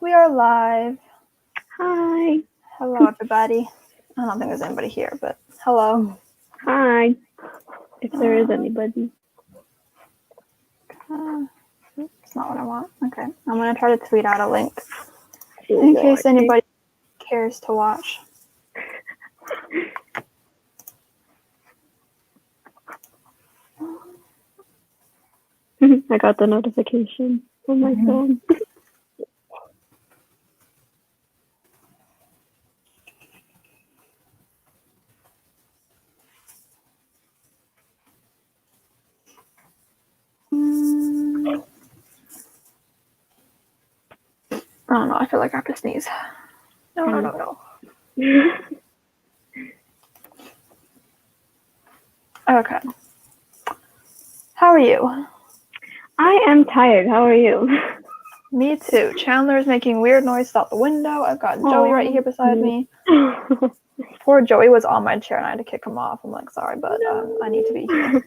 We are live. Hi. Hello, everybody. I don't think there's anybody here, but hello. Hi. If there is anybody. It's not what I want. Okay. I'm going to try to tweet out a link in case anybody cares to watch. I got the notification on my phone. I don't know. I feel like I have to sneeze. No. Okay. How are you? I am tired. How are you? Me too. Chandler is making weird noises out the window. I've got Joey right here beside me. Poor Joey was on my chair and I had to kick him off. I'm like, sorry, but I need to be here.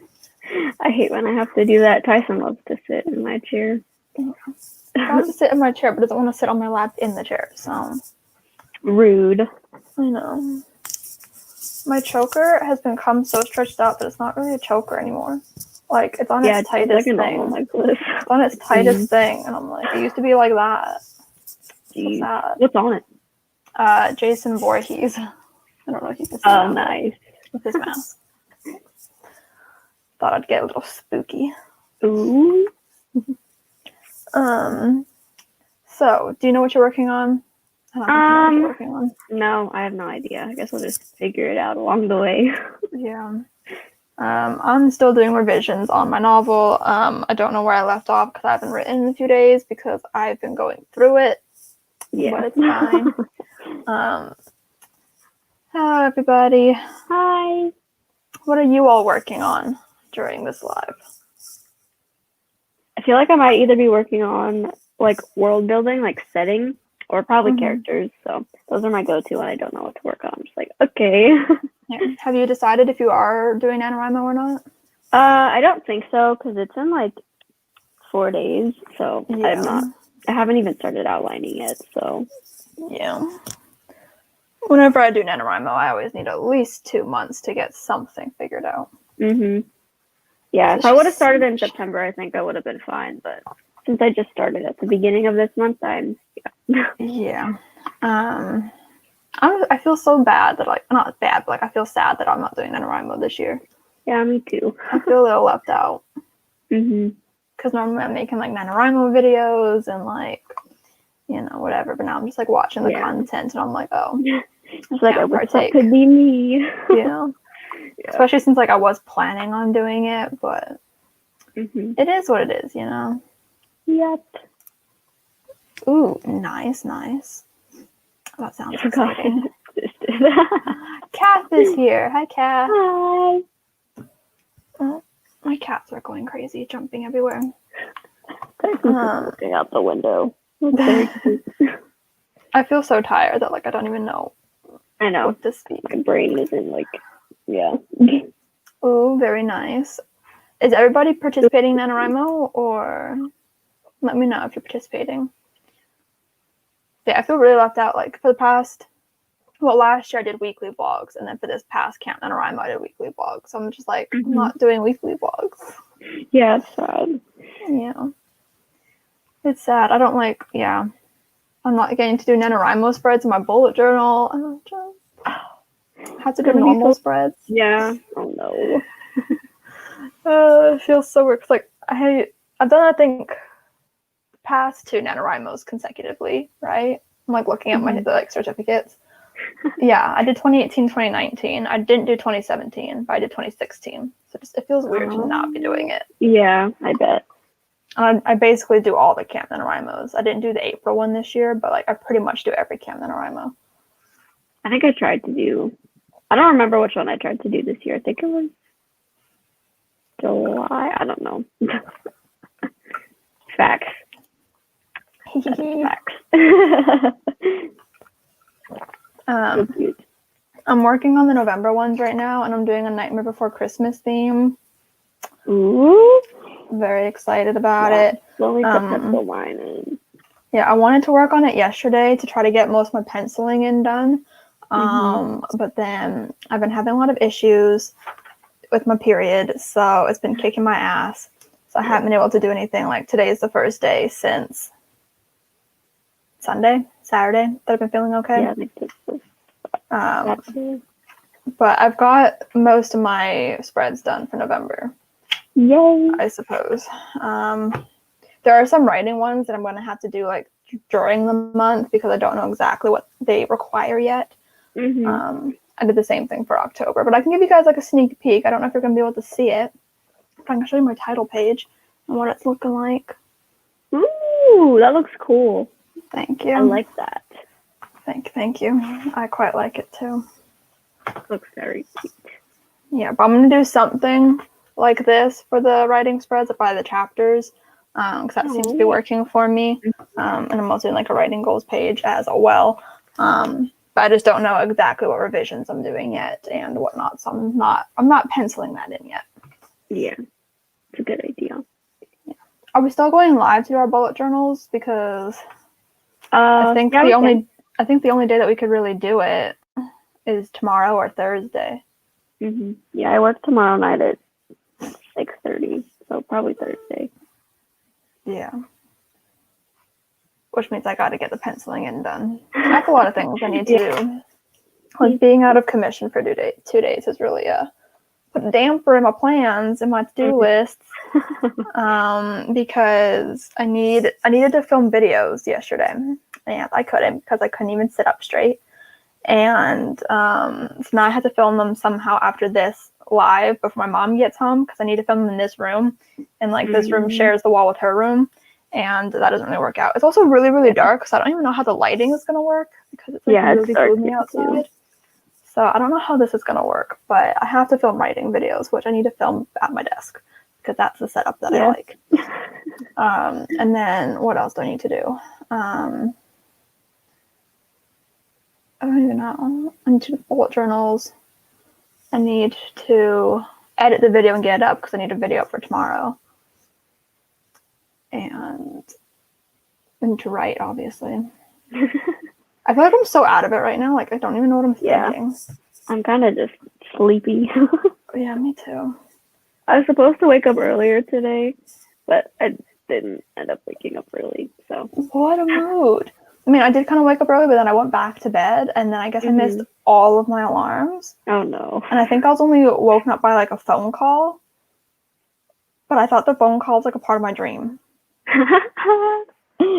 I hate when I have to do that. Tyson loves to sit in my chair. He wants to sit in my chair, but doesn't want to sit on my lap in the chair. So rude. I know. My choker has become so stretched out that it's not really a choker anymore. Like, it's on its tightest thing. It's on its tightest thing, and I'm like, it used to be like that. So sad. What's on it? Jason Voorhees. I don't know if you can see that. Nice. With his mask. Thought I'd get a little spooky. Ooh. So, do you know what you're working on? I don't think you know what you're working on. No, I have no idea. I guess we'll just figure it out along the way. Yeah. I'm still doing revisions on my novel. I don't know where I left off because I haven't written in a few days because I've been going through it. Yeah. But it's fine. Hello, everybody. Hi. What are you all working on during this live? I feel like I might either be working on like world building, like setting, or probably characters. So those are my go-to when I don't know what to work on. I'm just like, okay. Yeah. Have you decided if you are doing NaNoWriMo or not? I don't think so because it's in like 4 days. So yeah. I haven't even started outlining yet. So yeah. Whenever I do NaNoWriMo, I always need at least 2 months to get something figured out. Yeah, if I would have started in September, I think I would have been fine. But since I just started at the beginning of this month, Yeah. I feel so bad that not bad, but I feel sad that I'm not doing NaNoWriMo this year. Yeah, me too. I feel a little left out. Because normally I'm making like NaNoWriMo videos and whatever. But now I'm just like watching the content and I'm like, oh, it's like I wish that could be me. Yeah. Especially since I was planning on doing it, but it is what it is, you know. Yep. Ooh, nice. That sounds exciting. Kath is here. Hi, Kath. Hi. Oh, my cats are going crazy, jumping everywhere. Looking out the window. I feel so tired that I don't even know. I know. What to speak. My brain isn't yeah. Ooh, very nice. Is everybody participating in NaNoWriMo, or let me know if you're participating? Yeah, I feel really left out. For the past, last year I did weekly vlogs, and then for this past Camp NaNoWriMo I did weekly vlogs. So I'm just I'm not doing weekly vlogs. Yeah, it's sad. Yeah. It's sad. I don't I'm not getting to do NaNoWriMo spreads in my bullet journal. I have to do normal spreads. Yeah. Oh no. It feels so weird. I've done, I think, past 2 NaNoWriMos consecutively, right? I'm looking at my certificates. Yeah, I did 2018, 2019. I didn't do 2017, but I did 2016. So it feels weird to not be doing it. Yeah, I bet. And I basically do all the Camp NaNoWriMos. I didn't do the April one this year, but I pretty much do every Camp NaNoWriMo. I think I tried to do. I don't remember which one I tried to do this year. I think it was July. I don't know. Facts. Facts. I'm working on the November ones right now, and I'm doing a Nightmare Before Christmas theme. Ooh. Very excited about it. Slowly put the line in. Yeah, I wanted to work on it yesterday to try to get most of my penciling in done. But then I've been having a lot of issues with my period, so it's been kicking my ass. So I haven't been able to do anything. Like today is the first day since Saturday that I've been feeling okay. Yeah, I think that's But I've got most of my spreads done for November. Yay! I suppose. There are some writing ones that I'm going to have to do like during the month because I don't know exactly what they require yet. I did the same thing for October, but I can give you guys like a sneak peek. I don't know if you're going to be able to see it. But I can show you my title page and what it's looking like. Ooh, that looks cool. Thank you. I like that. Thank you. I quite like it too. Looks very cute. Yeah, but I'm going to do something like this for the writing spreads by the chapters because that seems to be working for me. And I'm also doing like a writing goals page as well. But I just don't know exactly what revisions I'm doing yet and whatnot. So I'm not penciling that in yet. Yeah, it's a good idea. Yeah. Are we still going live to do our bullet journals? Because I think yeah, the only day that we could really do it is tomorrow or Thursday. Yeah, I work tomorrow night at 6:30, so probably Thursday. Yeah. Which means I got to get the penciling in done. I have a lot of things I need to do. Like being out of commission for 2 days is really put a damper in my plans and my to-do lists. Because I needed to film videos yesterday and I couldn't because I couldn't even sit up straight. And so now I had to film them somehow after this live before my mom gets home because I need to film them in this room. And like this room shares the wall with her room. And that doesn't really work out. It's also really, really dark, so I don't even know how the lighting is going to work because it's like really gloomy outside. Too. So I don't know how this is going to work, but I have to film writing videos, which I need to film at my desk because that's the setup that I like. And then what else do I need to do? I don't even know. I need to do bullet journals. I need to edit the video and get it up because I need a video up for tomorrow. And to write, obviously. I feel like I'm so out of it right now. Like, I don't even know what I'm thinking. I'm kind of just sleepy. Yeah, me too. I was supposed to wake up earlier today, but I didn't end up waking up early. So what a mood. I mean, I did kind of wake up early, but then I went back to bed, and then I guess I missed all of my alarms. Oh, no. And I think I was only woken up by, like, a phone call. But I thought the phone call was, like, a part of my dream.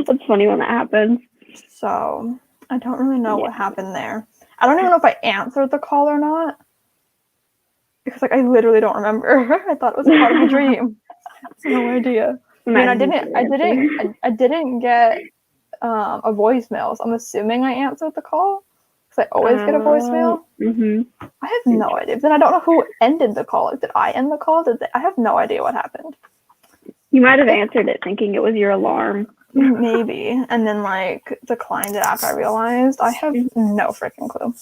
That's funny when that happens. So I don't really know what happened there. I don't even know if I answered the call or not. Because, like, I literally don't remember. I thought it was a part of my dream. No idea. I mean, I didn't get a voicemail, so I'm assuming I answered the call. Because I always get a voicemail. I have no idea. But then I don't know who ended the call. Like, did I end the call? I have no idea what happened. You might have answered it thinking it was your alarm. Maybe. And then, like, declined it after I realized. I have no freaking clue.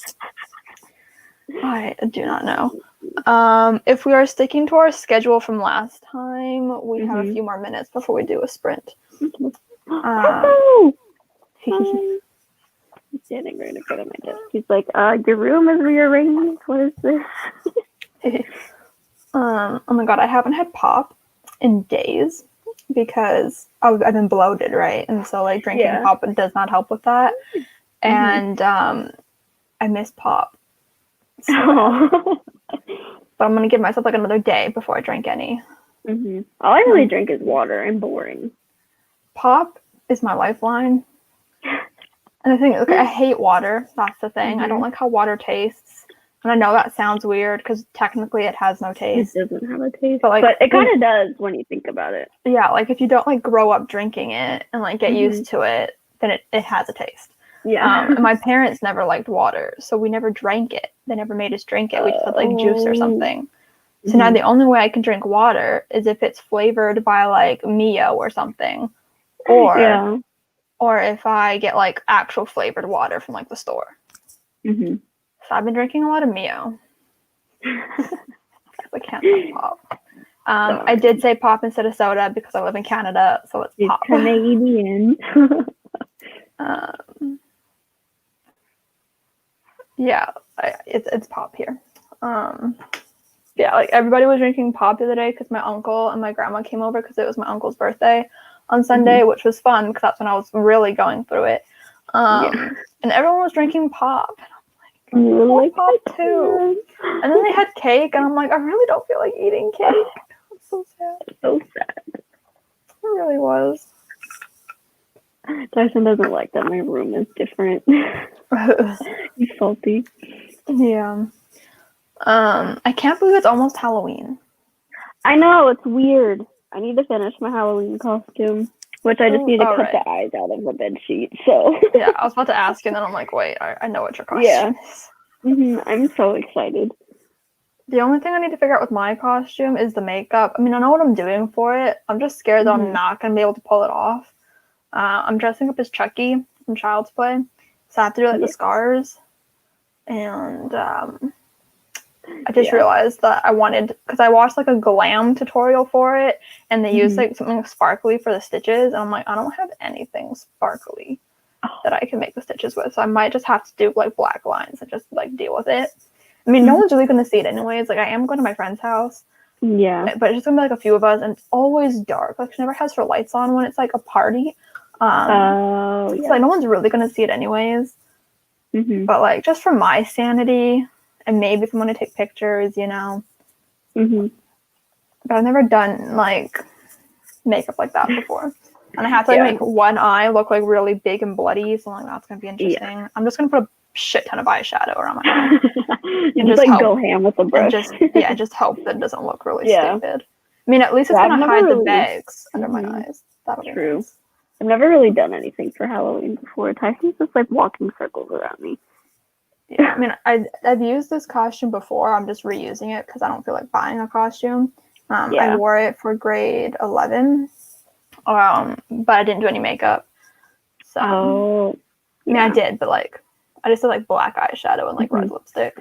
I do not know. If we are sticking to our schedule from last time, we have a few more minutes before we do a sprint. I'm standing right in front of my desk. He's like, your room is rearranged. What is this? Oh my god, I haven't had pop in days because I've been bloated, right? And so like drinking pop does not help with that. And I miss pop. So, but I'm gonna give myself like another day before I drink any. All I really drink is water. I'm boring. Pop is my lifeline. And the thing is, okay, I hate water. That's the thing. I don't like how water tastes. And I know that sounds weird because technically it has no taste. It doesn't have a taste. But, like, it kind of does when you think about it. Yeah, like if you don't like grow up drinking it and like get used to it, then it has a taste. Yeah. And my parents never liked water, so we never drank it. They never made us drink it. We just had like juice or something. So now the only way I can drink water is if it's flavored by like Mio or something. Or if I get like actual flavored water from like the store. So I've been drinking a lot of Mio. I can't have pop. I did say pop instead of soda because I live in Canada, so it's pop. Canadian. Yeah, it's pop here. Yeah, like everybody was drinking pop the other day because my uncle and my grandma came over because it was my uncle's birthday on Sunday, which was fun because that's when I was really going through it. And everyone was drinking pop. And I'm like, I want pop too. And then they had cake, and I'm like, I really don't feel like eating cake. It's so sad. So sad. It really was. Tyson doesn't like that my room is different. He's salty. Yeah. I can't believe it's almost Halloween. I know, it's weird. I need to finish my Halloween costume, which I just need to cut the eyes out of the bed sheet. So yeah, I was about to ask you, and then I'm like, wait, I know what your costume is. I'm so excited. The only thing I need to figure out with my costume is the makeup. I mean, I know what I'm doing for it. I'm just scared that I'm not going to be able to pull it off. I'm dressing up as Chucky from Child's Play. So I have to do like the scars. And I just realized that I wanted, because I watched like a glam tutorial for it, and they used like something sparkly for the stitches. And I'm like, I don't have anything sparkly that I can make the stitches with. So I might just have to do like black lines and just like deal with it. I mean, no one's really going to see it anyways. Like, I am going to my friend's house. Yeah. But it's just going to be like a few of us, and it's always dark. Like, she never has her lights on when it's like a party. So like, no one's really going to see it anyways. But like, just for my sanity, and maybe if I'm going to take pictures, you know. But I've never done like makeup like that before. And I have to like make one eye look like really big and bloody. So like, that's going to be interesting. I'm just going to put a shit ton of eyeshadow around my eye. And just like go ham with the brush. And just hope that it doesn't look really stupid. I mean, at least it's gonna hide the bags under my eyes. That'll be nice. I've never really done anything for Halloween before. Tyson's just like walking circles around me. Yeah, I mean, I've used this costume before. I'm just reusing it because I don't feel like buying a costume. I wore it for grade 11, but I didn't do any makeup. So I mean, I did, but like, I just did like black eyeshadow and like red lipstick.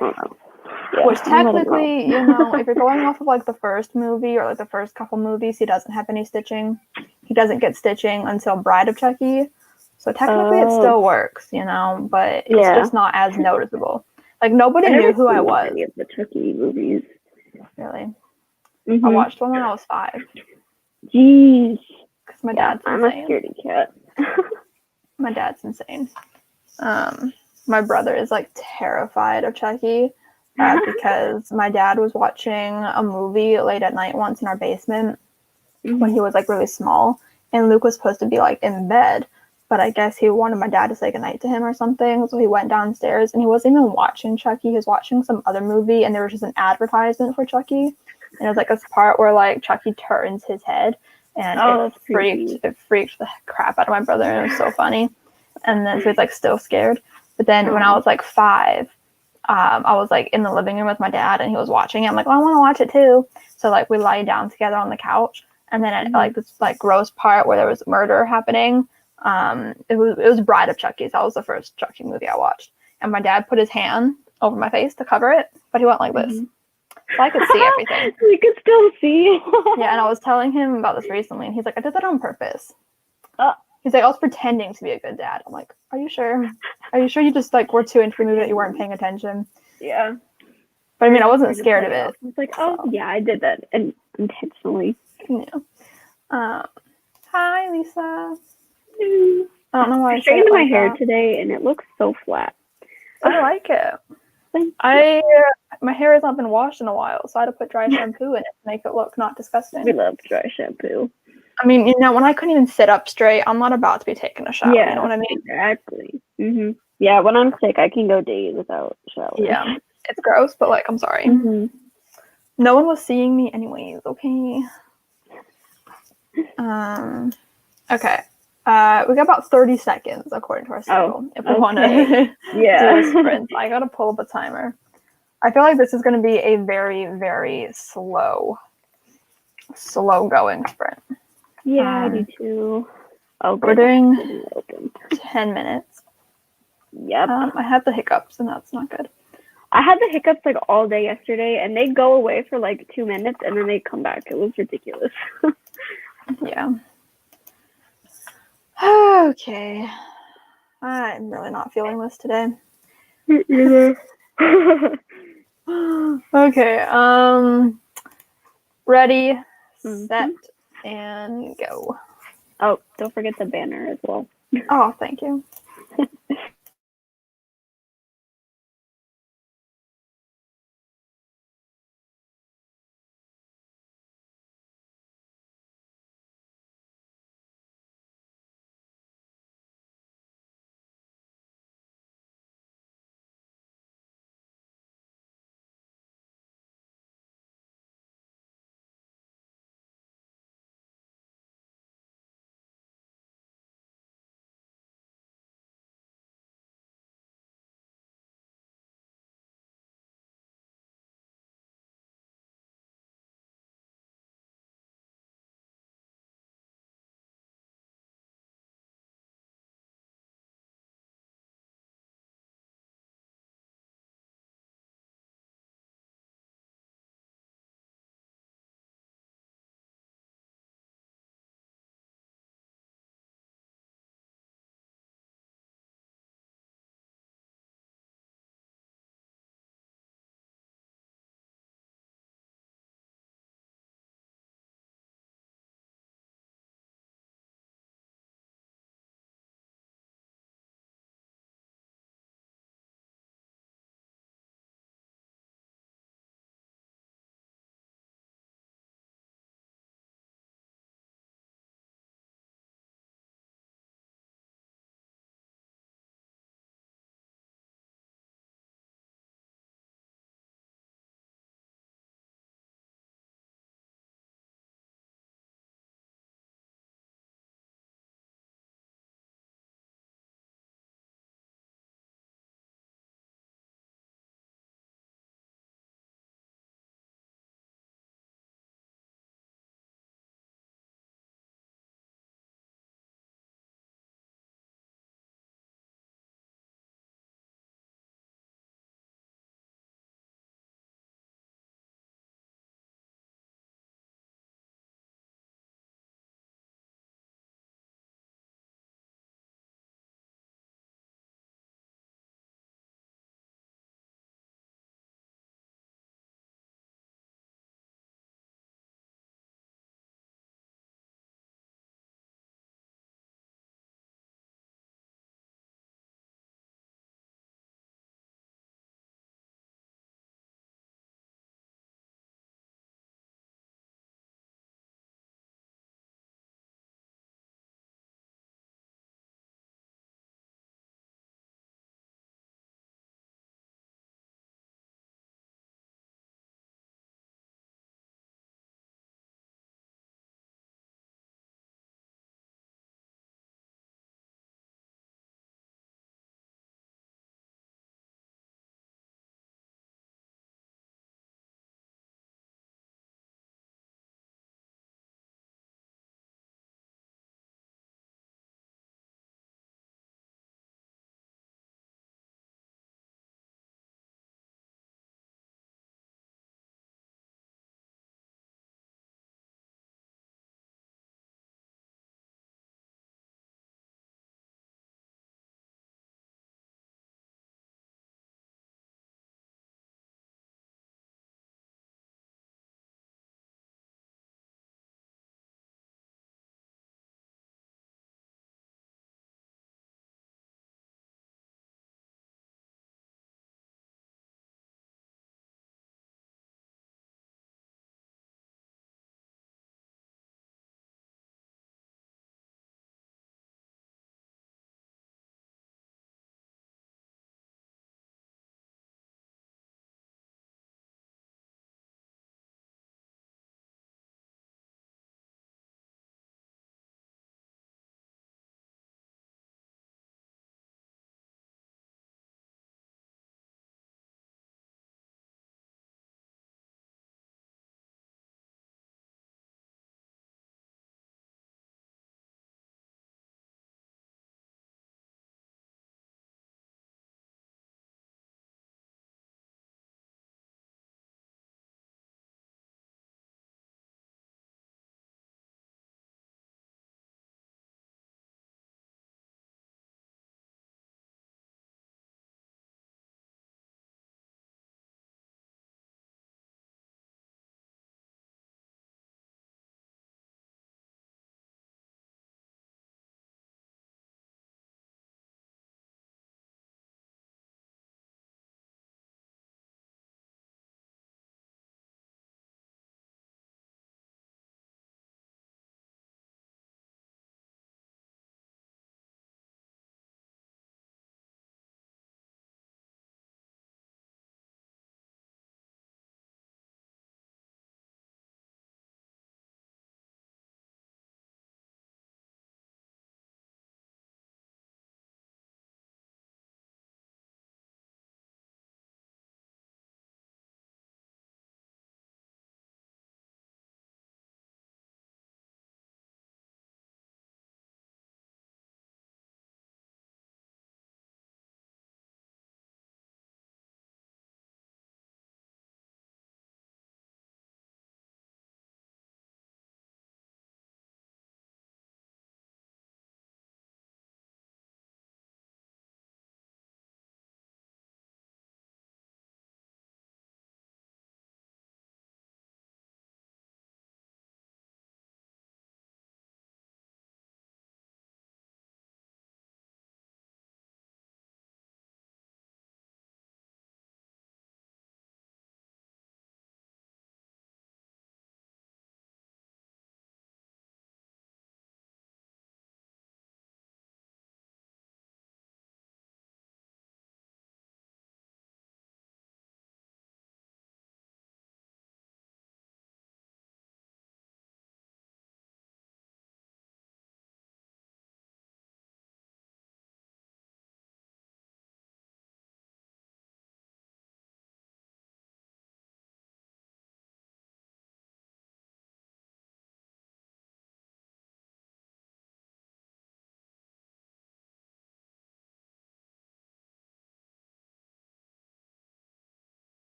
Which technically, you know, if you're going off of like the first movie or like the first couple movies, he doesn't have any stitching. He doesn't get stitching until Bride of Chucky. So technically it still works, you know, but it's just not as noticeable. Like, nobody knew who I was. Any of the Chucky movies. Really? I watched one when I was 5. Jeez. Because my dad's insane. I'm a scaredy cat. My dad's insane. My brother is like terrified of Chucky because my dad was watching a movie late at night once in our basement when he was like really small, and Luke was supposed to be like in bed, but I guess he wanted my dad to say goodnight to him or something, so he went downstairs and he wasn't even watching Chucky. He was watching some other movie, and there was just an advertisement for Chucky, and it was like a part where like Chucky turns his head, and it freaked the crap out of my brother, and it was so funny. And then so he was like still scared. But then when I was like 5, I was like in the living room with my dad, and he was watching it. I'm like, well, I want to watch it too. So like we lie down together on the couch, and then at like this like gross part where there was murder happening. It was Bride of Chucky. So that was the first Chucky movie I watched, and my dad put his hand over my face to cover it, but he went like this, so I could see everything. We could still see. Yeah, and I was telling him about this recently, and he's like, I did that on purpose. He's like, I was pretending to be a good dad. I'm like, are you sure? Are you sure you just like were too into the movie that you weren't paying attention? Yeah. But I mean, I wasn't scared of it. I was like, yeah, I did that intentionally. Yeah. Hi, Lisa. I don't know why I straightened my hair today, and it looks so flat. I like it. My hair has not been washed in a while, so I had to put dry shampoo in it to make it look not disgusting. We love dry shampoo. I mean, you know, when I couldn't even sit up straight, I'm not about to be taking a shower. Yeah, you know what I mean? Exactly. Yeah, when I'm sick, I can go days without showering. Yeah, it's gross, but like, I'm sorry. No one was seeing me anyways. Okay. Okay. We got about 30 seconds according to our schedule. If we want to do a sprint, I gotta pull up a timer. I feel like this is going to be a very, very slow going sprint. Yeah, I do too. We're doing 10 minutes. Yep. I had the hiccups, and that's not good. I had the hiccups like all day yesterday, and they go away for like 2 minutes, and then they come back. It was ridiculous. Yeah. Okay. I'm really not feeling this today. Either. Okay. Ready, set, Mhm. and go. Oh, don't forget the banner as well. Oh, thank you.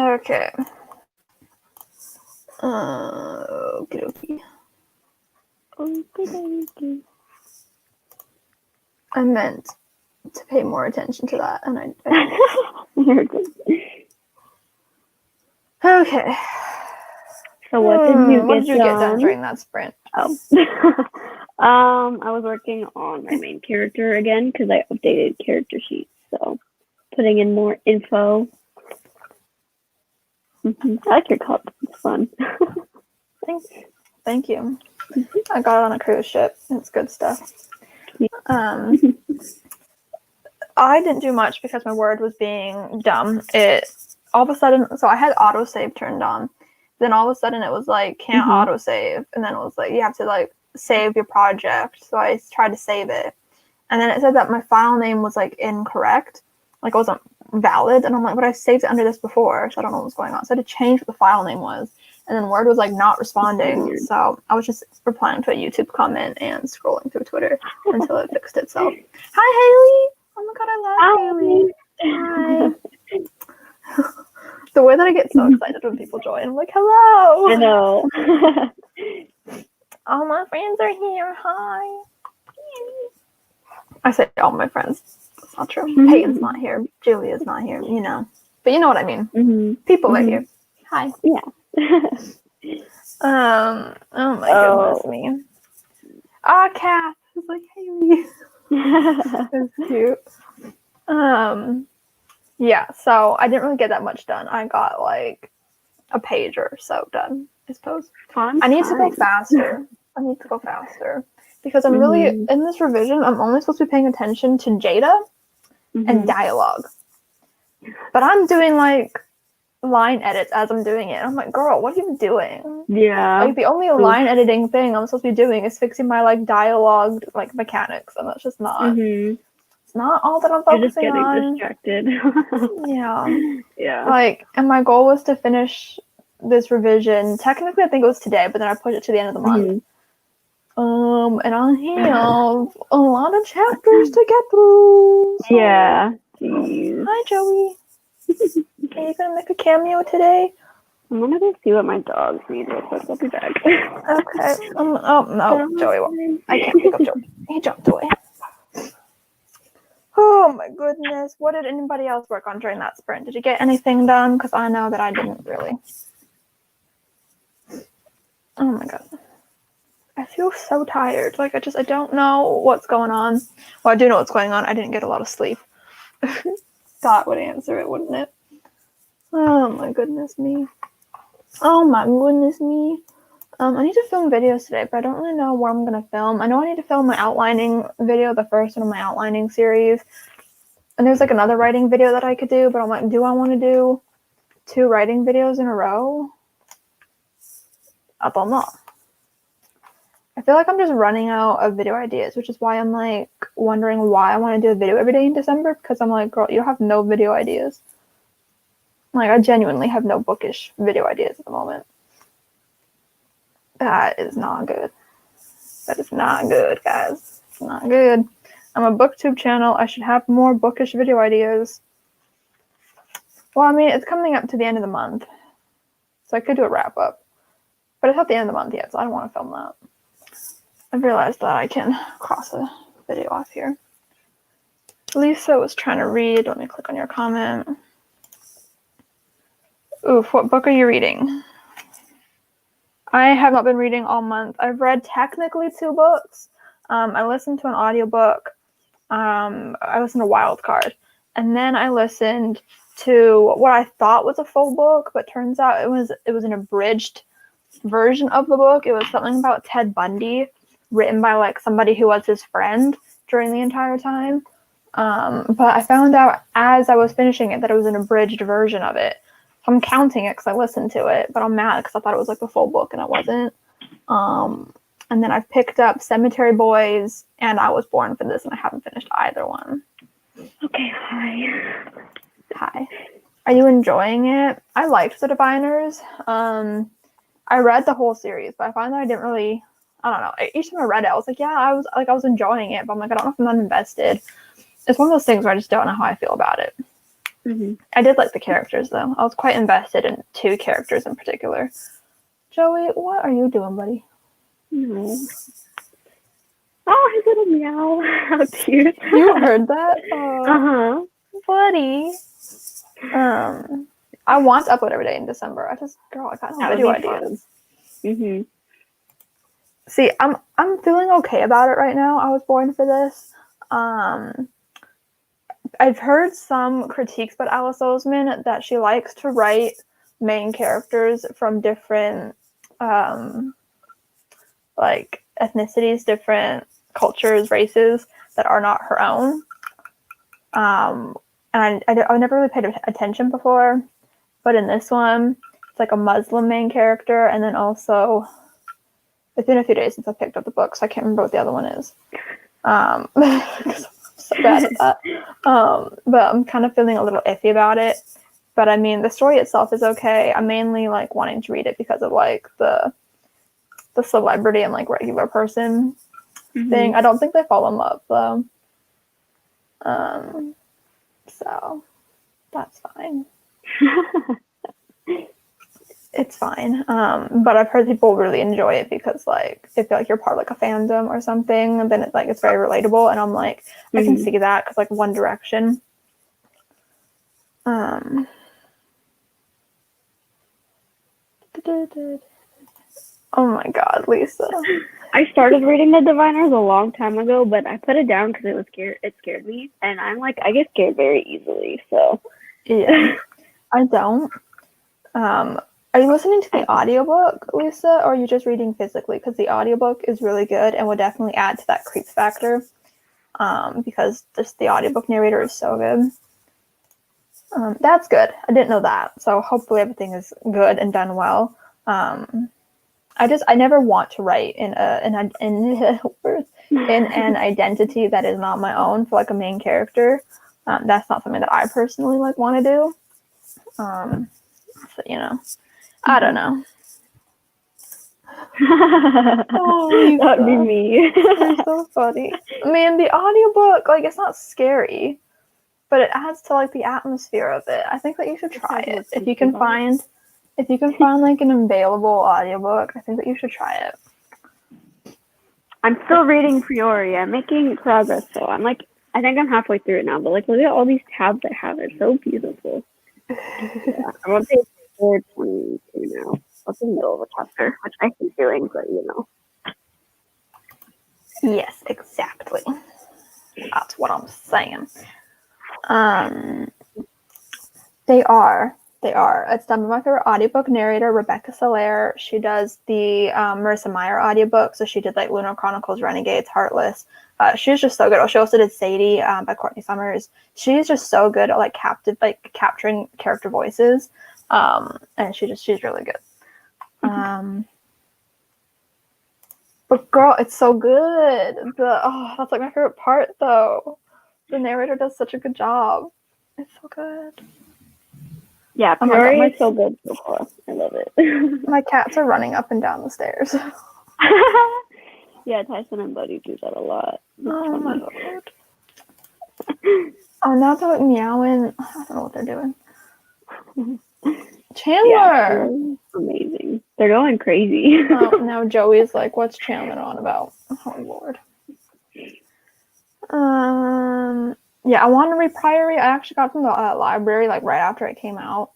Okay. Okey-dokey. Okey-dokey. I meant to pay more attention to that, and I You're good. Okay. So what did you get done during that sprint? Oh. I was working on my main character again because I updated character sheets, so putting in more info. I like your cup. It's fun. Thanks. Thank you. I got it on a cruise ship. It's good stuff. I didn't do much because my word was being dumb. It all of a sudden, so I had autosave turned on. Then all of a sudden it was like, can't autosave. And then it was like, you have to like save your project. So I tried to save it. And then it said that my file name was like incorrect. Like it wasn't valid. And I'm like, but I saved it under this before. So I don't know what was going on. So I had to change what the file name was. And then Word was like not responding. So I was just replying to a YouTube comment and scrolling through Twitter until it fixed itself. Hi, Haley. Oh my god, I love Haley. Hi. The way that I get so excited when people join, I'm like, hello. I know. All my friends are here. Hi. I say all my friends. That's not true. Peyton's not here. Julia's not here. You know. But you know what I mean. People are here. Hi. Yeah. Oh my goodness me. Kath is like, Haley. That's cute. Yeah, so I didn't really get that much done. I got like a page or so done, I suppose. I need to go faster. Because I'm really, in this revision, I'm only supposed to be paying attention to Jada and dialogue. But I'm doing like line edits as I'm doing it. I'm like, girl, what are you doing? Yeah. Like the only line editing thing I'm supposed to be doing is fixing my like dialogue like mechanics, and that's just not. It's not all that I'm focusing on. You're just getting distracted. Yeah. Like, and my goal was to finish this revision. Technically, I think it was today, but then I pushed it to the end of the month. And I have a lot of chapters to get through. So. Yeah. Jeez. Hi, Joey. Are you gonna make a cameo today? I'm gonna go see what my dogs need real quick. I'll be back. Okay. Oh no, Joey. I can't pick up Joey. He jumped away. Oh my goodness. What did anybody else work on during that sprint? Did you get anything done? Because I know that I didn't really. Oh my god. I feel so tired. Like I don't know what's going on. Well, I do know what's going on. I didn't get a lot of sleep. Dot would answer it, wouldn't it? Oh my goodness me. I need to film videos today, but I don't really know where I'm going to film. I know I need to film my outlining video, the first one of my outlining series. And there's like another writing video that I could do, but I'm like, do I want to do 2 writing videos in a row? I don't know. I feel like I'm just running out of video ideas, which is why I'm like wondering why I want to do a video every day in December, because I'm like, girl, you have no video ideas. Like, I genuinely have no bookish video ideas at the moment. That is not good. That is not good, guys. It's not good. I'm a booktube channel. I should have more bookish video ideas. Well, I mean, it's coming up to the end of the month, so I could do a wrap-up. But it's not the end of the month yet, so I don't want to film that. I've realized that I can cross a video off here. Lisa was trying to read. Let me click on your comment. Oof, what book are you reading? I have not been reading all month. I've read technically 2 books. I listened to an audiobook. I listened to Wildcard. And then I listened to what I thought was a full book, but turns out it was an abridged version of the book. It was something about Ted Bundy, written by like somebody who was his friend during the entire time. But I found out as I was finishing it that it was an abridged version of it. So I'm counting it because I listened to it, but I'm mad because I thought it was like the full book and it wasn't. And then I've picked up Cemetery Boys and I Was Born for This, and I haven't finished either one. Okay, hi. Hi. Are you enjoying it? I liked The Diviners. I read the whole series, but I find that I didn't really, I don't know. Each time I read it, I was like, yeah, I was enjoying it, but I'm like, I don't know if I'm not invested. It's one of those things where I just don't know how I feel about it. I did like the characters, though. I was quite invested in 2 characters in particular. Joey, what are you doing, buddy? No. Oh, his little meow. How cute. You heard that? Uh-huh. Buddy. I want to upload every day in December. I got no video ideas. See, I'm feeling okay about it right now. I was born for this. I've heard some critiques about Alice Oseman that she likes to write main characters from different like ethnicities, different cultures, races that are not her own. And I never really paid attention before, but in this one, it's like a Muslim main character, and then also it's been a few days since I picked up the book, so I can't remember what the other one is. I'm so bad at that. But I'm kind of feeling a little iffy about it. But I mean, the story itself is okay. I'm mainly like wanting to read it because of like the celebrity and like regular person thing. I don't think they fall in love though. So that's fine. It's fine. But I've heard people really enjoy it because like they feel like you're part of like a fandom or something, and then it's like it's very relatable. And I'm like, I can see that because like One Direction. Oh my God, Lisa. I started reading The Diviners a long time ago, but I put it down because it scared me, and I'm like, I get scared very easily, so. Yeah, I don't. Are you listening to the audiobook, Lisa, or are you just reading physically? Because the audiobook is really good and will definitely add to that creep factor, because just the audiobook narrator is so good. That's good. I didn't know that, so hopefully everything is good and done well. I never want to write in an identity that is not my own for like a main character. That's not something that I personally like want to do. So, you know, I don't know. Oh, that would be me. You're so funny. I mean, the audiobook, like, it's not scary, but it adds to like the atmosphere of it. I think that you should try it if you can find like an available audiobook. I think that you should try it. I'm still reading Fiore. I'm making progress, though. I think I'm halfway through it now, but like, look at all these tabs I have. They're so beautiful. Yeah, I'm on page 422 now. That's in the middle of a chapter, which I keep doing, but you know. Yes, exactly. That's what I'm saying. They are. It's done by my favorite audiobook narrator, Rebecca Soler. She does the Marissa Meyer audiobook, so she did like Lunar Chronicles, Renegades, Heartless. She's just so good. She also did Sadie by Courtney Summers. She's just so good at like capturing character voices, and she's really good. But girl, it's so good. That's like my favorite part though. The narrator does such a good job. It's so good. Yeah, Fiore is so good so far. I love it. My cats are running up and down the stairs. Yeah, Tyson and Buddy do that a lot. Oh my God. Oh, now they're like meowing. I don't know what they're doing. Chandler! Yeah, amazing. They're going crazy. Oh, now Joey's like, what's Chandler on about? Oh, Lord. Yeah, I want to read Priory. I actually got from the library like right after it came out.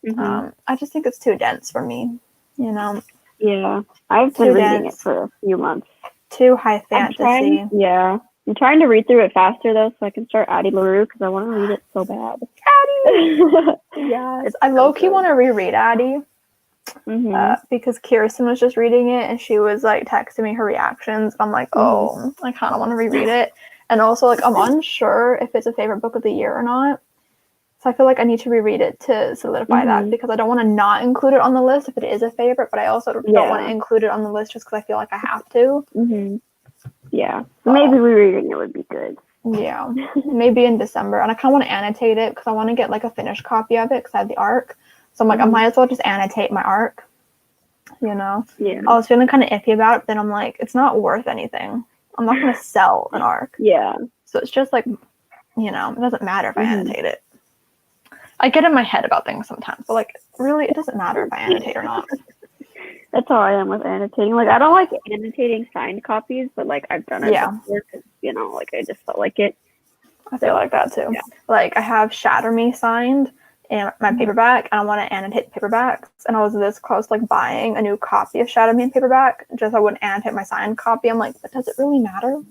I just think it's too dense for me, you know? Yeah, I've been reading it for a few months. Too high fantasy. I'm trying to read through it faster though, so I can start Addie LaRue because I want to read it so bad. Addie! Yes, I low-key want to reread Addie because Kirsten was just reading it and she was like texting me her reactions. I'm like, oh, I kind of want to reread it. And also, like, I'm unsure if it's a favorite book of the year or not. So I feel like I need to reread it to solidify that because I don't want to not include it on the list if it is a favorite, but I also don't want to include it on the list just because I feel like I have to. Yeah. So maybe rereading it would be good. Yeah. Maybe in December. And I kind of want to annotate it because I want to get, like, a finished copy of it because I have the ARC. So I'm like, I might as well just annotate my ARC, you know? Yeah. I was feeling kind of iffy about it, but then I'm like, it's not worth anything. I'm not going to sell an ARC. Yeah. So it's just like, you know, it doesn't matter if I annotate it. I get in my head about things sometimes, but like really, it doesn't matter if I annotate or not. That's how I am with annotating. Like, I don't like annotating signed copies, but like I've done it before because like I just felt like it. I feel like that too. Yeah. Like I have Shatter Me signed in my paperback, and I want to annotate the paperbacks. And I was this close to like buying a new copy of Shatter Me in paperback, just so I wouldn't annotate my signed copy. I'm like, but does it really matter?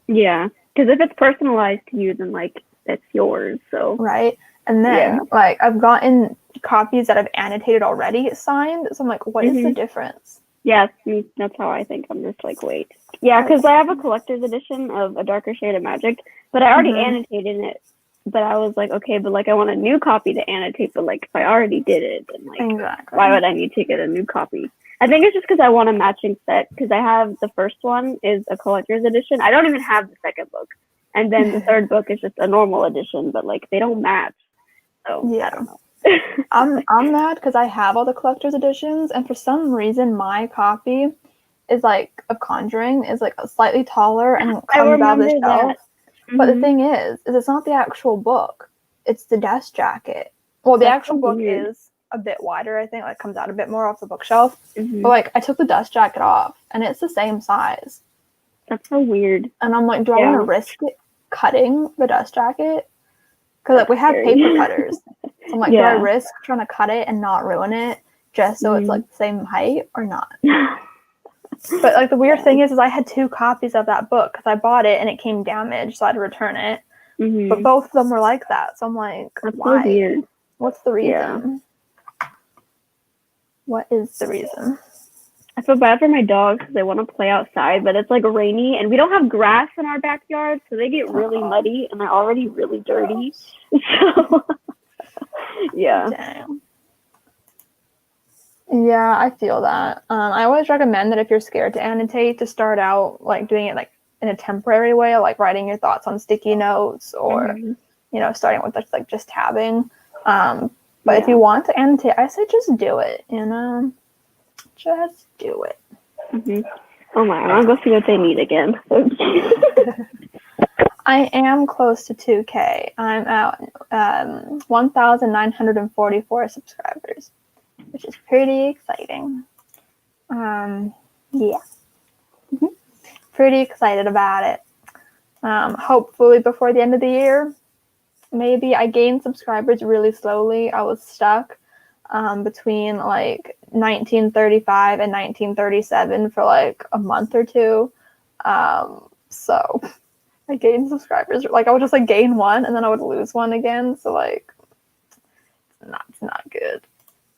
Yeah, because if it's personalized to you, then like it's yours. So right. And then like I've gotten copies that I've annotated already signed, so I'm like, what is the difference? Yes, that's how I think. I'm just like, wait. Yeah, because I have a collector's edition of A Darker Shade of Magic, but I already annotated it. But I was like, okay, but like I want a new copy to annotate, but like if I already did it, then like why would I need to get a new copy? I think it's just because I want a matching set, because I have the first one is a collector's edition. I don't even have the second book. And then the third book is just a normal edition, but like they don't match. So yeah. I don't know. I'm mad because I have all the collector's editions, and for some reason my copy is like of Conjuring is like slightly taller and comes out of the shelf. But the thing is it's not the actual book; it's the desk jacket. Well, the actual book is a bit wider, I think, like comes out a bit more off the bookshelf. But like I took the dust jacket off, and it's the same size. That's so weird. And I'm like, do I want to risk it cutting the dust jacket? Because like we have paper cutters. So I'm like, do I risk trying to cut it and not ruin it just so it's like the same height or not? But like the weird thing is I had 2 copies of that book because I bought it and it came damaged, so I had to return it. But both of them were like that, so I'm like, that's why? So weird. What's the reason? What is the reason? I feel bad for my dogs because they want to play outside, but it's like rainy and we don't have grass in our backyard, so they get really muddy and they're already really dirty. So yeah. Damn. Yeah, I feel that. I always recommend that if you're scared to annotate, to start out like doing it like in a temporary way, like writing your thoughts on sticky notes, or starting with like just tabbing. But if you want to annotate, I say just do it. Just do it. Oh my! I'll go see what they need again. I am close to 2K. I'm at 1,944 subscribers, which is pretty exciting. Yeah. Pretty excited about it. Hopefully before the end of the year, maybe. I gained subscribers really slowly. I was stuck between like 1935 and 1937 for like a month or two. So I gained subscribers. Like I would just like gain one and then I would lose one again. So like it's not good.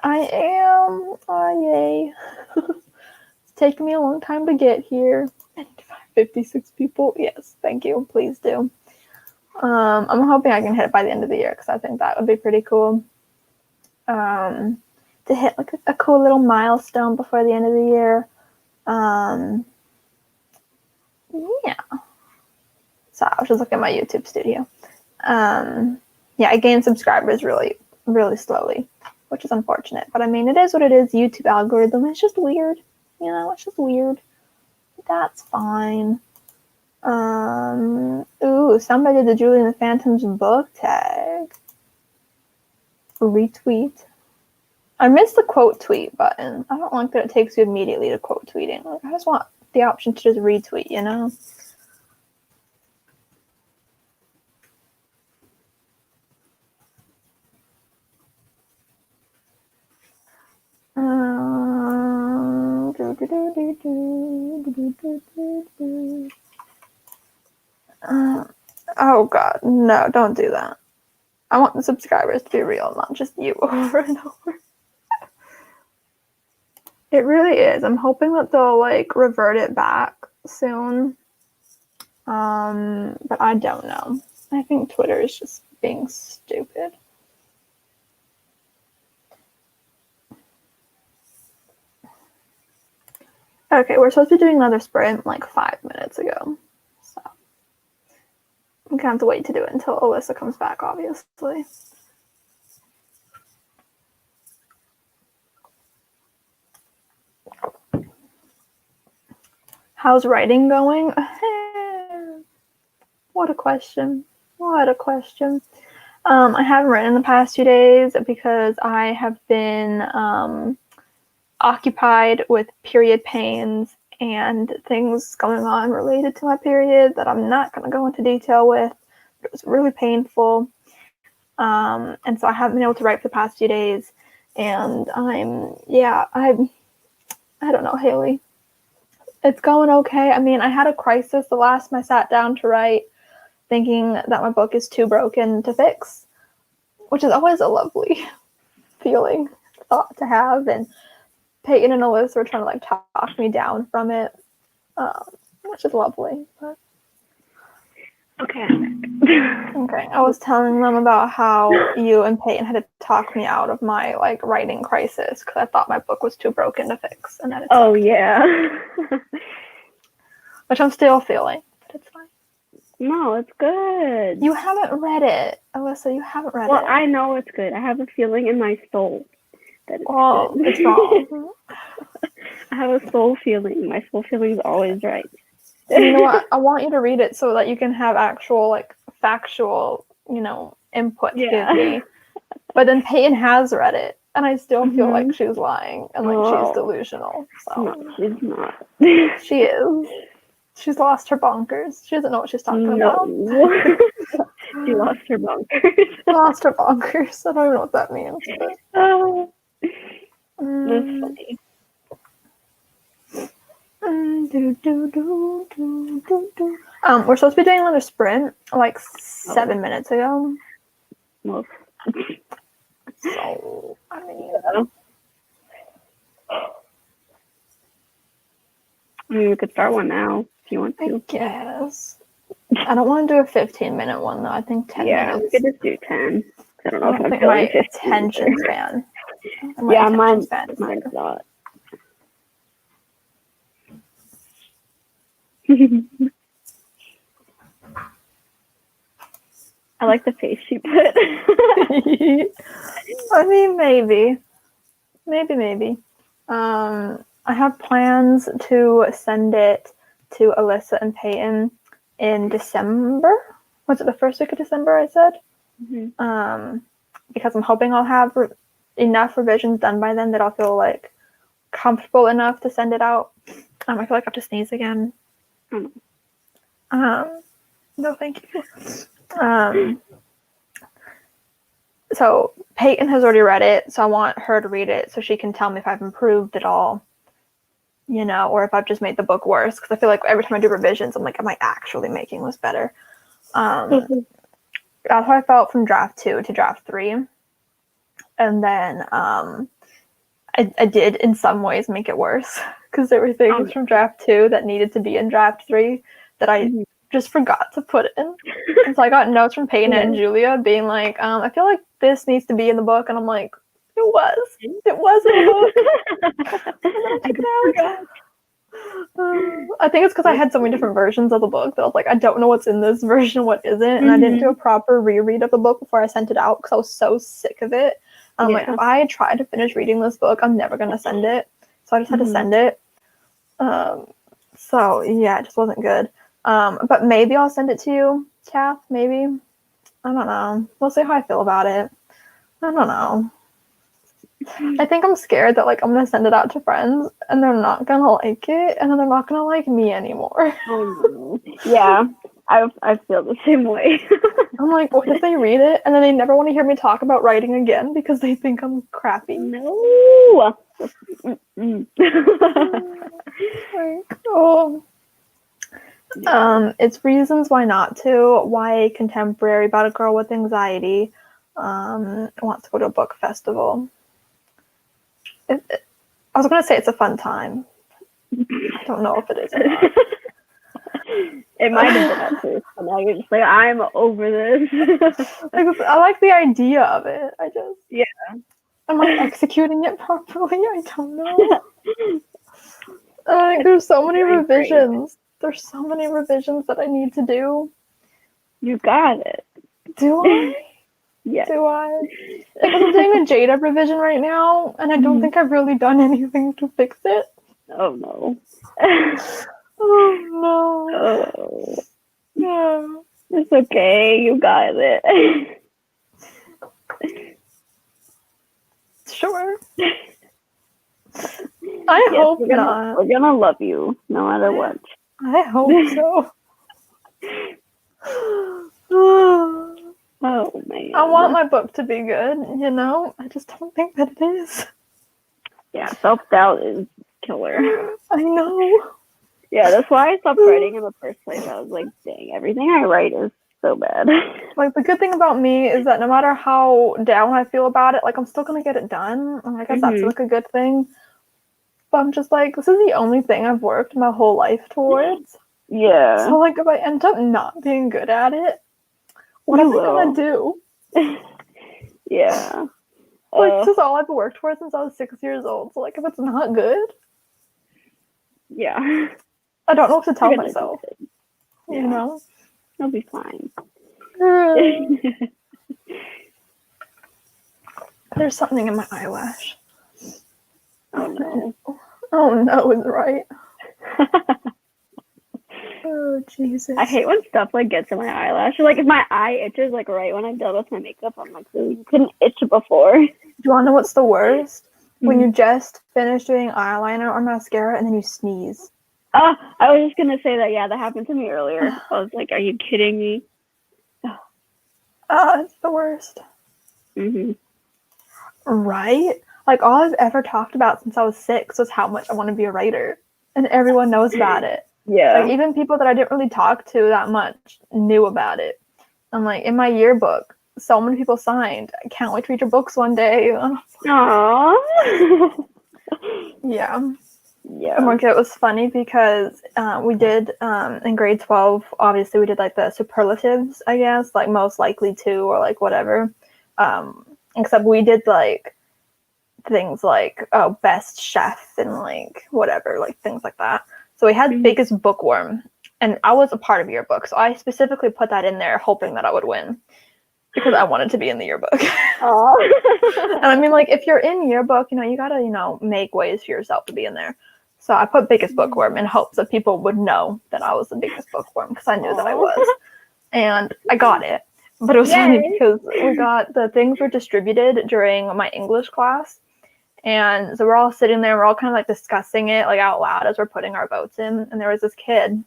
I am. Oh, yay. It's taken me a long time to get here. 56 people. Yes, thank you. Please do. I'm hoping I can hit it by the end of the year because I think that would be pretty cool. To hit like a cool little milestone before the end of the year. Yeah. So I was just looking at my YouTube studio. Yeah, I gained subscribers really, really slowly, which is unfortunate. But I mean, it is what it is. YouTube algorithm. It's just weird. It's just weird. That's fine. Ooh, somebody did the Julie and the Phantoms book tag. Retweet. I missed the quote tweet button. I don't like that it takes you immediately to quote tweeting. Like, I just want the option to just retweet, Oh god, no, don't do that. I want the subscribers to be real, not just you over and over. It really is. I'm hoping that they'll like revert it back soon. But I don't know. I think Twitter is just being stupid. Okay, we're supposed to be doing another sprint like 5 minutes ago. So I'm gonna have to wait to do it until Alyssa comes back, obviously. How's writing going? What a question. What a question. I haven't written in the past 2 days because I have been occupied with period pains and things going on related to my period that I'm not going to go into detail with. It was really painful. And so I haven't been able to write for the past 2 days. And I don't know, Haley. It's going okay. I mean, I had a crisis the last time I sat down to write, thinking that my book is too broken to fix, which is always a lovely feeling, thought to have. And Peyton and Alyssa were trying to like talk me down from it, which is lovely. But Okay. okay, I was telling them about how you and Peyton had to talk me out of my like writing crisis because I thought my book was too broken to fix, and that it's yeah. which I'm still feeling, but it's fine. No, it's good. You haven't read it, Alyssa. You haven't read it. Well, I know it's good. I have a feeling in my soul that it's good. It's wrong. I have a soul feeling. My soul feeling is always right. You know what? I want you to read it so that you can have actual, like, factual, input to give me. But then Peyton has read it, and I still feel like she's lying and like she's delusional. So. No, she's not. She is. She's lost her bonkers. She doesn't know what she's talking about. She lost her bonkers. Lost her bonkers. I don't even know what that means. But... That's funny. We're supposed to be doing another sprint like 7 minutes ago. Well, so I mean, we could start one now if you want to. I guess. I don't want to do a 15-minute one though. I think 10 minutes. Yeah, we could just do 10. I don't know if I'm my attention span. Mine's not. I like the face she put. I mean, maybe. I have plans to send it to Alyssa and Peyton in December. Was it the first week of December, I said? Mm-hmm. Because I'm hoping I'll have enough revisions done by then that I'll feel like comfortable enough to send it out. I feel like I have to sneeze again. No, thank you. So Peyton has already read it, so I want her to read it so she can tell me if I've improved at all, or if I've just made the book worse. Because I feel like every time I do revisions, I'm like, am I actually making this better? That's how I felt from draft 2 to draft 3. And then I did in some ways make it worse because there were things from draft 2 that needed to be in draft 3 that I just forgot to put in. And so I got notes from Peyton and Julia being like, I feel like this needs to be in the book. And I'm like, it was in the book. I took it out. I think it's because I had so many different versions of the book that I was like, I don't know what's in this version, what isn't. And I didn't do a proper reread of the book before I sent it out because I was so sick of it. I'm like, if I try to finish reading this book, I'm never going to send it. So I just had to send it. So yeah, it just wasn't good. But maybe I'll send it to you, Kath, maybe. I don't know. We'll see how I feel about it. I don't know. I think I'm scared that, like, I'm going to send it out to friends, and they're not going to like it, and then they're not going to like me anymore. Oh, no. Yeah, I feel the same way. I'm like, what if they read it, and then they never want to hear me talk about writing again because they think I'm crappy? No! It's Reasons Why Not To, YA contemporary about a girl with anxiety wants to go to a book festival. I was going to say it's a fun time. I don't know if it is or not. It might have been at first, but now you're just like, I'm over this. I like the idea of it. Yeah. Am I executing it properly? I don't know. There's so many revisions. There's so many revisions that I need to do. You got it. Do I? Yeah. Do I? Because I'm doing a Jada revision right now, and I don't think I've really done anything to fix it. Oh, no. Oh, no. Oh. Yeah. It's okay. You got it. Sure. I hope not. We're gonna love you no matter what. I hope so. Oh man. I want my book to be good, you know? I just don't think that it is. Yeah, self-doubt is killer. I know. Yeah, that's why I stopped writing in the first place. I was like, dang, everything I write is so bad. Like, the good thing about me is that no matter how down I feel about it, like, I'm still gonna get it done. And I guess that's, like, a good thing. But I'm just like, this is the only thing I've worked my whole life towards. Yeah. So, like, if I end up not being good at it, what am I gonna do? Yeah. Like, this is all I've worked for since I was 6 years old. So, like, if it's not good, yeah. I don't know what to tell myself. Yeah. You know? It'll be fine. There's something in my eyelash. Oh no. Oh no, is right. Oh Jesus. I hate when stuff like gets in my eyelash. Like if my eye itches like right when I'm done with my makeup, I'm like, "Ooh, you couldn't itch before." Do you wanna know what's the worst? When you just finish doing eyeliner or mascara and then you sneeze. I was just gonna say that. Yeah, that happened to me earlier. I was like, "Are you kidding me?" It's the worst. Right? Like, all I've ever talked about since I was 6 was how much I want to be a writer. And everyone knows about it. Yeah. Like, even people that I didn't really talk to that much knew about it. And, like, in my yearbook, so many people signed. I can't wait to read your books one day. Aww. Yeah. Yeah. And, like, it was funny because we did, in grade 12, obviously, we did, like, the superlatives, I guess. Like, most likely to or, like, whatever. Except we did, like, things like, oh, best chef and, like, whatever, like, things like that. So we had biggest bookworm, and I was a part of yearbook, so I specifically put that in there hoping that I would win because I wanted to be in the yearbook. And I mean, like, if you're in yearbook, you know, you gotta, you know, make ways for yourself to be in there. So I put biggest bookworm in hopes that people would know that I was the biggest bookworm because I knew that I was. And I got it. But it was funny because the things were distributed during my English class. And so we're all sitting there, we're all kind of like discussing it like out loud as we're putting our votes in. And there was this kid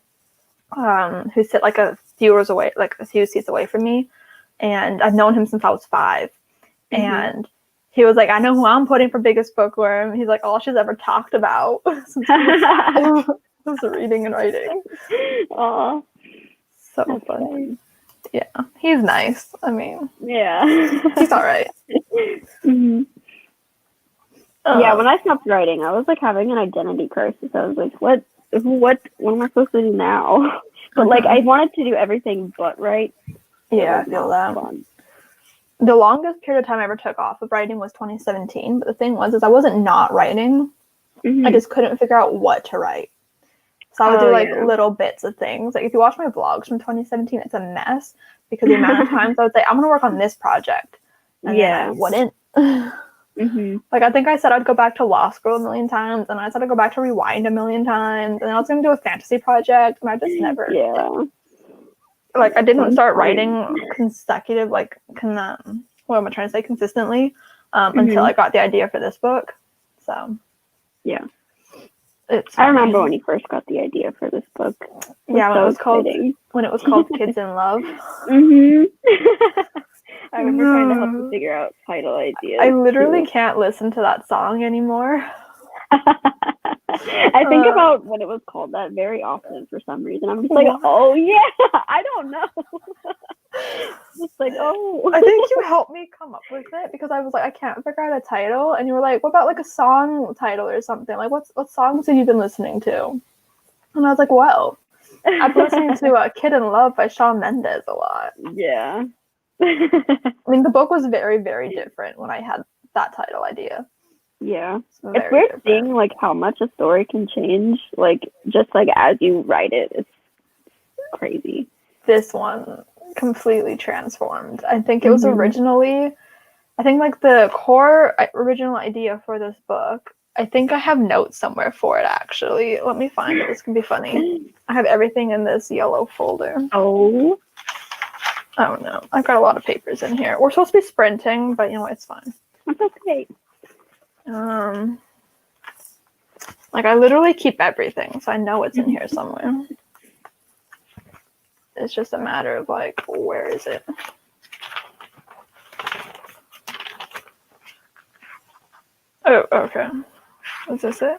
who sit like a few seats away from me. And I've known him since I was 5. And he was like, I know who I'm putting for biggest bookworm. He's like, all she's ever talked about since I was 5 was reading and writing. Aw. So that's funny. Yeah, he's nice. I mean, yeah. He's all right. Yeah, when I stopped writing, I was like having an identity crisis. I was like, what am I supposed to do now? But like, I wanted to do everything but write. Yeah, I feel that. Fun. The longest period of time I ever took off of writing was 2017. But the thing was, I wasn't not writing. I just couldn't figure out what to write. So I would do like little bits of things. Like if you watch my vlogs from 2017, it's a mess because the amount of times I would say, I'm going to work on this project. And then I wouldn't. Like I think I said I'd go back to law school a million times, and I said I'd go back to Rewind a million times, and I was going to do a fantasy project, and I just never like I didn't start writing consecutive what am I trying to say, consistently until I got the idea for this book. So I remember when you first got the idea for this book. When it was called Kids in Love. I remember trying to help you figure out title ideas. I literally can't listen to that song anymore. I think about when it was called that very often for some reason. I'm just like, oh yeah, I don't know. Just like, oh. I think you helped me come up with it because I was like, I can't figure out a title, and you were like, what about like a song title or something? Like, what songs have you been listening to? And I was like, well, I've been listening to Kid in Love by Shawn Mendes a lot. Yeah. I mean, the book was very, very different when I had that title idea. Yeah. It's weird seeing like how much a story can change, like just like as you write it. It's crazy. This one completely transformed. I think it was originally, I think like the core original idea for this book, I think I have notes somewhere for it actually. Let me find it. This can be funny. I have everything in this yellow folder. Oh no. I've got a lot of papers in here. We're supposed to be sprinting, but you know, it's fine. That's okay. Like, I literally keep everything, so I know it's in here somewhere. It's just a matter of, like, where is it? Oh, okay. Is this it?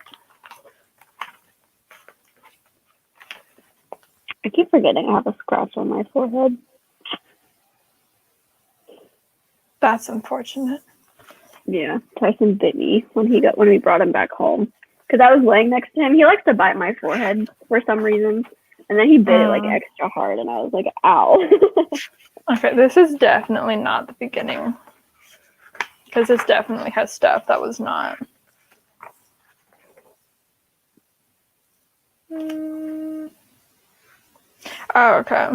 I keep forgetting I have a scratch on my forehead. That's unfortunate. Yeah, Tyson bit me when we brought him back home. Because I was laying next to him. He likes to bite my forehead for some reason. And then he bit it like extra hard, and I was like, ow. Okay, this is definitely not the beginning. Because this definitely has stuff that was not. Oh, okay.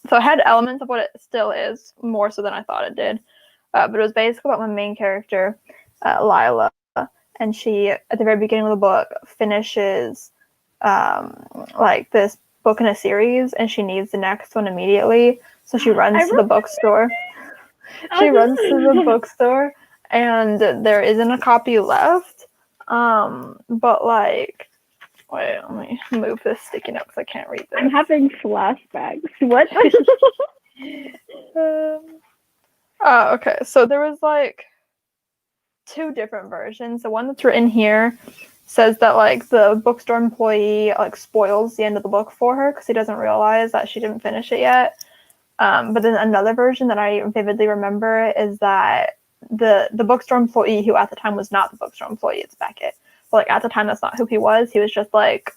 So it had elements of what it still is, more so than I thought it did. But it was basically about my main character, Lila. And she, at the very beginning of the book, finishes like this book in a series, and she needs the next one immediately. So she runs to the bookstore. She runs to the bookstore, and there isn't a copy left. But like, wait, let me move this sticky note because I can't read this. I'm having flashbacks. What? Oh, okay. So there was like 2 different versions. The one that's written here says that like the bookstore employee like spoils the end of the book for her because he doesn't realize that she didn't finish it yet. But then another version that I vividly remember is that the bookstore employee, who at the time was not the bookstore employee, it's Beckett. But like at the time, that's not who he was. He was just like,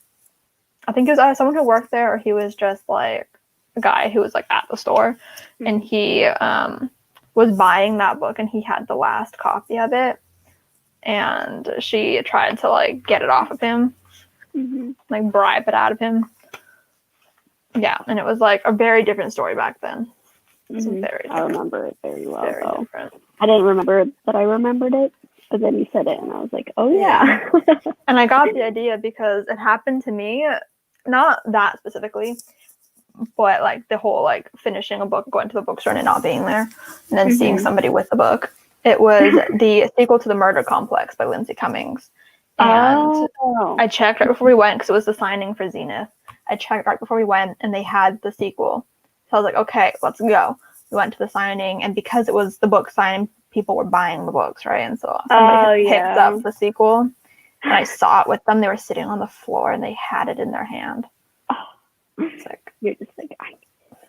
I think he was either someone who worked there, or he was just like a guy who was like at the store, and he was buying that book, and he had the last copy of it, and she tried to like get it off of him, like bribe it out of him. Yeah, and it was like a very different story back then. I remember it very well. Very different. I didn't remember that I remembered it, but then you said it, and I was like, oh yeah. And I got the idea because it happened to me, not that specifically, but like the whole like finishing a book, going to the bookstore and it not being there, and then seeing somebody with the book. It was the sequel to The Murder Complex by Lindsay Cummings. And I checked right before we went because it was the signing for Zenith. I checked right before we went, and they had the sequel. So I was like, okay, let's go. We went to the signing, and because it was the book signing, people were buying the books, right? And so somebody had picked up the sequel, and I saw it with them. They were sitting on the floor, and they had it in their hand. It's like, you're just like,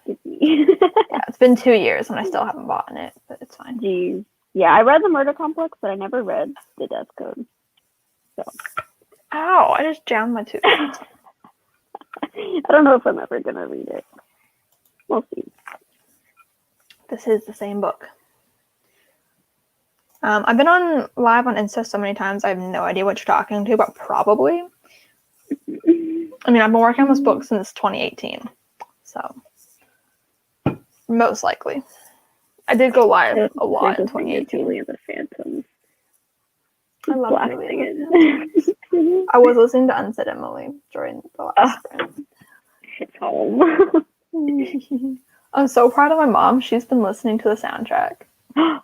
give me. Yeah, it's been 2 years, and I still haven't bought it, but it's fine. Jeez. Yeah, I read The Murder Complex, but I never read The Death Code. So. Ow, I just jammed my tooth. I don't know if I'm ever going to read it. We'll see. This is the same book. I've been on live on Insta so many times, I have no idea what you're talking to, but probably. I mean, I've been working on this book since 2018, so most likely. I did go live a lot in 2018. Julie and the Phantoms. I love Julie. I was listening to Unsaid Emily during the last sprint. It's home. I'm so proud of my mom. She's been listening to the soundtrack.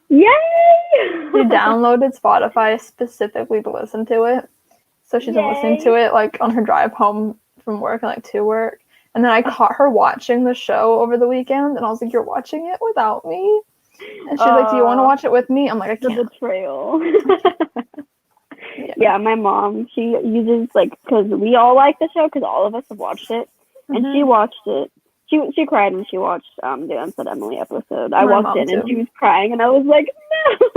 Yay! She downloaded Spotify specifically to listen to it. So she's been listening to it like on her drive home from work and like to work. And then I caught her watching the show over the weekend, and I was like, "You're watching it without me?" And she's like, "Do you want to watch it with me?" I'm like, "I can't." The betrayal. Yeah, my mom, she uses like, because we all like the show because all of us have watched it, and she watched it. She cried when she watched the Unsaid Emily episode. I walked in and she was crying, and I was like, no.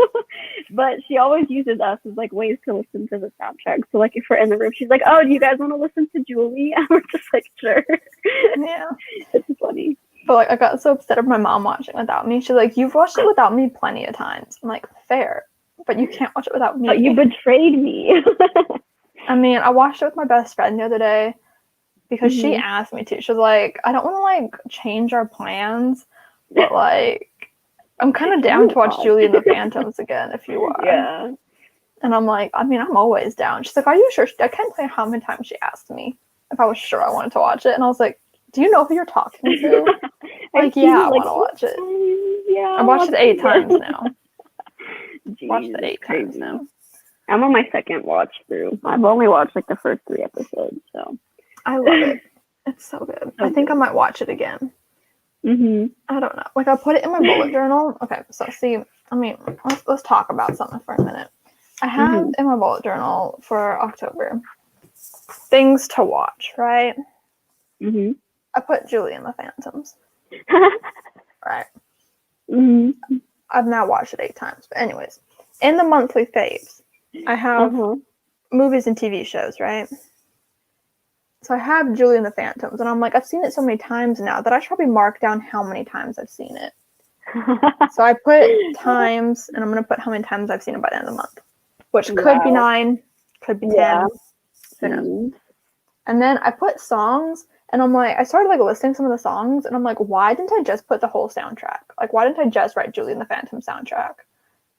But she always uses us as like ways to listen to the soundtrack. So like if we're in the room, she's like, "Oh, do you guys want to listen to Julie?" And we're just like, "Sure." Yeah, it's funny. But like I got so upset of my mom watching without me. She's like, "You've watched it without me plenty of times." I'm like, "Fair, but you can't watch it without me." But you betrayed me. I mean, I watched it with my best friend the other day because she asked me to. She was like, "I don't want to like change our plans, but like I'm kind of down to watch Julie and the Phantoms again if you are." Yeah. And I'm like, I mean, I'm always down. She's like, "Are you sure?" I can't tell you how many times she asked me if I was sure I wanted to watch it. And I was like, "Do you know who you're talking to?" Like, yeah, I want to watch it. Yeah. I watched it 8 times now. Jeez. watched It's it 8 times crazy. now. I'm on my second watch through. I've only watched like the first 3 episodes, so I love it. It's so good. So I think good. I might watch it again. Mhm. I don't know. Like I put it in my bullet journal. Okay, so see, I mean, let's talk about something for a minute. I have in my bullet journal for October things to watch, right? Mhm. I put Julie and the Phantoms, right? Mhm. I've now watched it 8 times. But anyways, in the monthly faves, I have movies and TV shows, right? So I have Julie and the Phantoms, and I'm like, I've seen it so many times now that I should probably mark down how many times I've seen it. So I put times, and I'm gonna put how many times I've seen it by the end of the month, which could be 9, could be 10, who knows. And then I put songs, and I'm like, I started like listing some of the songs, and I'm like, why didn't I just put the whole soundtrack? Like, why didn't I just write Julie and the Phantom soundtrack?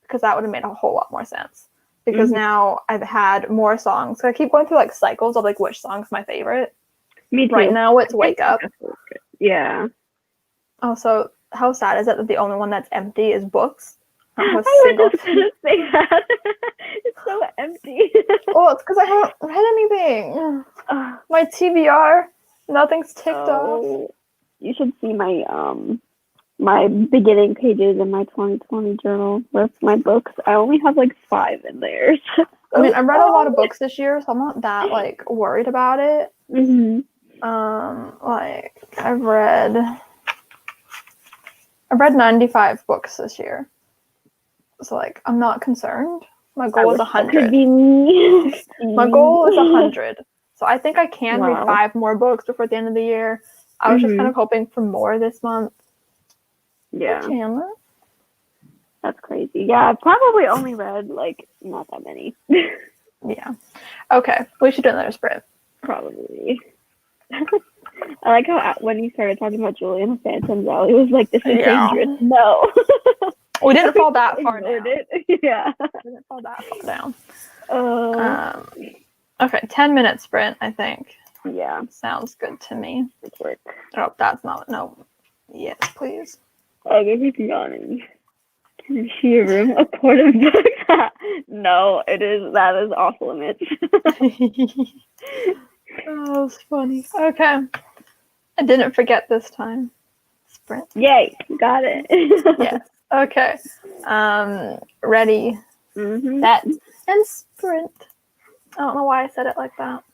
Because that would have made a whole lot more sense. Because now I've had more songs. So I keep going through like cycles of like which song's my favorite. Me too. Right now it's Wake Up. Yeah. Oh, so how sad is it that the only one that's empty is Books? I don't have a I single was just gonna say that. It's so empty. Oh, it's because I haven't read anything. My TBR, nothing's ticked off. You should see my my beginning pages in my 2020 journal with my books. I only have like 5 in there. I mean, I've read a lot of books this year, so I'm not that like worried about it. Like I've read 95 books this year, so like I'm not concerned. My goal is 100. Could be me. My goal is 100. So I think I can read 5 more books before the end of the year. I was just kind of hoping for more this month. Yeah. Hey, Chandler. That's crazy. Yeah, I've probably only read like not that many. Yeah. Okay, we should do another sprint. Probably. I like how when you started talking about Julie and the Phantoms, Allie was like, "This is dangerous." No. We didn't fall that far down. Yeah. We didn't fall that far down. Okay, 10 minute sprint, I think. Yeah. Sounds good to me. Good work. Oh, that's not, no. Yes, please. Oh, this is yawning. Can you see your room? A quart of books? No, that is off limits. Oh, that's funny. Okay. I didn't forget this time. Sprint. Yay, got it. Yes. Okay. Ready, set, and sprint. I don't know why I said it like that.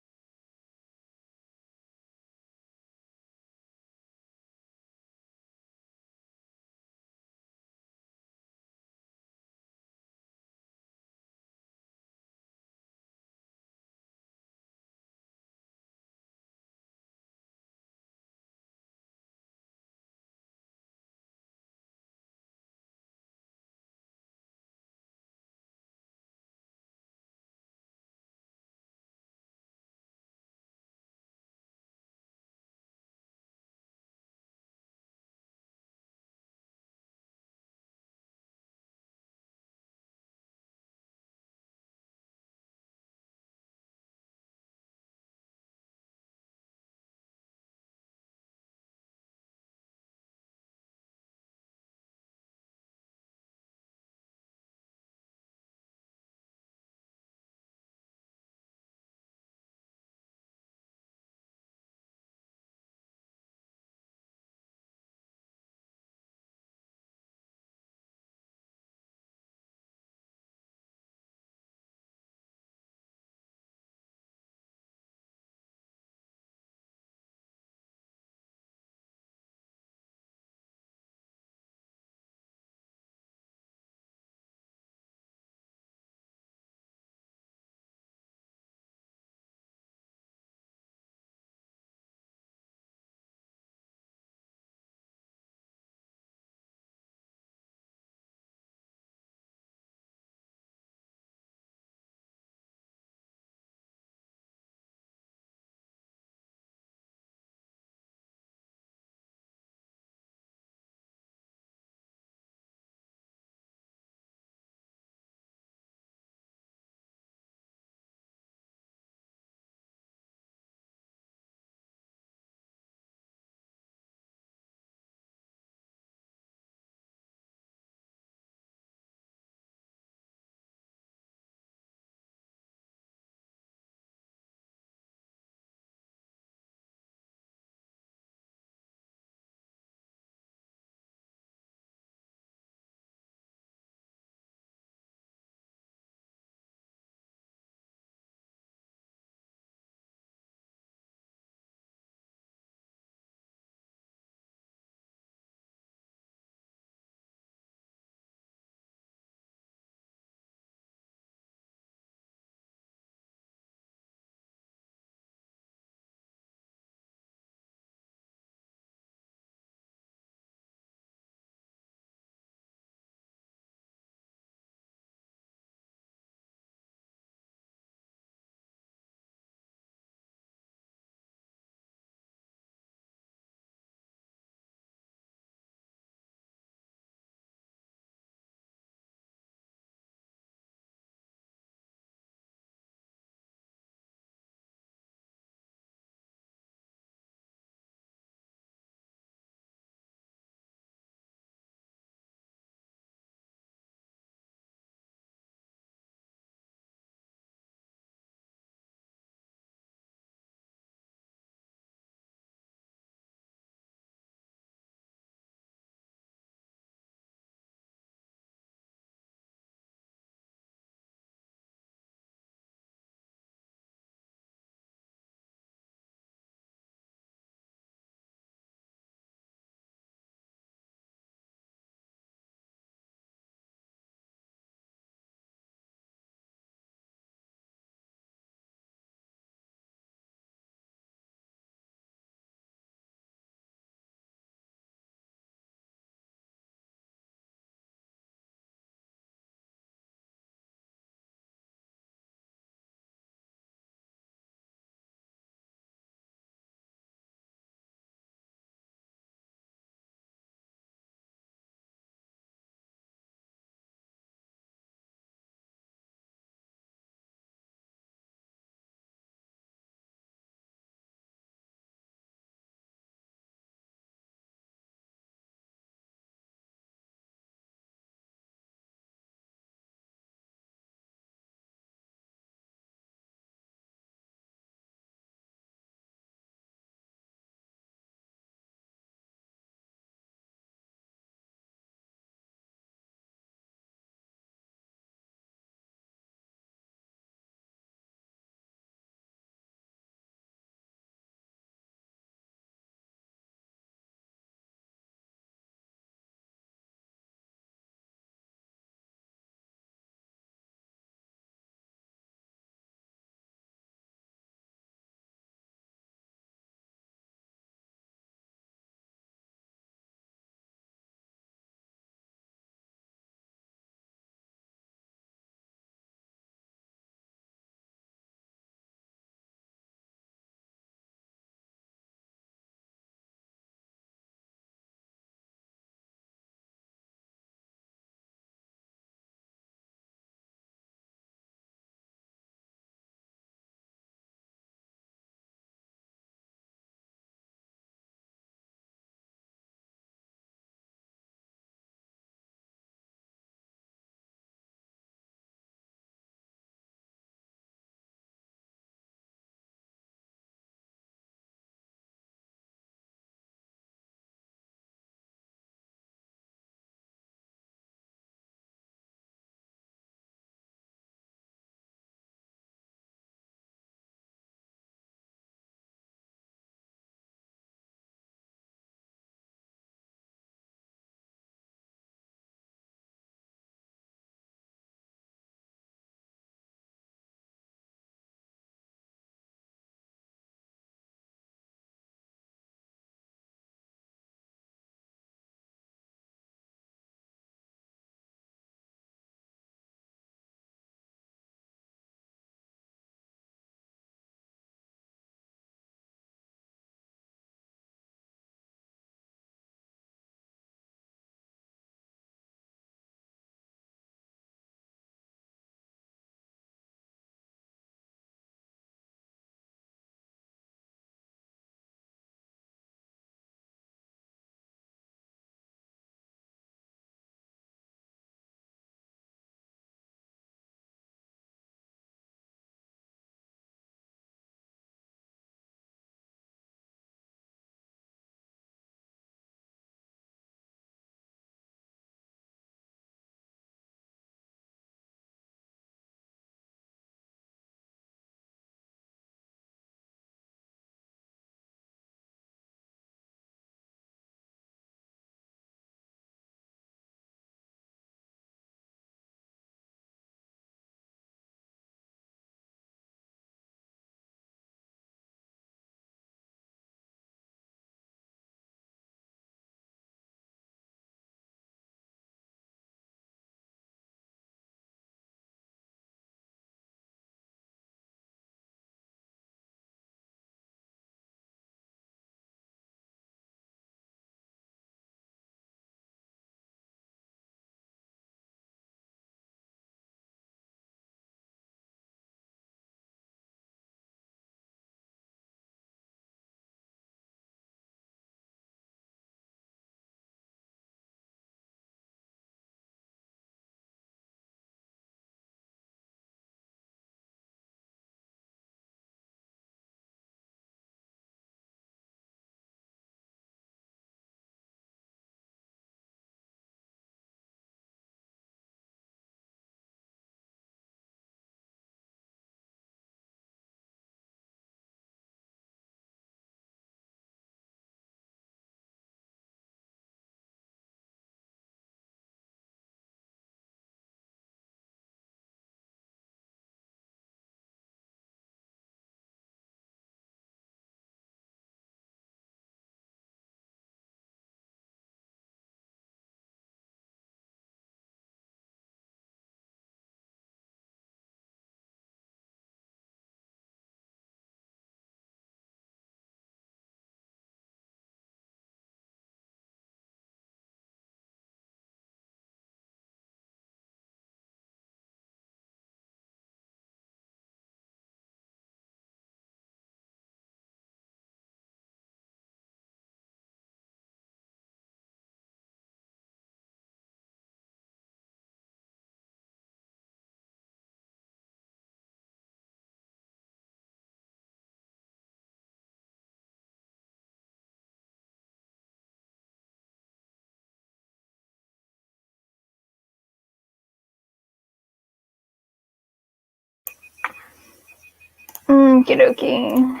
Okie dokie.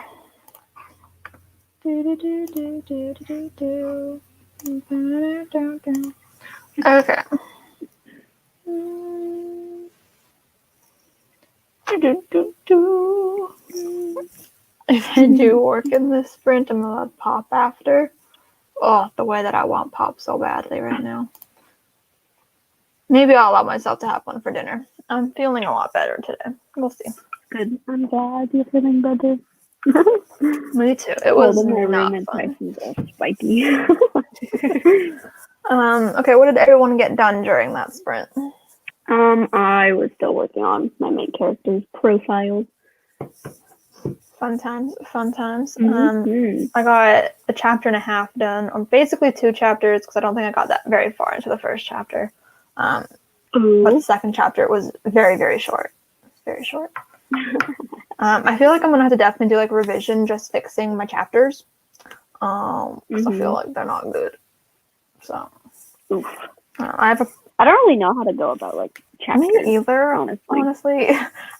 Okay. If I do work in this sprint, I'm allowed pop after. Oh, the way that I want pop so badly right now. Maybe I'll allow myself to have one for dinner. I'm feeling a lot better today. We'll see. Good. I'm glad you're feeling better. Me too. It was in my not room and fun. Tyson's all spiky. Okay, what did everyone get done during that sprint? I was still working on my main character's profile. Fun times, fun times. Mm-hmm. I got a chapter and a half done, or basically 2 chapters, because I don't think I got that very far into the first chapter. But the second chapter was very, very short. Very short. I feel like I'm gonna have to definitely do like revision, just fixing my chapters. Because I feel like they're not good. So I don't really know how to go about like chapters. Me either. Honestly,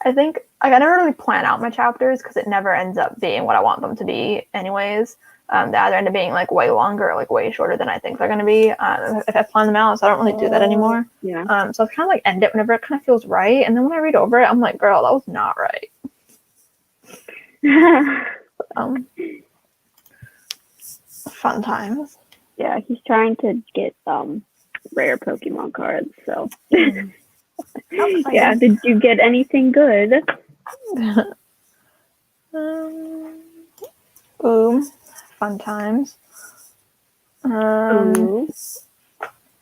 I think I never really plan out my chapters because it never ends up being what I want them to be. Anyways, they either end up being like way longer or like way shorter than I think they're gonna be. If I plan them out, so I don't really do that anymore. Yeah. So I kind of like end it whenever it kind of feels right, and then when I read over it, I'm like, girl, that was not right. Fun times. Yeah, he's trying to get rare Pokemon cards, so yeah, did you get anything good? Fun times.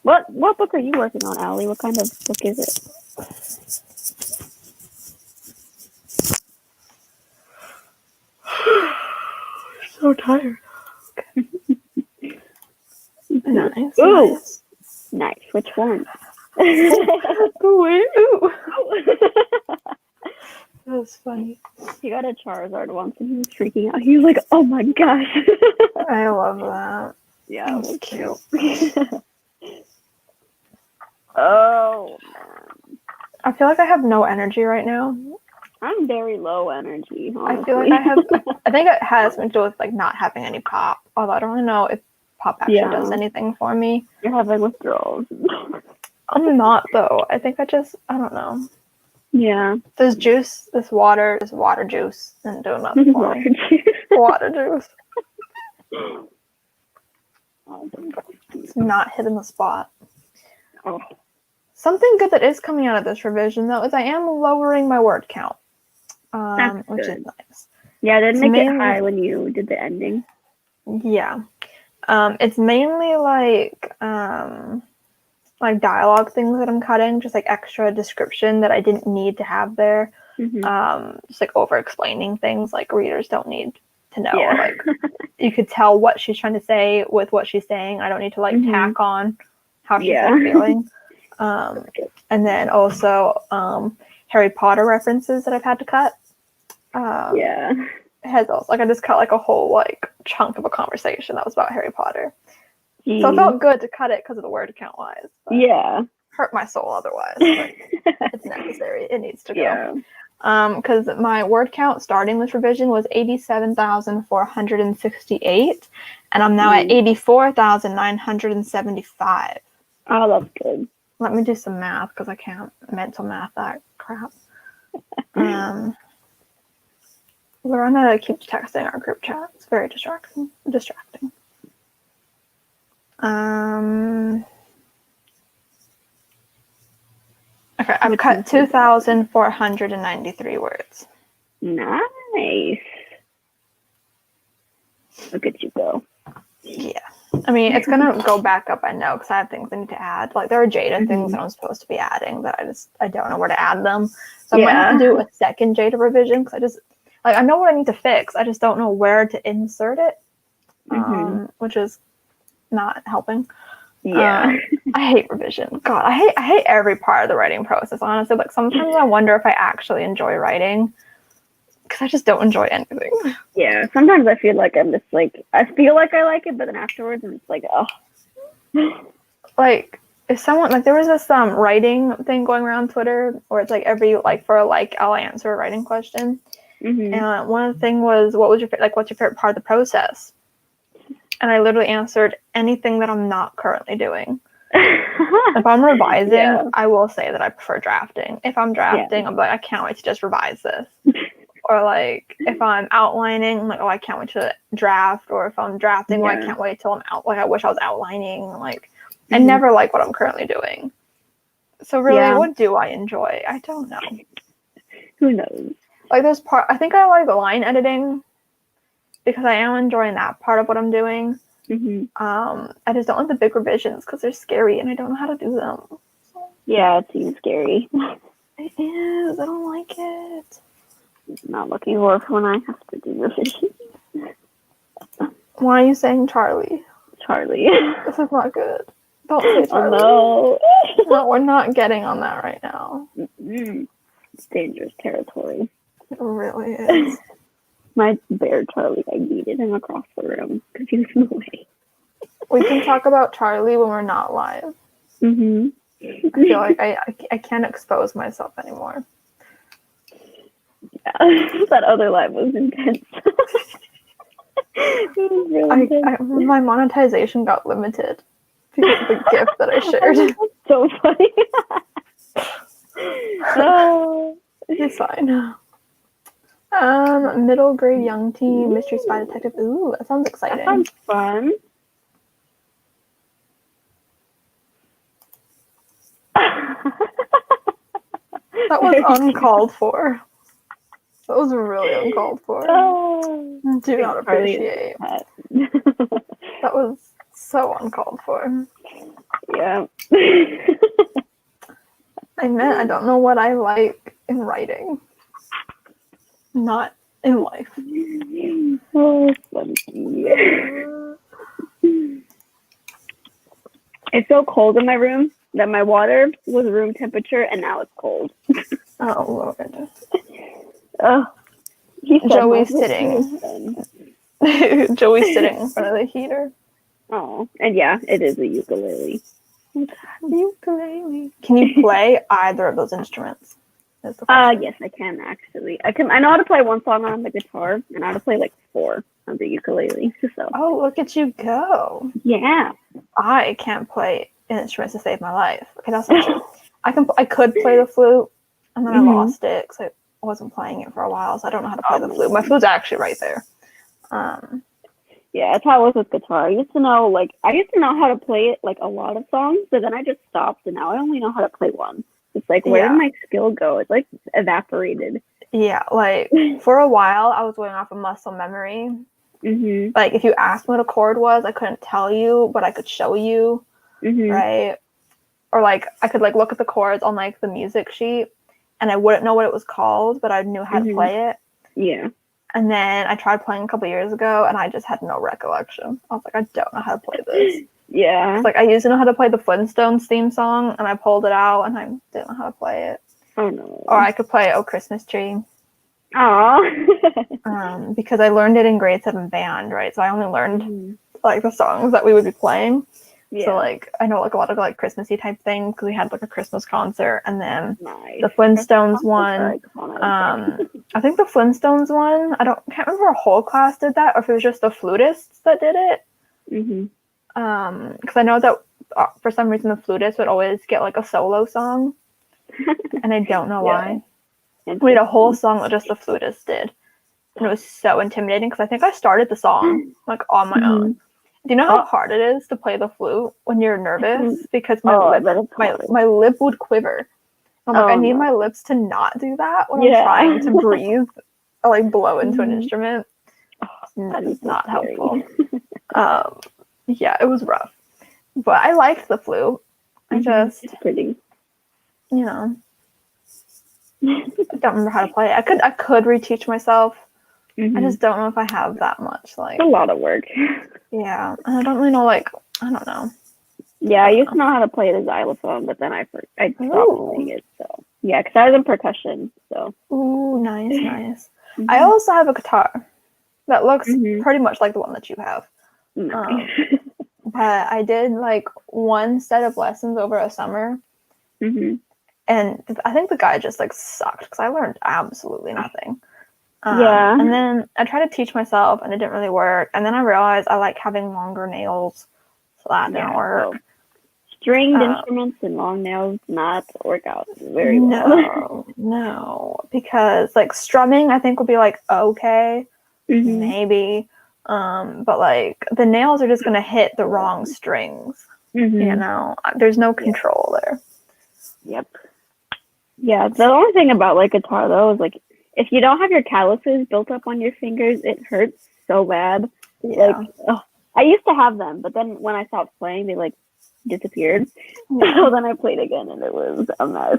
What book are you working on, Allie? What kind of book is it? So tired. Nice. Ooh. Nice. Nice. Which one? Ooh. That was funny. He got a Charizard once and he was freaking out. He was like, oh my gosh. I love that. Yeah, it was cute. Oh, man. I feel like I have no energy right now. I'm very low energy, honestly. I feel like I think it has something to do with like not having any pop. Although I don't really know if pop actually does anything for me. You're having withdrawals. I'm not though. I think I don't know. Yeah. This water juice and do nothing for me. Water juice. It's not hitting the spot. Oh. Something good that is coming out of this revision though is I am lowering my word count. Which is nice. Yeah, it didn't make it high when you did the ending. Yeah. It's mainly like dialogue things that I'm cutting, just like extra description that I didn't need to have there. Just like over explaining things like readers don't need to know. Yeah. Like you could tell what she's trying to say with what she's saying. I don't need to like tack on how she's like, feeling. And then also Harry Potter references that I've had to cut. It has also, like I just cut like a whole like chunk of a conversation that was about Harry Potter. So it felt good to cut it because of the word count wise. Hurt my soul otherwise. But it's necessary. It needs to go. Because my word count starting this revision was 87,468, and I'm now at 84,975. Oh, that's good. Let me do some math because I can't mental math that crap. Lorena keeps texting our group chat. It's very distracting. Okay, I've cut 2,493 words. Nice. Look at you go. Yeah. I mean, it's going to go back up, I know, because I have things I need to add. Like, there are Jada things that I'm supposed to be adding that I don't know where to add them. So I might have to do a second Jada revision because I know what I need to fix. I just don't know where to insert it, which is not helping. I hate revision. God, I hate every part of the writing process, honestly. Like, sometimes I wonder if I actually enjoy writing because I just don't enjoy anything. Yeah, sometimes I feel like I'm just like, I feel like I like it, but then afterwards I'm just like, oh. Like, if someone, like, there was this writing thing going around Twitter where it's like every, like, for a like, I'll answer a writing question. And one of the things was, what's your favorite part of the process? And I literally answered, anything that I'm not currently doing. If I'm revising, I will say that I prefer drafting. If I'm drafting, I'm like, I can't wait to just revise this. Or like, if I'm outlining, I'm like, oh, I can't wait to draft. Or if I'm drafting, well, I can't wait till I'm out. Like, I wish I was outlining. Like, I never like what I'm currently doing. So really, what do I enjoy? I don't know. Who knows? Like, I think I like line editing because I am enjoying that part of what I'm doing. I just don't like the big revisions because they're scary and I don't know how to do them. Yeah, it seems scary. It is. I don't like it. Not looking forward for when I have to do revisions. Why are you saying Charlie? Charlie. This is not good. Don't say Charlie. Oh, no. No, we're not getting on that right now. It's dangerous territory. It really is. My bear Charlie, I yeeted him across the room because he was in the way. We can talk about Charlie when we're not live. I feel like I can't expose myself anymore. Yeah, that other live was intense. It was really intense. My monetization got limited because of the gift that I shared. That's so funny. Oh, it's fine. Middle grade young teen mystery spy detective. Ooh, that sounds exciting. That sounds fun. That was uncalled for. That was really uncalled for. Oh, Do not appreciate. That was so uncalled for. Yeah. I meant I don't know what I like in writing. Not in life. Oh, funny. It's so cold in my room that my water was room temperature and now it's cold. Oh, Lord. Oh, Joey's sitting. Joey's sitting in front of the heater. Oh, and yeah, it is a ukulele. Ukulele. Can you play either of those instruments? Yes, I can actually. I know how to play one song on the guitar, and I know how to play like 4 on the ukulele. So. Oh, look at you go! Yeah. I can't play instruments to save my life. Okay, that's not true. I could play the flute, and then I lost it because I wasn't playing it for a while, so I don't know how to play the flute. My flute's actually right there. Yeah, that's how it was with guitar. I used to know how to play it, like a lot of songs, but then I just stopped, and now I only know how to play one. It's like, where did my skill go? It's like evaporated. Yeah, like for a while, I was going off of muscle memory. Like if you asked me what a chord was, I couldn't tell you, but I could show you, right? Or like I could like look at the chords on like the music sheet, and I wouldn't know what it was called, but I knew how to play it. Yeah. And then I tried playing a couple years ago, and I just had no recollection. I was like, I don't know how to play this. Yeah. It's like I used to know how to play the Flintstones theme song, and I pulled it out, and I didn't know how to play it. Oh no. Or I could play "Oh Christmas Tree." Aww. Because I learned it in grade 7 band, right? So I only learned like the songs that we would be playing. Yeah. So like I know like a lot of like Christmassy type things because we had like a Christmas concert, and then the Flintstones one. I think the Flintstones one. Can't remember if our whole class did that or if it was just the flutists that did it. Because I know that for some reason the flutist would always get like a solo song, and I don't know why. We had a whole song that just the flutist did, and it was so intimidating because I think I started the song like on my own. Do you know how hard it is to play the flute when you're nervous? Because my lip would quiver. I'm like, I need my lips to not do that when I'm trying to breathe or like blow into an instrument. That is not helpful. Yeah, it was rough. But I liked the flute. I just, it's pretty. You know, I don't remember how to play it. I could reteach myself. I just don't know if I have that much. Like, it's a lot of work. Yeah, and I don't really know. Like, I don't know. Yeah, I used to know how to play the xylophone, but then I stopped playing it. So yeah, because I was in percussion. So nice. I also have a guitar that looks pretty much like the one that you have. But I did like one set of lessons over a summer. And I think the guy just like sucked because I learned absolutely nothing. Yeah. And then I tried to teach myself, and it didn't really work. And then I realized I like having longer nails, so that didn't work. So stringed instruments and long nails not work out very well. No, because like strumming, I think would be like okay, maybe, but like the nails are just gonna hit the wrong strings. You know, there's no control there. Yep. Yeah, the only thing about like guitar though is like if you don't have your calluses built up on your fingers, it hurts so bad. Yeah. Like, I used to have them, but then when I stopped playing, they like disappeared. So then I played again, and it was a mess.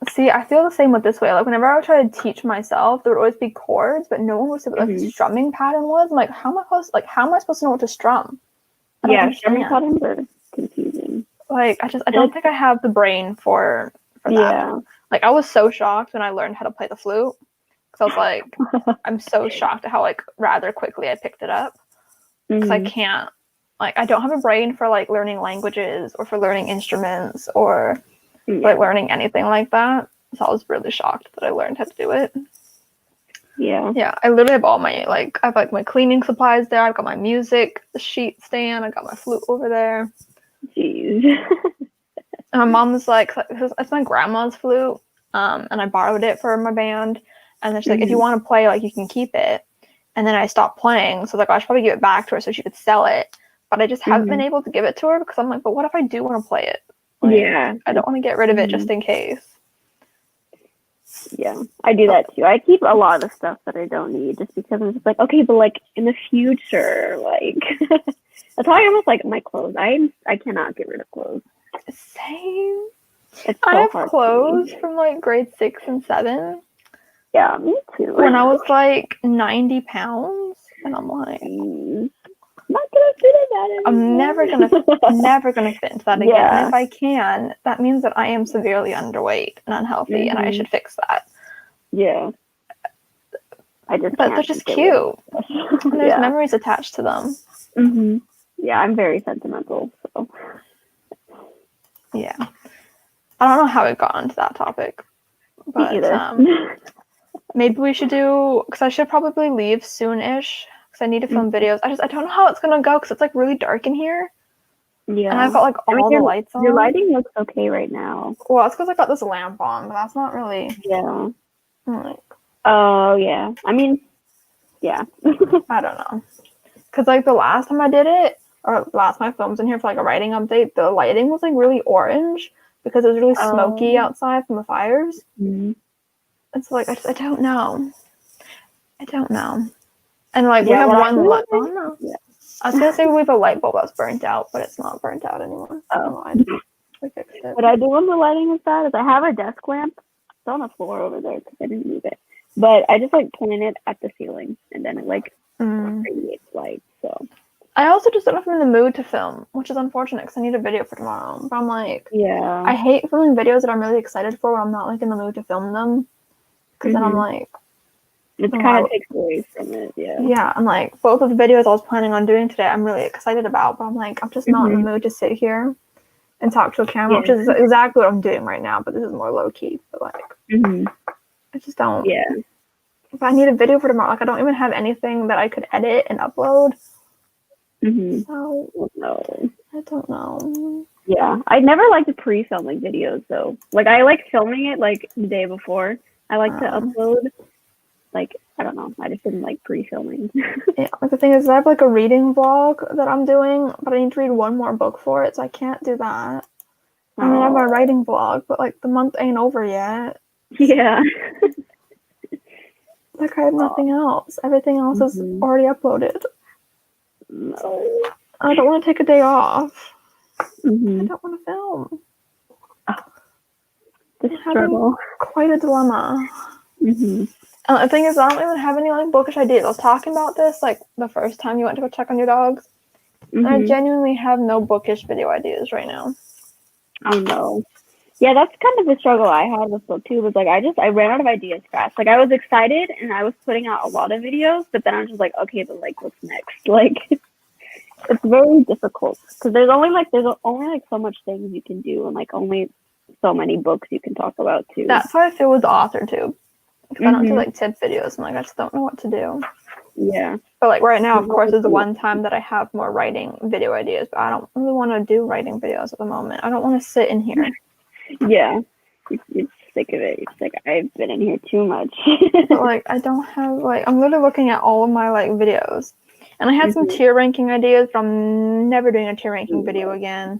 See, I feel the same with this way. Like whenever I would try to teach myself, there would always be chords, but no one would say what the strumming pattern was. I'm like, how am I supposed to know what to strum? Yeah, strumming patterns are confusing. Like I don't think I have the brain for that. Yeah. Like I was so shocked when I learned how to play the flute. Because I was like, I'm so shocked at how like rather quickly I picked it up. Because I can't, like, I don't have a brain for like learning languages or for learning instruments or like learning anything like that. So I was really shocked that I learned how to do it. Yeah. Yeah, I literally have all my I have like my cleaning supplies there. I've got my music sheet stand. I got my flute over there. Jeez. And my mom was like, it's my grandma's flute, and I borrowed it for my band. And then she's like, if you want to play, like you can keep it. And then I stopped playing, so like I should probably give it back to her so she could sell it. But I just haven't been able to give it to her because I'm like, but what if I do want to play it? Like, I don't want to get rid of it just in case. Yeah, I do that too. I keep a lot of stuff that I don't need just because I'm just like, okay, but like in the future, like that's how I almost like my clothes. I cannot get rid of clothes. Same. It's I so have clothes from like grade 6 and 7. Yeah, me too. When I was like 90 pounds, and I'm like, not gonna fit in that anymore. I'm never gonna fit into that again. Yeah. And if I can, that means that I am severely underweight and unhealthy, and I should fix that. Yeah. But they're just cute. And there's memories attached to them. Yeah, I'm very sentimental, so. Yeah. I don't know how it got onto that topic. But maybe we should do, because I should probably leave soon-ish. I need to film videos. I don't know how it's gonna go because it's like really dark in here. Yeah. And I've got like all the lights on. Your lighting looks okay right now. Well, it's because I got this lamp on, but that's not really. Yeah. Like. Oh yeah. I mean, yeah. I don't know. Because like the last time I did it, or last time I filmed in here for like a writing update, the lighting was like really orange because it was really smoky outside from the fires. It's like I don't know. And like we have one light. Oh no! Yeah. I was gonna say we have a light bulb that's burnt out, but it's not burnt out anymore. Oh, we fixed it. What I do when the lighting is bad is I have a desk lamp. It's on the floor over there because I didn't move it. But I just like point it at the ceiling, and then it like radiates light. So I also just don't know if I'm in the mood to film, which is unfortunate because I need a video for tomorrow. But I'm like, I hate filming videos that I'm really excited for when I'm not like in the mood to film them, because then I'm like. It kind of takes away from it, yeah. Yeah, and like both of the videos I was planning on doing today, I'm really excited about, but I'm like, I'm just not in the mood to sit here and talk to a camera, which is exactly what I'm doing right now, but this is more low key. But like, I just don't. Yeah. If I need a video for tomorrow, like I don't even have anything that I could edit and upload. So no, I don't know. Yeah, I never liked pre-filming videos though. Like I like filming it like the day before. I like to upload. Like, I don't know. I just didn't like pre-filming. Yeah, like the thing is, I have like a reading vlog that I'm doing, but I need to read one more book for it, so I can't do that. I mean, I have my writing vlog, but like the month ain't over yet. Yeah. Like I have nothing else. Everything else is already uploaded. No. I don't want to take a day off. I don't want to film. The struggle. Quite a dilemma. The thing is, I don't even have any like bookish ideas. I was talking about this like the first time you went to go check on your dogs. And I genuinely have no bookish video ideas right now. Oh no. Yeah, that's kind of the struggle I had with book 2 was like I ran out of ideas fast. Like I was excited and I was putting out a lot of videos, but then I was just like, okay, but like what's next? Like it's very difficult because there's only like so much things you can do and like only so many books you can talk about too. That's how I feel with the author too. because I don't do like tip videos. I'm like, I just don't know what to do. Yeah. But like right now, of course, is the one time that I have more writing video ideas. But I don't really want to do writing videos at the moment. I don't want to sit in here. Yeah. You're sick of it. It's like, I've been in here too much. But like, I don't have like, I'm literally looking at all of my like videos. And I had some tier ranking ideas, but I'm never doing a tier ranking video again.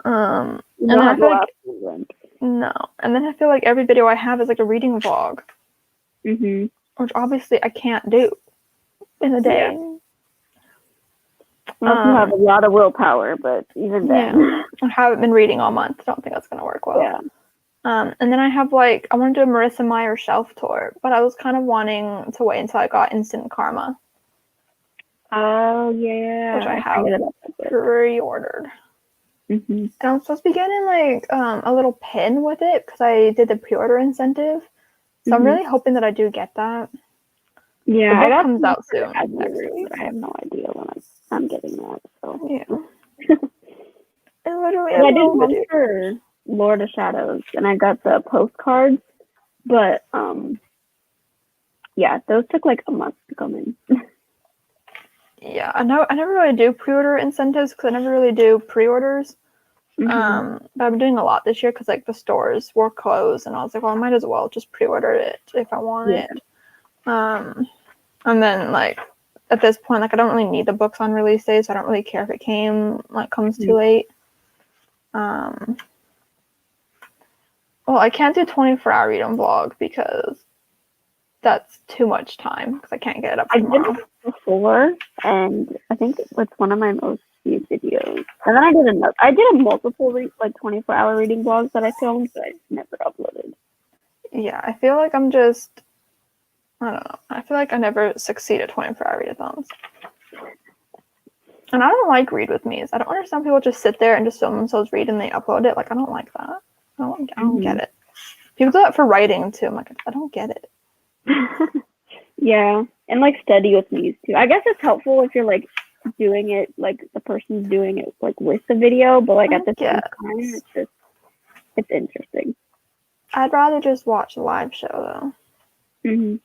And then I feel like, no. And then I feel like every video I have is like a reading vlog. Which obviously I can't do in a day. Yeah. Unless you have a lot of willpower, but even then. Yeah. I haven't been reading all month. I don't think that's going to work well. Yeah. And then I have like, I want to do a Marissa Meyer shelf tour, but I was kind of wanting to wait until I got Instant Karma. Oh, yeah. Which I have pre-ordered. And I'm supposed to be getting like a little pin with it because I did the pre-order incentive. So I'm really hoping that I do get that. Yeah, the book comes out soon. Next week. I have no idea when I'm getting that. So yeah. I did one for Lord of Shadows, and I got the postcards, but yeah, those took like a month to come in. Yeah, I never really do pre-order incentives because I never really do pre-orders. But I've been doing a lot this year because like the stores were closed, and I was like, well, I might as well just pre-order it if I want it. And then like at this point, like I don't really need the books on release days. So I don't really care if it comes too late. Well, I can't do 24-hour read-on vlog because that's too much time because I can't get it up tomorrow. I did it before, and I think it's one of my most viewed videos. And then I did a multiple 24-hour reading vlogs that I filmed, but I never uploaded. Yeah, I feel like I'm just, I don't know. I feel like I never succeed at 24-hour readathons. And I don't like read with me's. I don't understand people just sit there and just film themselves read and they upload it. Like, I don't like that. I don't get it. People do that for writing too. I'm like, I don't get it. Yeah, and like study with me too. I guess it's helpful if you're like doing it, like the person's doing it like with the video, but like at the same time, it's interesting. I'd rather just watch a live show though.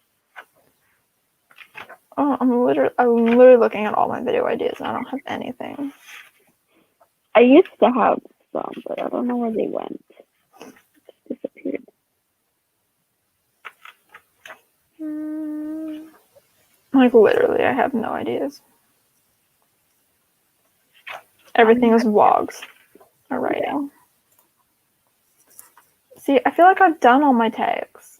Oh, I'm literally looking at all my video ideas and I don't have anything. I used to have some, but I don't know where they went. Just disappeared. Like literally, I have no ideas. Everything is vlogs or writing. See, I feel like I've done all my tags.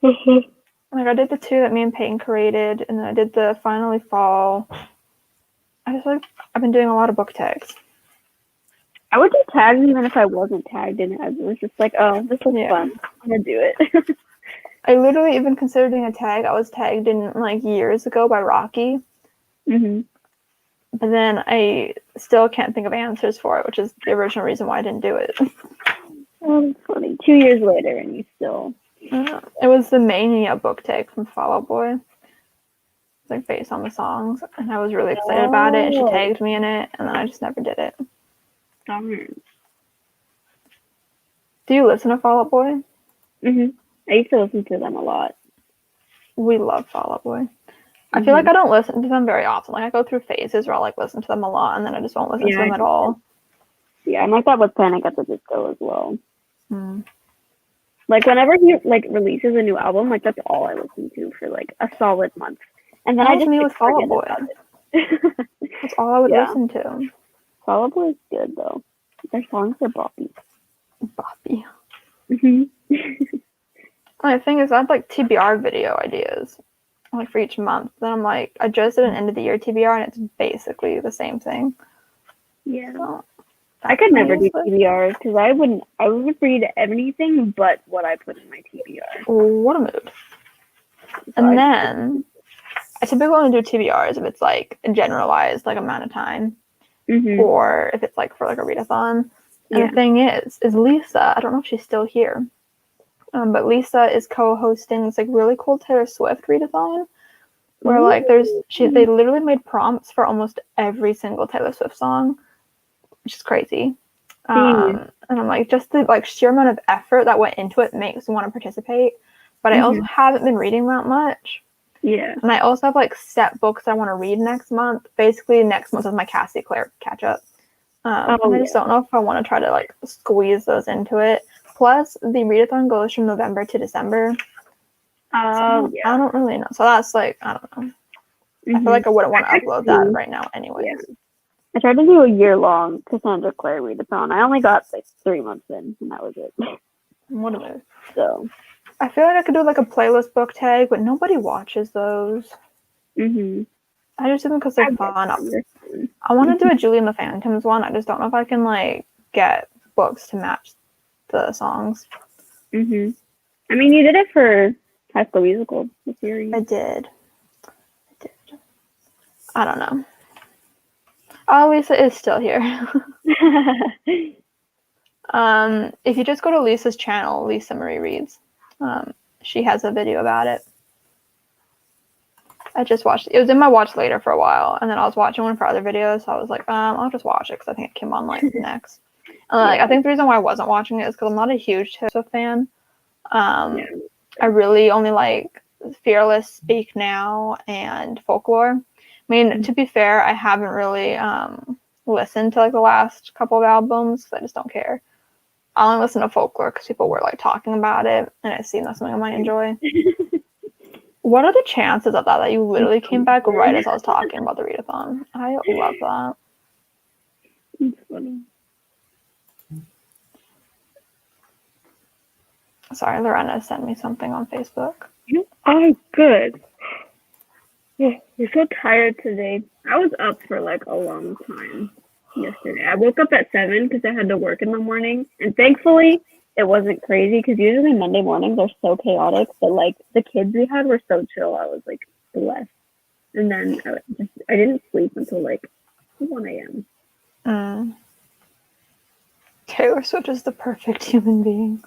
Like I did the 2 that me and Peyton created, and then I did the Finally Fall. I just like I've been doing a lot of book tags. I would do tags even if I wasn't tagged in it. I was just like, oh, this was fun. I'm gonna do it. I literally even considered doing a tag. I was tagged in like years ago by Rocky. But then I still can't think of answers for it, which is the original reason why I didn't do it. Oh, that's funny. 2 years later, and you still. It was the Mania book tag from Fall Out Boy. It's like based on the songs, and I was really excited about it. And she tagged me in it, and then I just never did it. Do you listen to Fall Out Boy? I used to listen to them a lot. We love Fall Out Boy. I feel like I don't listen to them very often. Like I go through phases where I'll like listen to them a lot, and then I just won't listen to them at all. Yeah, I'm like that with Panic at the Disco as well. Like whenever he like releases a new album, like that's all I listen to for like a solid month, and then I just with Fall Out Boy. That's all I would listen to. Fall Out Boy is good though. Their songs are boppy. Boppy. My thing is, I have like TBR video ideas, like for each month. Then I'm like, I just did an end of the year TBR, and it's basically the same thing. Yeah. So, I could never do TBRs because I would read anything but what I put in my TBR. What a mood. And then I typically only do TBRs if it's like a generalized like amount of time, or if it's like for like a readathon. And the thing is Lisa, I don't know if she's still here, but Lisa is co-hosting this like really cool Taylor Swift readathon, where like they literally made prompts for almost every single Taylor Swift song, which is crazy. And I'm like, just the like sheer amount of effort that went into it makes me want to participate. but I also haven't been reading that much. Yeah. And I also have like set books I want to read next month. Basically, next month is my Cassie Clare catch up. And I just don't know if I want to try to like squeeze those into it. Plus, the readathon goes from November to December. Oh, I don't really know. So that's like, I don't know. I feel like I wouldn't want to upload that right now anyways. Yeah. I tried to do a year-long Cassandra Clare readathon. I only got like 3 months in, and that was it. What a move. So. I feel like I could do like a playlist book tag, but nobody watches those. I just do them because they're fun. I want to do a Julie and the Phantoms one. I just don't know if I can like get books to match the songs. I mean, you did it for High School Musical this year. I did. I don't know. Oh, Lisa is still here. If you just go to Lisa's channel, Lisa Marie Reads, she has a video about it. I just watched it. It was in my watch later for a while, and then I was watching one for other videos, so I was like, I'll just watch it because I think it came on like next. And like, I think the reason why I wasn't watching it is because I'm not a huge Taylor fan. I really only like Fearless, Speak Now, and Folklore. I mean, to be fair, I haven't really listened to like the last couple of albums because I just don't care. I only listen to Folklore because people were like talking about it, and it seemed that's something I might enjoy. What are the chances of that you literally came back right as I was talking about the readathon? I love that. It's funny. Sorry, Lorena sent me something on Facebook. Oh, good. Yeah, you're so tired today. I was up for like a long time yesterday. I woke up at 7 because I had to work in the morning, and thankfully it wasn't crazy because usually Monday mornings are so chaotic. But like the kids we had were so chill. I was like blessed, and then I didn't sleep until like 1 a.m. Taylor Swift is the perfect human being.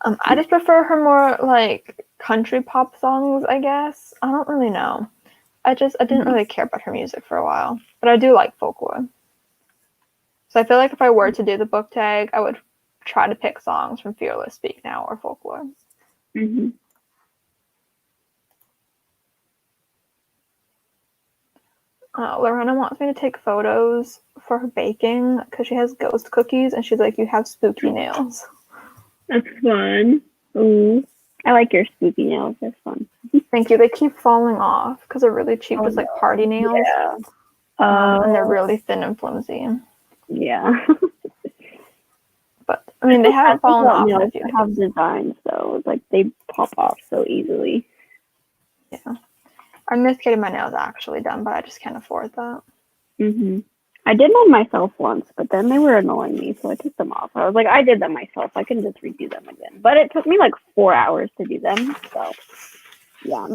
I just prefer her more like country pop songs, I guess. I don't really know. I didn't really care about her music for a while, but I do like Folklore. So I feel like if I were to do the book tag, I would try to pick songs from Fearless, Speak Now, or Folklore. Lorena wants me to take photos for her baking because she has ghost cookies, and she's like, "You have spooky nails." That's fun. Ooh, I like your spooky nails. They're fun. Thank you. They keep falling off because they're really cheap, just like party nails. Yeah. And they're really thin and flimsy. Yeah. But I mean, they haven't fallen off in a few days. Have designs though, it's like they pop off so easily. Yeah. I miss getting my nails actually done, but I just can't afford that. I did mine myself once, but then they were annoying me, so I took them off. I was like, I did them myself. I can just redo them again. But it took me like 4 hours to do them, so yeah.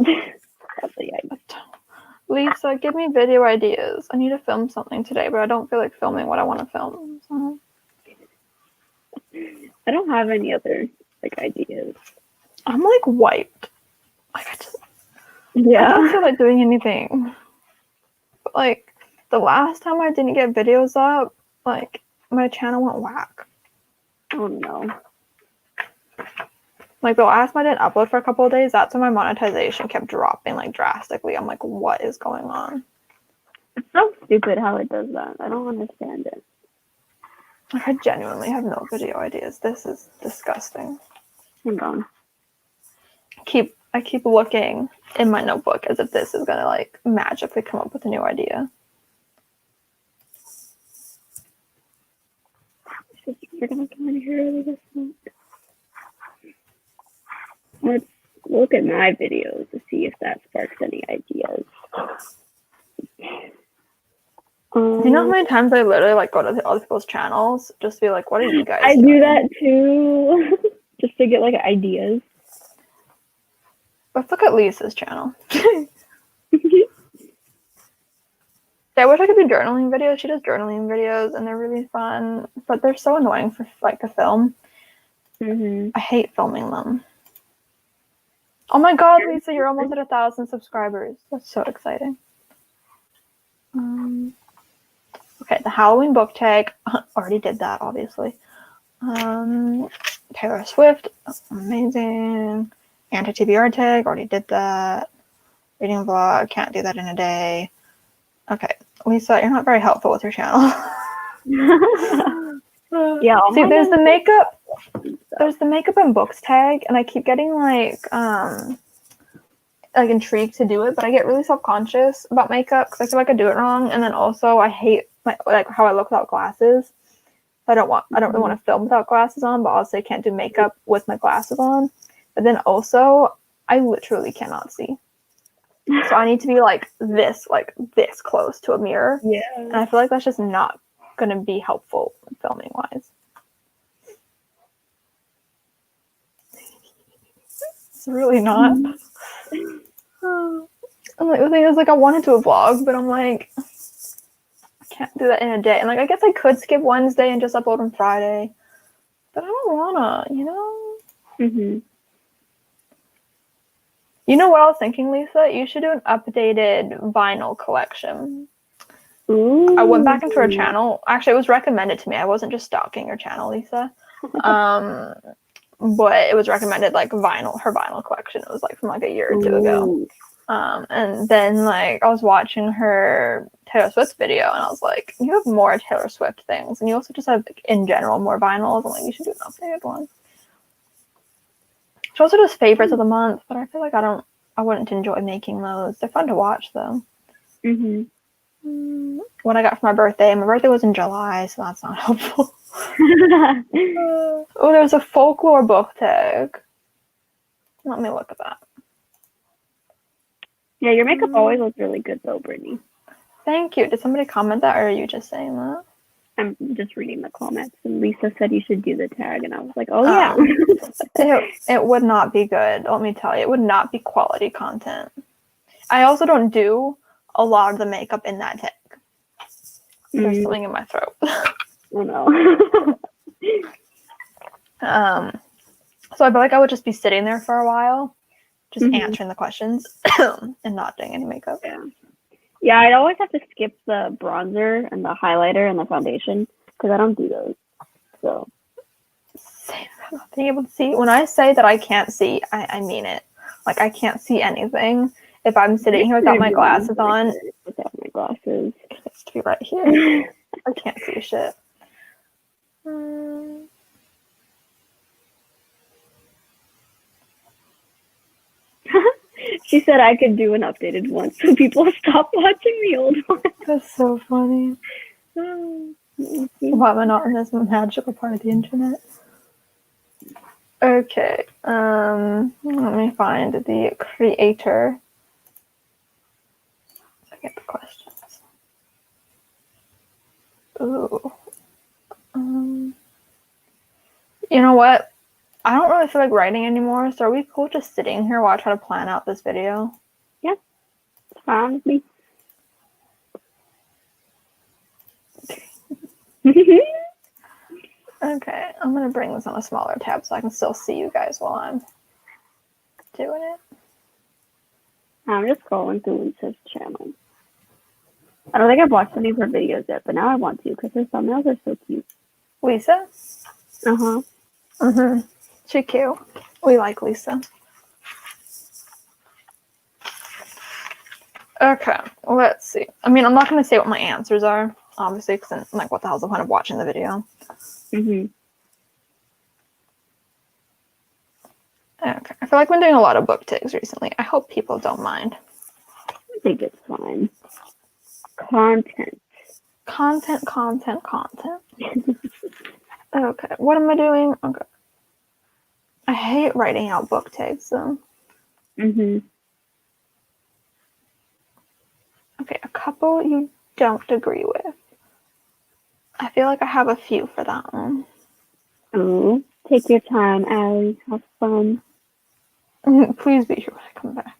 That's the idea. Lisa, give me video ideas. I need to film something today, but I don't feel like filming what I want to film. So. I don't have any other like ideas. I'm like wiped. Like I don't feel like doing anything. But like the last time I didn't get videos up, like my channel went whack. Oh no. Like the last time I didn't upload for a couple of days, that's when my monetization kept dropping like drastically. I'm like, what is going on? It's so stupid how it does that. I don't understand it. Like I genuinely have no video ideas. This is disgusting. Hang on. I keep looking in my notebook as if this is gonna like magically come up with a new idea. You're gonna come in here early this month. Let's look at my videos to see if that sparks any ideas. You know how many times I literally like go to other people's channels just to be like, what are you guys I doing? do that too. Just to get like ideas. Let's look at Lisa's channel. I wish I could do journaling videos. She does journaling videos and they're really fun, but they're so annoying for like to film. I hate filming them. Oh my god, Lisa, you're almost at 1,000 subscribers. That's so exciting. Okay, the Halloween book tag. Already did that, obviously. Taylor Swift. Amazing. anti-TBR tag, already did that. Reading vlog, can't do that in a day. Okay, Lisa, you're not very helpful with your channel. Yeah. See, there's the makeup. There's the makeup and books tag, and I keep getting like intrigued to do it, but I get really self-conscious about makeup because I feel like I do it wrong, and then also I hate how I look without glasses. I don't really want to film without glasses on, but also I can't do makeup with my glasses on. But then also I literally cannot see. So I need to be like this close to a mirror. Yeah. And I feel like that's just not going to be helpful filming wise. It's really not. I'm like, the thing is, like, I wanted to vlog, but I'm like, I can't do that in a day. And like, I guess I could skip Wednesday and just upload on Friday, but I don't wanna, you know. You know what I was thinking, Lisa? You should do an updated vinyl collection. Ooh. I went back into her channel. Actually, it was recommended to me. I wasn't just stalking her channel, Lisa. But it was recommended like her vinyl collection. It was like from like a year or two ago. And then like I was watching her Taylor Swift video, and I was like, you have more Taylor Swift things, and you also just have like, in general more vinyls. I'm like, you should do an updated one. She also does favorites of the month, but I feel like I wouldn't enjoy making those. They're fun to watch though. What I got for my birthday was in July, so that's not helpful. Oh, there's a folklore book tag. Let me look at that. Yeah, your makeup always looks really good though, Brittany. Thank you. Did somebody comment that, or are you just saying that? I'm just reading the comments, and Lisa said you should do the tag, and I was like, oh yeah. It would not be good. Let me tell you, it would not be quality content. I also don't do a lot of the makeup in that tag. There's something in my throat. Oh no. So I feel like I would just be sitting there for a while, just answering the questions and not doing any makeup. Yeah, I'd always have to skip the bronzer and the highlighter and the foundation because I don't do those. So not being able to see. When I say that I can't see, I mean it. Like I can't see anything. If I'm sitting here without my glasses on, without my glasses, it has to be right here. I can't see shit. She said I could do an updated one, so people stop watching the old one. That's so funny. Why am I not in this magical part of the internet? Okay. Let me find the creator. I get the questions. Ooh. You know what? I don't really feel like writing anymore, so are we cool just sitting here while I try to plan out this video? Yeah. It's fine with me. Okay, I'm gonna bring this on a smaller tab so I can still see you guys while I'm doing it. I'm just scrolling through Lisa's channel. I don't think I've watched any of her videos yet, but now I want to because her thumbnails are so cute. Lisa? She's cute. We like Lisa. Okay, let's see. I mean, I'm not going to say what my answers are, obviously, because I'm like, what the hell's the point of watching the video? Okay, I feel like I've been doing a lot of book tags recently. I hope people don't mind. I think it's fine. Content. Okay, what am I doing? Okay. I hate writing out book tags, though. Okay, a couple you don't agree with. I feel like I have a few for that one. Oh, take your time, Allie. Have fun. Please be here when I come back.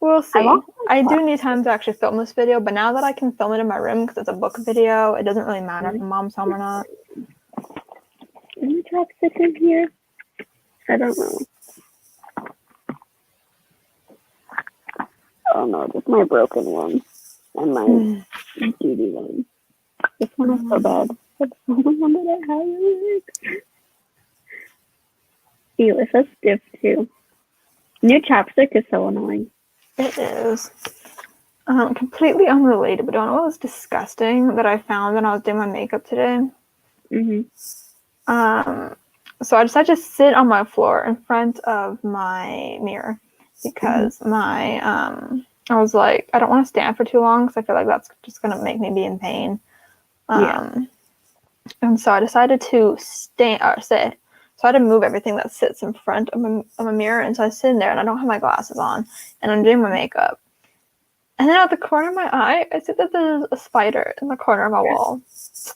We'll see. I do need time to actually film this video, but now that I can film it in my room because it's a book video, it doesn't really matter if mom's home or not. Can you drop this in here? I don't know. Oh no, just my broken one and my duty one. This one is so bad. It's the one that I have. Alyssa's stiff too. New chapstick is so annoying. It is. Completely unrelated, but don't know what was disgusting that I found when I was doing my makeup today. Mhm. So I decided to sit on my floor in front of my mirror because I was like, I don't want to stand for too long because I feel like that's just gonna make me be in pain. And so I decided to sit. So I had to move everything that sits in front of a mirror, and so I was sitting there, and I don't have my glasses on, and I'm doing my makeup. And then out the corner of my eye, I see that there's a spider in the corner of my wall.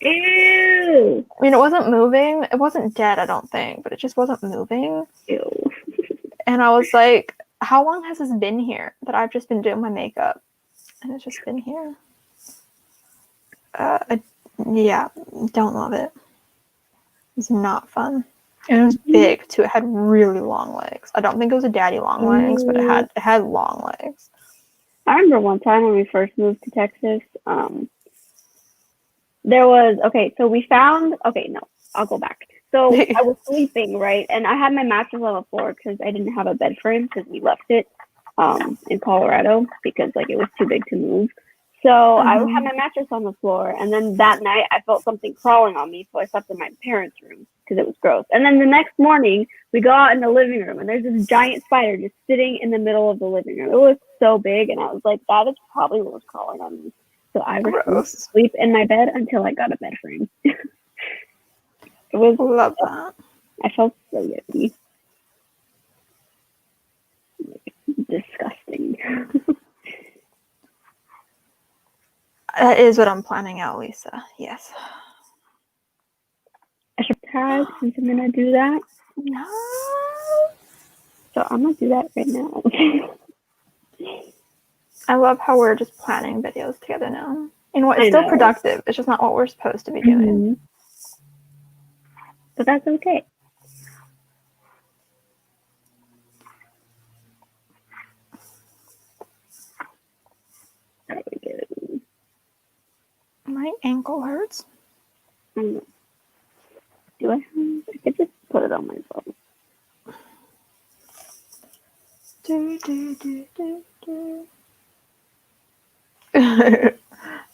Ew. I mean, it wasn't moving. It wasn't dead, I don't think, but it just wasn't moving. Ew. And I was like, how long has this been here that I've just been doing my makeup? And it's just been here. Yeah, don't love it. It's not fun. And it was big too. It had really long legs. I don't think it was a daddy long legs, but it had long legs. I remember one time when we first moved to Texas, there was, so we found, I'll go back. So I was sleeping, right? And I had my mattress on the floor because I didn't have a bed frame because we left it in Colorado because like it was too big to move. So I had my mattress on the floor, and then that night I felt something crawling on me, so I slept in my parents' room because it was gross. And then the next morning we go out in the living room, and there's this giant spider just sitting in the middle of the living room. It was so big, and I was like, that is probably what was crawling on me. So I refused to sleep in my bed until I got a bed frame. It was love that. I felt so yucky. Disgusting. That is what I'm planning out, Lisa. Yes. I should tag since I'm gonna do that. No. So I'm gonna do that right now. I love how we're just planning videos together now. You know what? It's still productive. It's just not what we're supposed to be doing. But that's okay. There we go. My ankle hurts. Do I could just put it on my phone.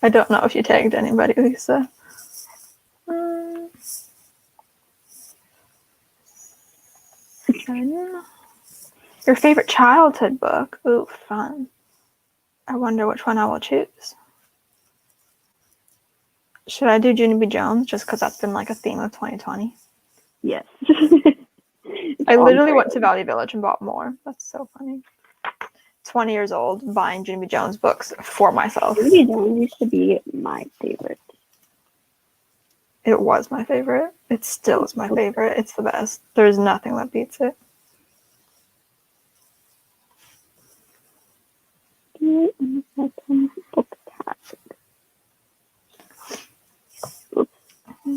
I don't know if you tagged anybody, Lisa. Your favorite childhood book? Ooh, fun. I wonder which one I will choose. Should I do Junie B. Jones just because that's been like a theme of 2020? Yes. I literally went to Valley Village and bought more. That's so funny. 20 years old, buying Junie B. Jones books for myself. Junie B. Jones used to be my favorite. It was my favorite. It still is my favorite. It's the best. There's nothing that beats it. Book tag. Oops. I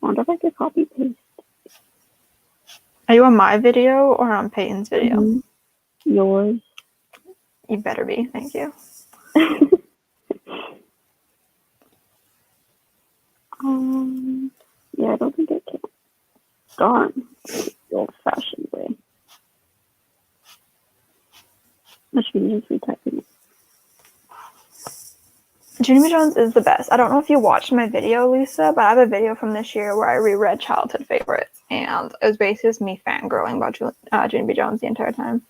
wonder if I could copy paste. Are you on my video or on Peyton's video? Yours. You better be. Thank you. Yeah, I don't think I can. Darn. The old-fashioned way. Which means retyping it. Junie B. Jones is the best. I don't know if you watched my video, Lisa, but I have a video from this year where I reread childhood favorites, and it was basically just me fangirling about Junie B. Jones the entire time.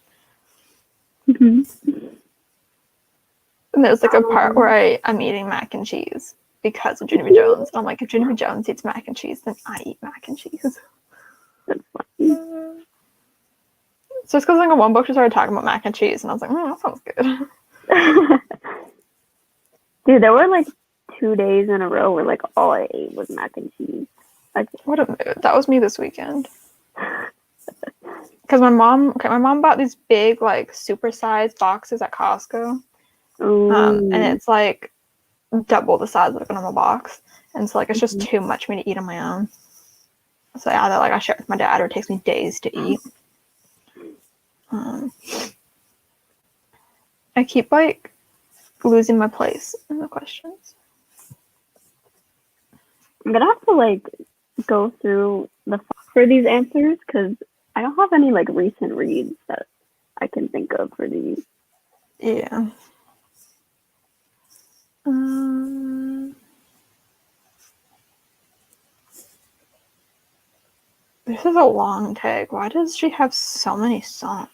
And there's like a part where I'm eating mac and cheese because of Junie B. Jones. And I'm like, if Junie B. Jones eats mac and cheese, then I eat mac and cheese. That's funny. So it's because like in one book she started talking about mac and cheese, and I was like, that sounds good. Dude, there were like 2 days in a row where like all I ate was mac and cheese. What a mood. That was me this weekend. Because my mom bought these big like supersized boxes at Costco. And it's like double the size of a normal box. And so like it's just too much for me to eat on my own. So yeah, I share it with my dad, or it takes me days to eat. I keep like losing my place in the questions. I'm gonna have to like go through the for these answers because I don't have any like recent reads that I can think of for these. Yeah. This is a long tag. Why does she have so many songs?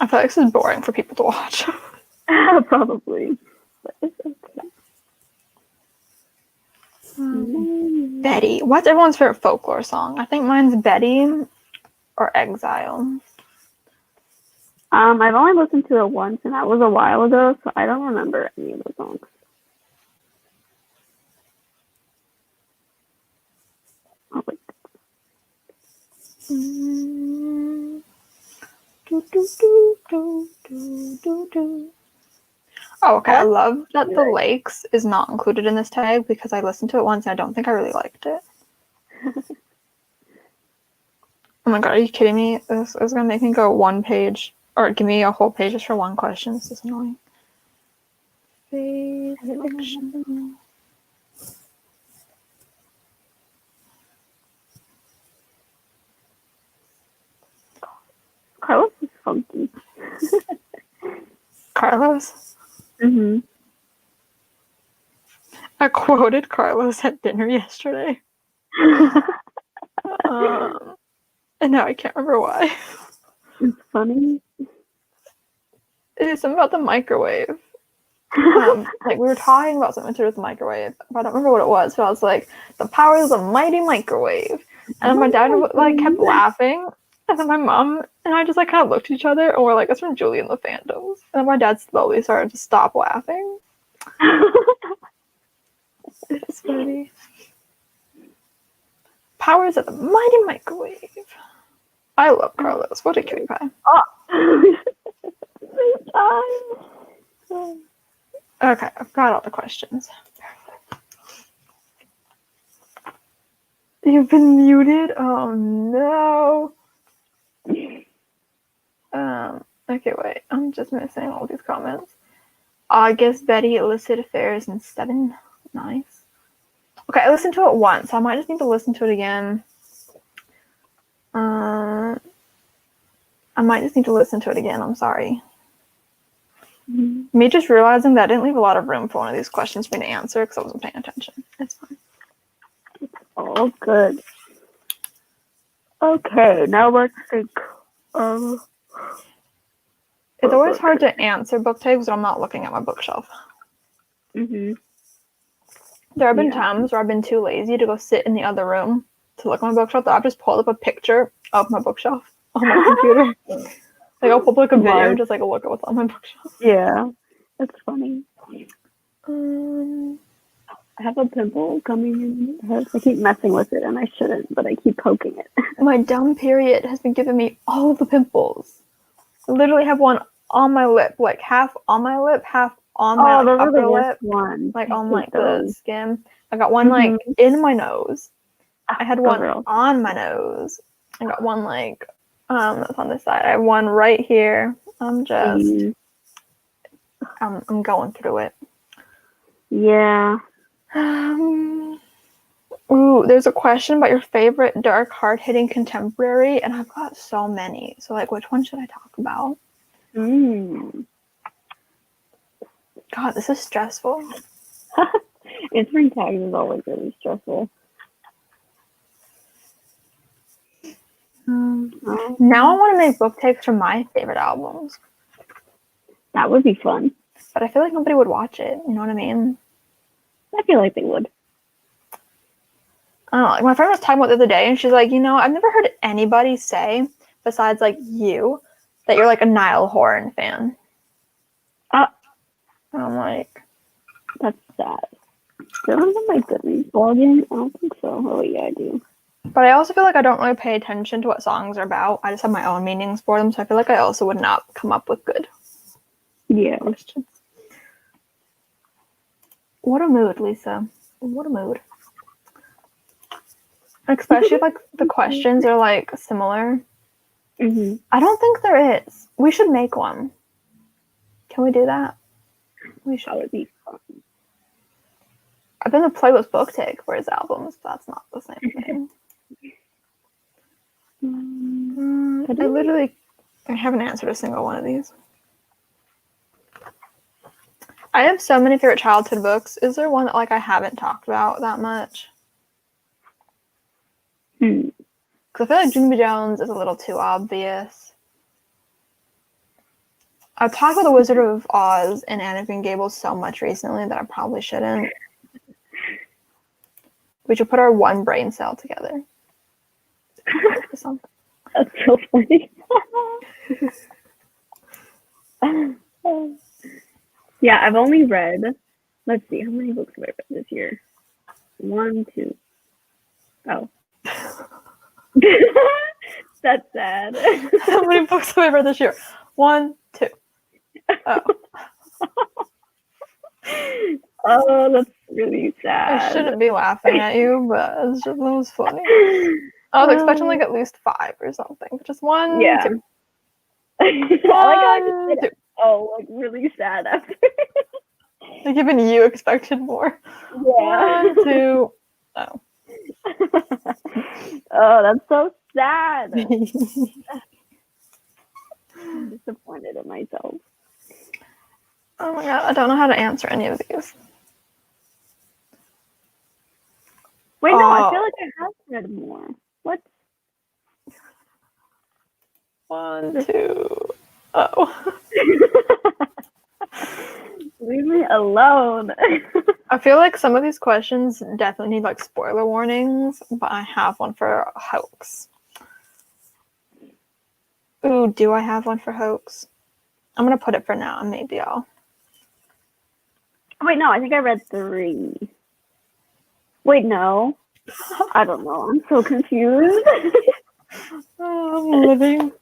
I feel like this is boring for people to watch. Probably. But it's okay. Betty. What's everyone's favorite folklore song? I think mine's Betty or Exile. I've only listened to it once, and that was a while ago, so I don't remember any of the songs. Oh, wait. Oh, okay. I love that The Lakes is not included in this tag because I listened to it once and I don't think I really liked it. Oh my god, are you kidding me? This is gonna make me go one page or give me a whole page just for one question. This is annoying. Fiction. Carlos is funky. Carlos? Mm-hmm. I quoted Carlos at dinner yesterday. And now I can't remember why. It's funny. It is something about the microwave. Like we were talking about something to do with the microwave, but I don't remember what it was. So I was like, "The power of the mighty microwave," and then my dad like kept laughing, and then my mom and I just like kind of looked at each other, and we're like, "That's from Julie and the Phantoms." And then my dad slowly started to stop laughing. It's funny. Powers of the mighty microwave. I love Carlos. What a cutie pie. Oh. Okay, I've got all the questions. You've been muted? Oh no. Okay, wait. I'm just missing all these comments. August, Betty, illicit affairs, and 7. Nice. Okay, I listened to it once, so I might just need to listen to it again. I might just need to listen to it again. I'm sorry. Mm-hmm. Me just realizing that I didn't leave a lot of room for one of these questions for me to answer because I wasn't paying attention. It's fine. Oh, good. Okay, now let's think. It's always hard to answer book tags when I'm not looking at my bookshelf. Mm-hmm. There have been times where I've been too lazy to go sit in the other room to look at my bookshelf that I've just pulled up a picture of my bookshelf on my computer. Like I'll pull up like a video and just like look at what's on my bookshelf. Yeah, that's funny. I have a pimple coming in the head. I keep messing with it and I shouldn't, but I keep poking it. My dumb period has been giving me all of the pimples. I literally have one on my lip, like half on my lip, half on my upper lip, like on like the skin. I got one like in my nose. I had one on my nose. I got one like that's on this side. I have one right here. I'm just I'm going through it. Yeah. Ooh, there's a question about your favorite dark, hard-hitting contemporary, and I've got so many. So like, which one should I talk about? God, this is stressful. Answering tags is always really stressful. Now I want to make book tags for my favorite albums. That would be fun. But I feel like nobody would watch it. You know what I mean? I feel like they would. I don't know. Like my friend was talking about the other day, and she's like, I've never heard anybody say, besides like you, that you're like a Niall Horan fan. And I'm like, that's sad. Do I have my Goodreads login? I don't think so. Oh yeah, I do. But I also feel like I don't really pay attention to what songs are about. I just have my own meanings for them, so I feel like I also would not come up with good questions. What a mood, Lisa. What a mood. Especially if like the questions are like similar. I don't think there is. We should make one. Can we do that? We should. That would be fun. I've been to playlist book take for his albums, but that's not the same thing. I haven't answered a single one of these. I have so many favorite childhood books. Is there one that like I haven't talked about that much? Because I feel like Jimmy Jones is a little too obvious. I've talked about The Wizard of Oz and Anne of Green Gables so much recently that I probably shouldn't. We should put our one brain cell together. That's so funny. Yeah, I've only read, let's see, how many books have I read this year? 1, 2. Oh. That's sad. How many books have I read this year? 1, 2. Oh. Oh, that's really sad. I shouldn't be laughing at you, but it was funny. I was expecting like at least 5 or something. Just 1, 2. Yeah. 1, 2. Oh, like really sad after. Like even you expected more. Yeah. 1, 2. Oh. Oh, that's so sad. I'm disappointed in myself. Oh my god, I don't know how to answer any of these. Wait, no, I feel like I have read more. What? 1, 2. Oh. Leave me alone. I feel like some of these questions definitely need like spoiler warnings, but I have one for hoax. Ooh, do I have one for hoax? I'm gonna put it for now, and maybe I'll. Wait, no, I think I read 3. Wait, no. I don't know. I'm so confused. Oh, I'm living.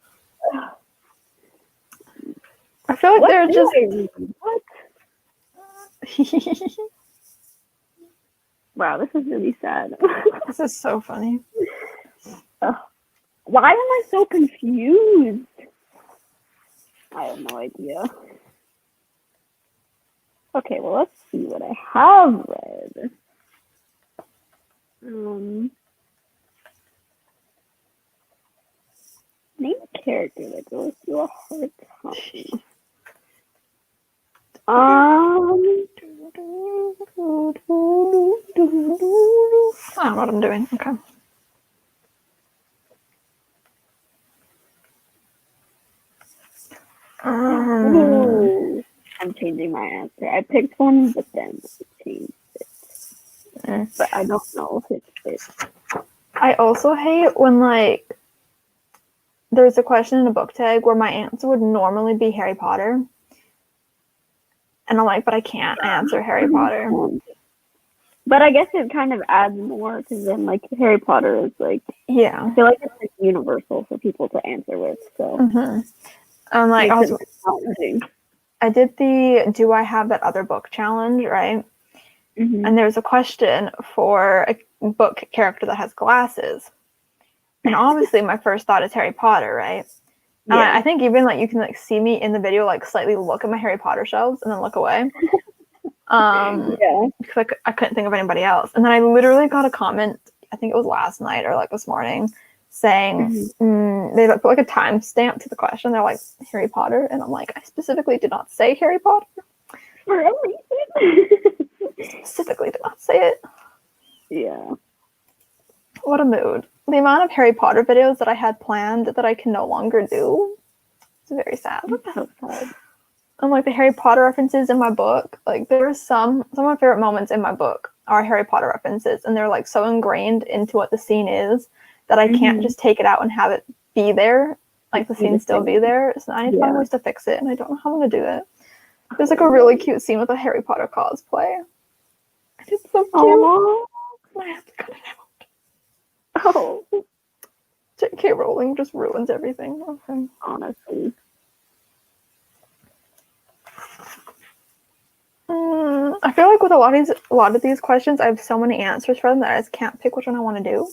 I feel like they're just. What? Wow, this is really sad. This is so funny. Why am I so confused? I have no idea. Okay, well, let's see what I have read. Name a character that goes through a hard time. I don't know what I'm doing. Okay. I'm changing my answer. I picked one, but then I changed it. But I don't know if it fits. I also hate when, like, there's a question in a book tag where my answer would normally be Harry Potter. And I'm like, but I can't answer Harry Potter. But I guess it kind of adds more because then, like, Harry Potter is, like, yeah. I feel like it's like universal for people to answer with. So I'm like, I did the Do I Have That Other Book challenge, right? And there's a question for a book character that has glasses. And obviously my first thought is Harry Potter, right? And I think even like you can like see me in the video like slightly look at my Harry Potter shelves and then look away. Because I couldn't think of anybody else. And then I literally got a comment, I think it was last night or like this morning, saying they put like a timestamp to the question. They're like, Harry Potter. And I'm like, I specifically did not say Harry Potter. For a reason. Specifically did not say it. Yeah. What a mood. The amount of Harry Potter videos that I had planned that I can no longer do. It's very sad. So sad. And like the Harry Potter references in my book, like there are some of my favorite moments in my book are Harry Potter references, and they're like so ingrained into what the scene is that I can't just take it out and have it be there, like the scene still be there. So I need to find ways to fix it, and I don't know how I'm gonna do it. There's like a really cute scene with a Harry Potter cosplay. It's so cute. Aww. I have to cut it out. Oh. J.K. Rowling just ruins everything. Okay. Honestly. I feel like with a lot of these questions, I have so many answers for them that I just can't pick which one I want to do.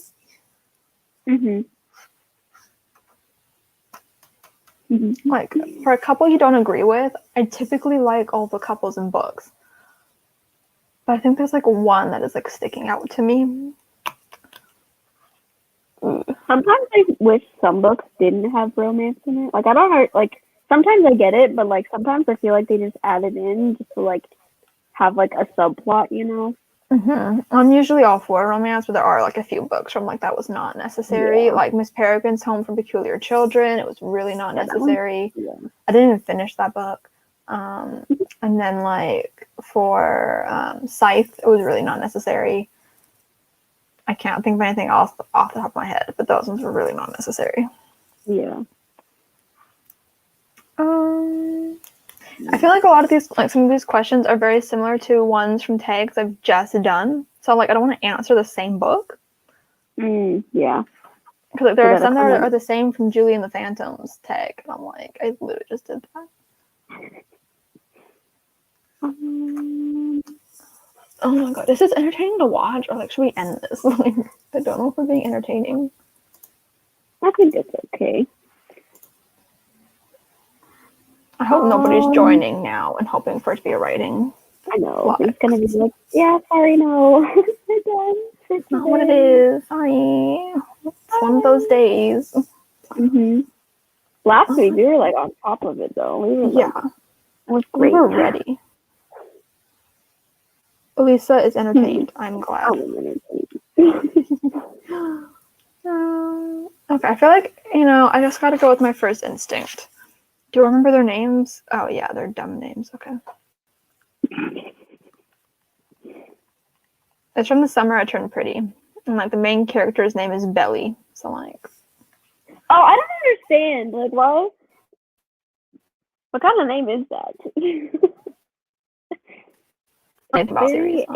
Mm-hmm. Like, for a couple you don't agree with, I typically like all the couples in books. But I think there's like one that is like sticking out to me. Sometimes I wish some books didn't have romance in it. Like I don't like sometimes I get it, but like sometimes I feel like they just added in just to like have like a subplot, you know? Mm-hmm. I'm usually all for romance, but there are like a few books where I'm like, that was not necessary. Yeah. Like Miss Peregrine's Home for Peculiar Children, it was really not necessary. Yeah. I didn't even finish that book. And then like for Scythe, it was really not necessary. I can't think of anything else off the top of my head, but those ones were really not necessary. Yeah. I feel like a lot of these, like some of these questions are very similar to ones from tags I've just done. So like, I don't want to answer the same book. Yeah. Because like, there are some that are the same from Julie and the Phantoms tag. And I'm like, I literally just did that. Oh my god, this is entertaining to watch, or like, should we end this? Like, I don't know if we're being entertaining. I think it's okay. I hope nobody's joining now and hoping for it to be a writing. I know. It's gonna be like, yeah, sorry, no. We're done. It's not what it is. Sorry. It's one of those days. Last week we were like on top of it though. We were like, it was great. We were ready. Alyssa is entertained. I'm glad. Okay, I feel like, I just gotta go with my first instinct. Do you remember their names? Oh yeah, they're dumb names. Okay. It's from The Summer I Turned Pretty. And like the main character's name is Belly. So like, oh, I don't understand. Like, why? What kind of name is that? very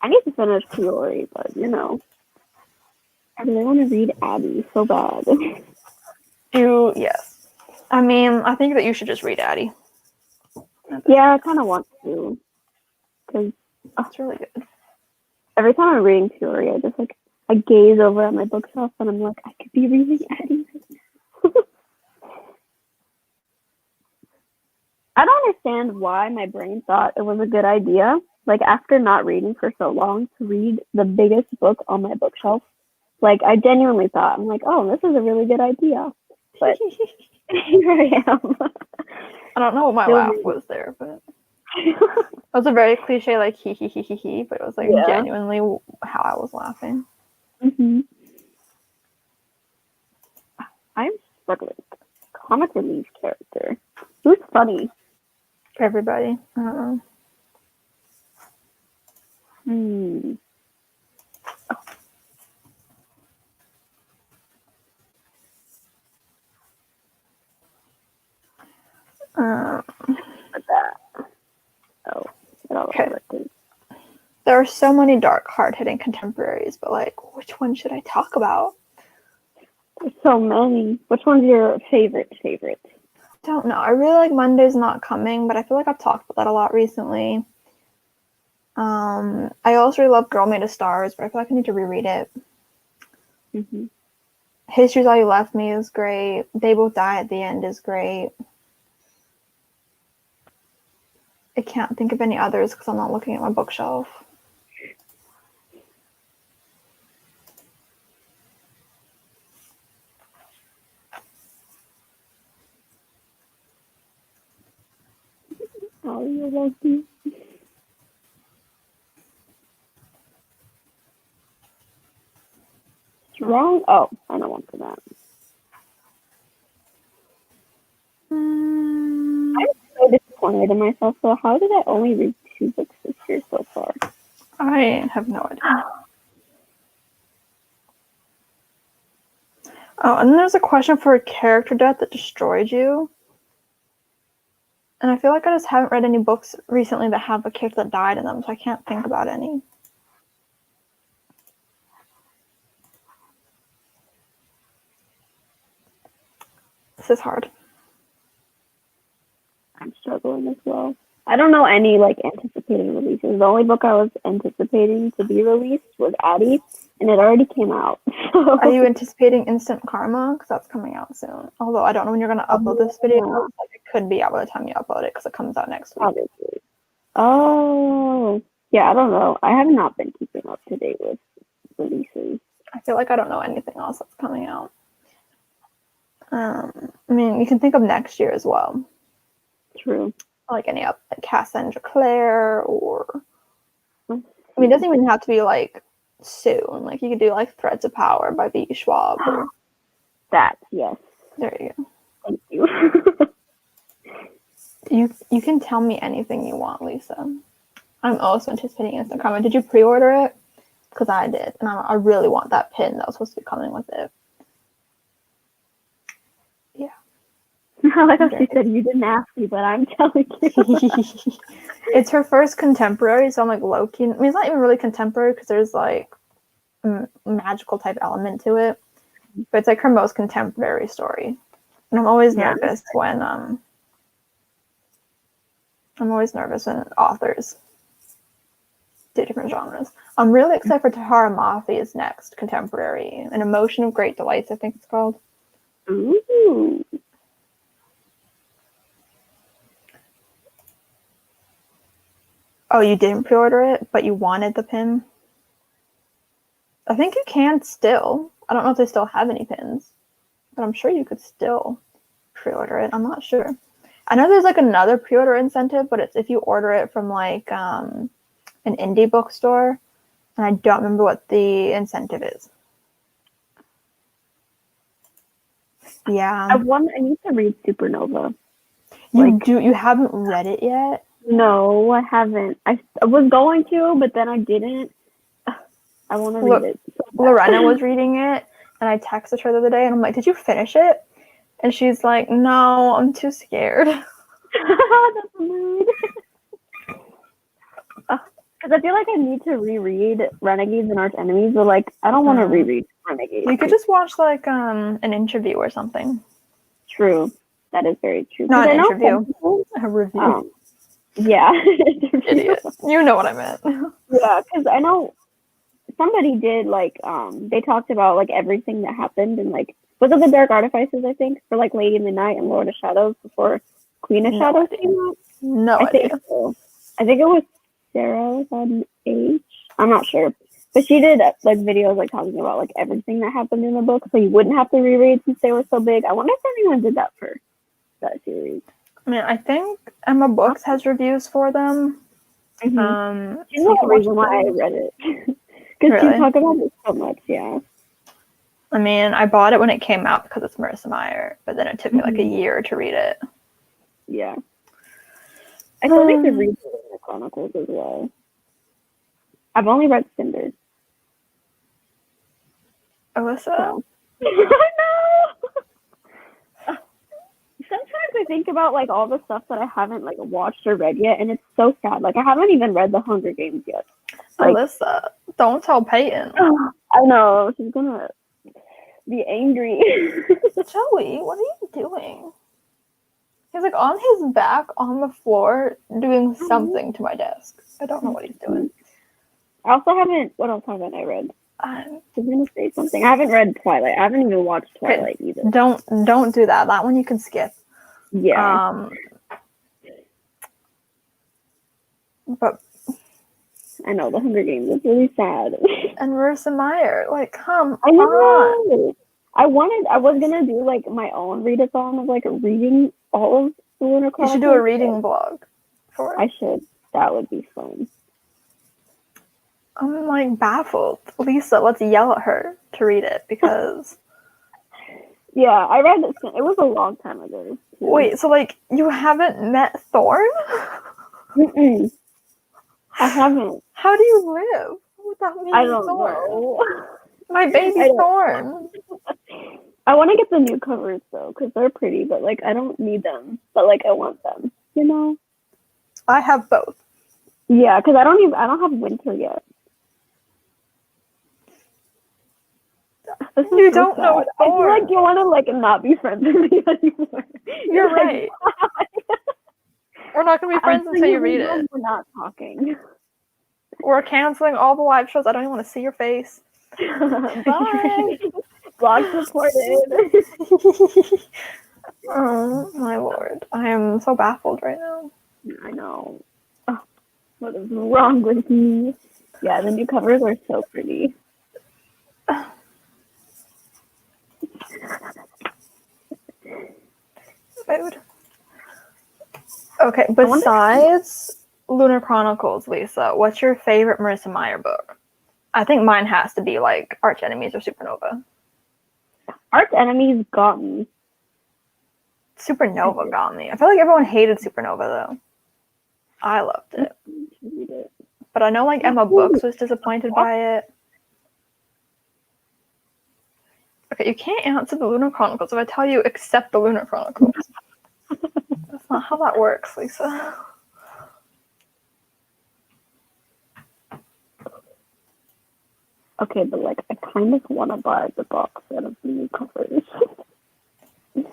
I need to finish Peoria, but I really want to read Abby so bad. Yes. I mean, I think that you should just read Addie. Yeah, I kind of want to. Because it's really good. Every time I'm reading Peoria, I gaze over at my bookshelf and I'm like, I could be reading Addie right now. I don't understand why my brain thought it was a good idea, like after not reading for so long, to read the biggest book on my bookshelf. Like I genuinely thought, I'm like, oh, this is a really good idea. But here I am. I don't know what my laugh was there, but it was a very cliche, like he, but it was like genuinely how I was laughing. I'm struggling. Comic relief character. Who's funny? Everybody. I don't know. Okay. There are so many dark, hard-hitting contemporaries, but like, which one should I talk about? There's so many. Which one's your favorite? I don't know. I really like Monday's Not Coming, but I feel like I've talked about that a lot recently. I also really love Girl Made of Stars, but I feel like I need to reread it. History's All You Left Me is great. They Both Die at the End is great. I can't think of any others because I'm not looking at my bookshelf. Oh, you're lucky. Strong? Oh, I don't want for that. I'm so disappointed in myself. So how did I only read 2 books this year so far? I have no idea. Oh, and then there's a question for a character death that destroyed you. And I feel like I just haven't read any books recently that have a character that died in them, so I can't think about any. This is hard. I'm struggling as well. I don't know any anticipated anticipated releases. The only book I was anticipating to be released was Addie, and it already came out. So. Are you anticipating Instant Karma? Because that's coming out soon. Although I don't know when you're going to upload this video. Like, it could be out by the time you upload it because it comes out next week. Obviously. Oh, yeah, I don't know. I have not been keeping up to date with releases. I feel like I don't know anything else that's coming out. I mean, you can think of next year as well. True. Like any up, like Cassandra Clare, or I mean, it doesn't even have to be like soon. Like you could do like Threads of Power by V. Schwab. Or... That, yes. There you go. Thank you. You can tell me anything you want, Lisa. I'm also anticipating Instant Karma. Did you pre-order it? Because I did, and I really want that pin that was supposed to be coming with it. Yeah. I like how she said, you didn't ask me, but I'm telling you. It's her first contemporary, so I'm like low-key. I mean, it's not even really contemporary because there's like a magical type element to it, but it's like her most contemporary story. And I'm always nervous when authors do different genres. I'm really excited for Tahara Mafi's next contemporary, An Emotion of Great Delights, I think it's called. Ooh. Oh, you didn't pre-order it, but you wanted the pin? I think you can still. I don't know if they still have any pins, but I'm sure you could still pre-order it. I'm not sure. I know there's like another pre-order incentive, but it's if you order it from like an indie bookstore, and I don't remember what the incentive is. Yeah. I need to read Supernova. You haven't read it yet? No, I haven't. I was going to, but then I didn't. I want to read it. So Lorena was reading it, and I texted her the other day, and I'm like, did you finish it? And she's like, no, I'm too scared. That's rude. Because I feel like I need to reread Renegades and Arch Enemies, but like I don't want to reread Renegades. You could just watch like an interview or something. True, that is very true. Not an interview, a review. Yeah, idiot. You know what I meant. Yeah, because I know somebody did like they talked about like everything that happened and like was it the Dark Artifices I think for like Lady in the Night and Lord of Shadows before Queen of Shadows came out. No idea. Think so. I think it was Sarah on H. I'm not sure, but she did like videos like talking about like everything that happened in the book, so you wouldn't have to reread since they were so big. I wonder if anyone did that for that series. I mean, I think Emma Books has reviews for them. Mm-hmm. She's the reason why I read it. Because you talk about it so much, yeah. I mean, I bought it when it came out because it's Marissa Meyer, but then it took me like a year to read it. Yeah. I still need to read the Chronicles as well. I've only read Cinders. Alyssa? So. I know! Sometimes I think about like all the stuff that I haven't like watched or read yet, and it's so sad. Like I haven't even read The Hunger Games yet. Like, Alyssa, don't tell Peyton. I know she's gonna be angry. Joey, what are you doing? He's like on his back on the floor doing something to my desk. I don't know what he's doing. I also haven't. What else haven't I read? I was gonna say something. I haven't read Twilight. I haven't even watched Twilight either. Don't do that. That one you can skip. Yeah. But I know The Hunger Games is really sad. And Marissa Meyer, like, come I know. on. I was gonna do like my own readathon of like reading all of the Lunar Chronicles. You should do a reading blog for it. I should. That would be fun. I'm like baffled. Lisa, let's yell at her to read it because. Yeah, I read it. It was a long time ago. Too. Wait, so like you haven't met Thorn? Mm-mm. I haven't. How do you live without meeting I don't Thorn? know. My baby Thorn. I want to get the new covers though, because they're pretty, but like I don't need them, but like I want them. You know. I have both. Yeah, because I don't have winter yet. You don't know Thorn. I feel like you want to like not be friends with me anymore. You're right. We're not gonna be friends until you read it. We're not talking. We're canceling all the live shows. I don't even want to see your face. Bye. Blog supported. Oh my lord. I am so baffled right now. I know. Oh, what is wrong with me? Yeah, the new covers are so pretty. Mood. Okay, besides Lunar Chronicles, Lisa, what's your favorite Marissa Meyer book? I think mine has to be like Arch Enemies or Supernova. Arch Enemies got me. Supernova got me. I feel like everyone hated Supernova though. I loved it. But I know like Emma Books was disappointed by it. Okay, you can't answer the Lunar Chronicles if I tell you accept the Lunar Chronicles. That's not how that works, Lisa. Okay, but like I kind of want to buy the box set of the new covers.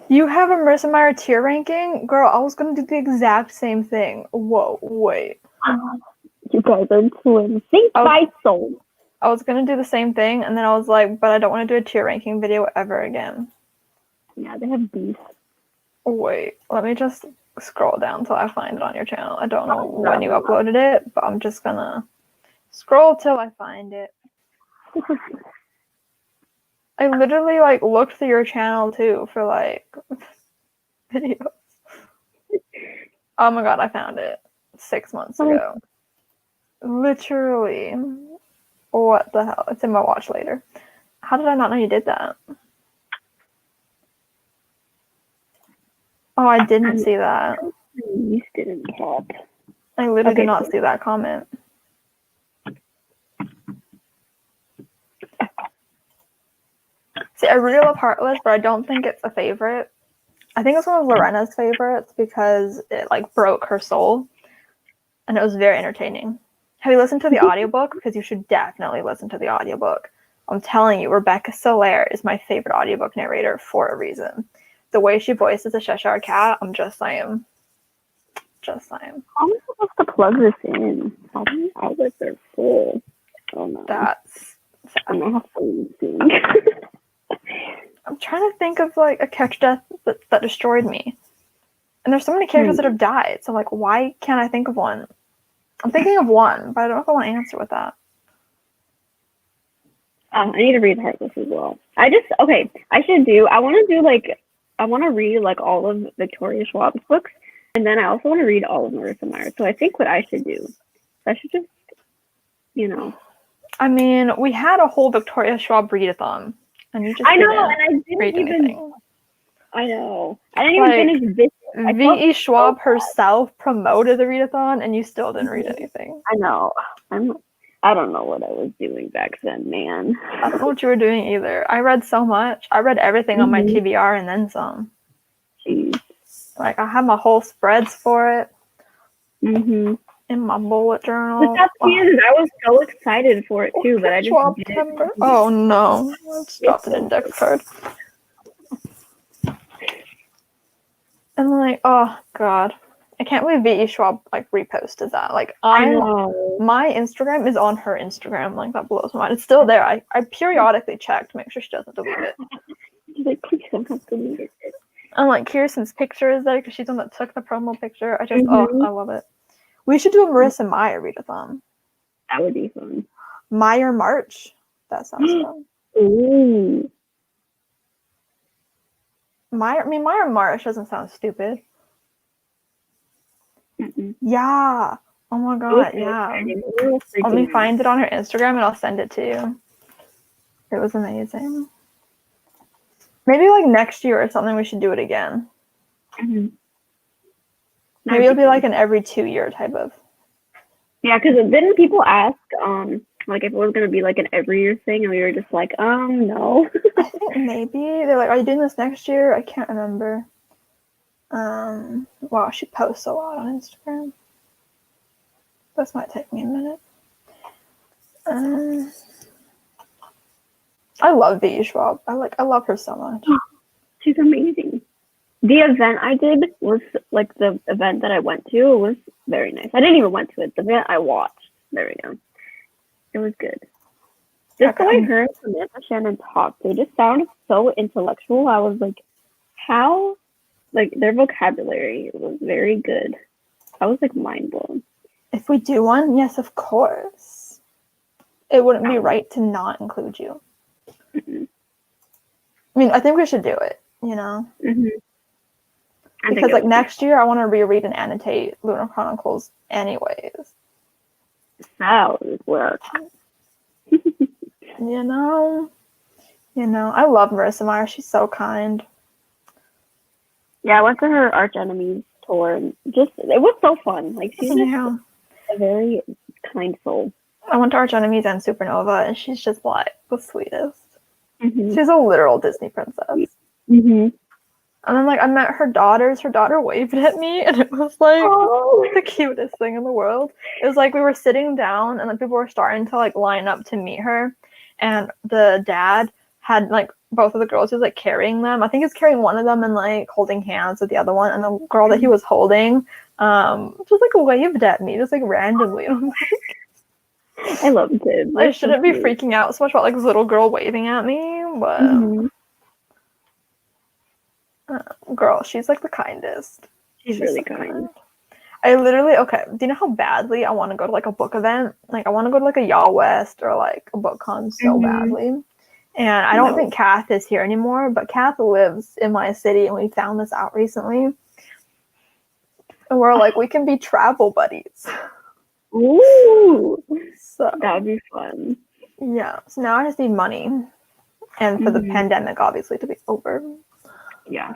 You have a Marissa Meyer tier ranking? Girl, I was gonna do the exact same thing. Whoa, wait. You guys are twins. Think by soul. I was gonna do the same thing, and then I was like, but I don't want to do a tier ranking video ever again. Yeah, they have beef. Wait, let me just scroll down till I find it on your channel. I don't know when you uploaded it, but I'm just gonna scroll till I find it. I literally like looked through your channel too for like videos. Oh my god, I found it 6 months ago. Literally. What the hell? It's in my watch later. How did I not know you did that? Oh, I didn't see that. You didn't pop. I literally did not see that comment. See, I really love Heartless, but I don't think it's a favorite. I think it's one of Lorena's favorites because it like broke her soul, and it was very entertaining. Have you listened to the audiobook? Because you should definitely listen to the audiobook. I'm telling you, Rebecca Soler is my favorite audiobook narrator for a reason. The way she voices the Cheshire Cat, I'm just saying. Just saying. How am I supposed to plug this in? How many outlets are full? Oh no. That's sad. I'm gonna have to sing. I'm trying to think of like a character death that destroyed me. And there's so many characters that have died. So like, why can't I think of one? I'm thinking of one, but I don't know if I want to answer with that. I need to read Heartless as well. I want to read like all of Victoria Schwab's books, and then I also want to read all of Marissa Meyer. So I think what I should do, I should just, I mean, we had a whole Victoria Schwab readathon, and you just I didn't even. I know. I didn't even finish this. V.E. Schwab herself promoted the readathon, and you still didn't read anything. I know. I don't know what I was doing back then, man. I don't know what you were doing either. I read so much. I read everything on my TBR and then some. Jeez. Like, I had my whole spreads for it. Mm-hmm. In my bullet journal. I was so excited for it too, but I just didn't. Oh no. Let's drop an index card. And like, oh god. I can't believe V.E. Schwab like reposted that. Like my Instagram is on her Instagram. Like that blows my mind. It's still there. I periodically check to make sure she doesn't delete it. She's like, please don't have to delete it. And like Kirsten's picture is there because she's the one that took the promo picture. I love it. We should do a Marissa Meyer readathon. That would be fun. Meyer March. That sounds fun. Ooh. Meyer March doesn't sound stupid. Mm-mm. Yeah. Oh my god, yeah. Let me find it on her Instagram and I'll send it to you. It was amazing. Maybe like next year or something we should do it again. Mm-hmm. Maybe it'll be like an every 2 year type of. Yeah, because didn't people ask like if it was gonna be like an every year thing, and we were just like, no. I think maybe they're like, are you doing this next year? I can't remember. Wow, she posts a lot on Instagram. This might take me a minute. I love V.E. Schwab. I love her so much. She's amazing. The event I did was like the event that I went to was very nice. I didn't even went to it. The event I watched. There we go. It was good. Just the way her and Samantha Shannon talked, they just sounded so intellectual. I was like, how? Like their vocabulary was very good. I was like mind blown. If we do one, yes, of course. It wouldn't be right to not include you. Mm-hmm. I mean, I think we should do it, you know? Mm-hmm. Because, like, next year, I want to reread and annotate Lunar Chronicles anyways. That would work. You know, I love Marissa Meyer. She's so kind. Yeah, I went to her Arch Enemies tour, and just it was so fun. Like she's just a very kind soul. I went to Arch Enemies and Supernova, and she's just like the sweetest. Mm-hmm. She's a literal Disney princess. Mm-hmm. And then, like, I met her daughters. Her daughter waved at me, and it was like the cutest thing in the world. It was like we were sitting down, and then people were starting to like line up to meet her, and the dad had like both of the girls. He was like carrying them. I think he was carrying one of them and like holding hands with the other one, and the girl that he was holding, just like waved at me, just like randomly. And I'm like, I love kids. I shouldn't be freaking out so much about like this little girl waving at me, but. Mm-hmm. Girl, she's like the kindest. She's really kind. I literally, okay, do you know how badly I want to go to like a book event? Like I want to go to like a Y'all West or like a book con so badly. And I don't think Kath is here anymore, but Kath lives in my city and we found this out recently. And we're like, we can be travel buddies. Ooh! So that would be fun. Yeah, so now I just need money. And for the pandemic, obviously, to be over. Yeah.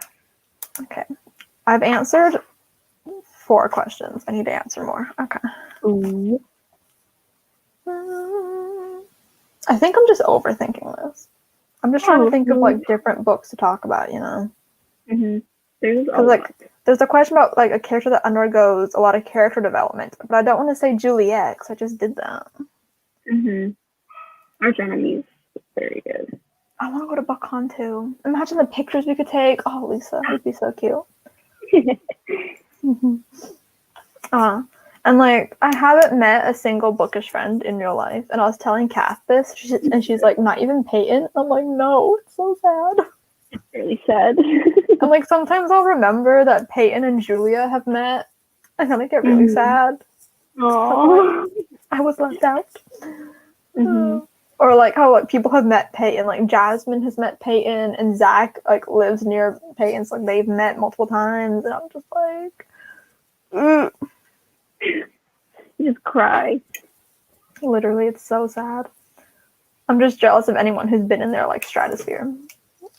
Okay. I've answered 4 questions. I need to answer more. Okay. Ooh. I think I'm just overthinking this. I'm just trying to think of like different books to talk about, you know? Mm-hmm. There's a question about like a character that undergoes a lot of character development, but I don't want to say Juliet because I just did that. Arch Enemies is very good. I want to go to BookCon too. Imagine the pictures we could take. Oh, Lisa, that'd be so cute. And like, I haven't met a single bookish friend in real life. And I was telling Kath this, and she's like, not even Peyton. I'm like, no, it's so sad. It's really sad. And like, sometimes I'll remember that Peyton and Julia have met, and then I get really sad. Aww. Like, I was left out. Or like how like people have met Peyton, like Jasmine has met Peyton, and Zach like lives near Peyton, so like they've met multiple times, and I'm just like, You just cry. Literally, it's so sad. I'm just jealous of anyone who's been in their like stratosphere.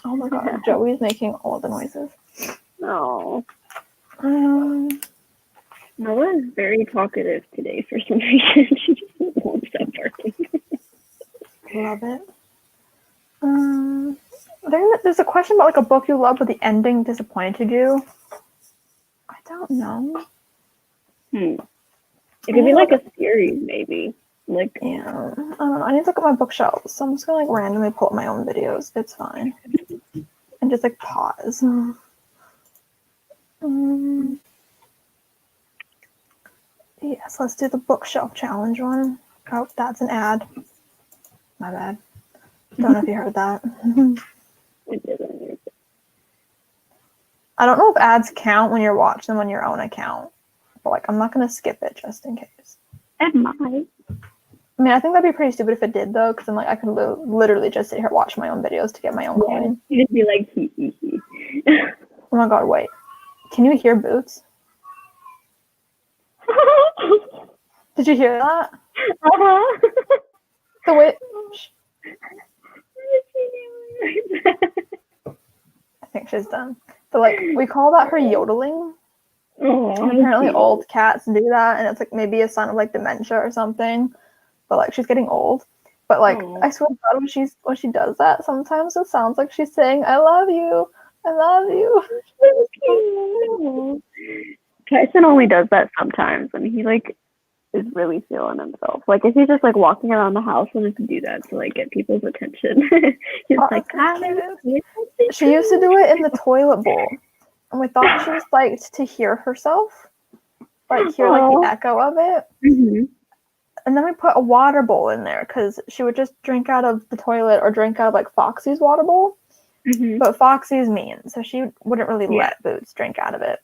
Oh my god, Joey's making all the noises. No. Noah is very talkative today for some reason. She just won't stop barking. Love it. There's a question about like a book you love but the ending disappointed you. I don't know. It could be like a series, maybe. Like yeah, I don't know. I need to look at my bookshelf, so I'm just gonna like randomly pull up my own videos. It's fine, and just like pause. Yes, let's do the bookshelf challenge one. Oh, that's an ad. My bad. Don't know if you heard that. I don't know if ads count when you're watching them on your own account, but like I'm not gonna skip it just in case. It might. I mean, I think that'd be pretty stupid if it did though, because then like I could literally just sit here watch my own videos to get my own coin. You'd be like, hee hee hee. Oh my god, wait. Can you hear Boots? Did you hear that? The way. I think she's done. But like, we call that her yodeling. And apparently old cats do that, and it's like maybe a sign of like dementia or something. But like she's getting old. But like I swear to God, when she does that, sometimes it sounds like she's saying, "I love you, I love you." Tyson only does that sometimes when he like is really feeling himself. Like if he's just like walking around the house and just do that to like get people's attention. He's like, she used to do it in the toilet bowl. and we thought she just liked to hear herself, hear like the echo of it. Mm-hmm. And then we put a water bowl in there because she would just drink out of the toilet or drink out of like Foxy's water bowl. Mm-hmm. But Foxy's mean, so she wouldn't really let Boots drink out of it.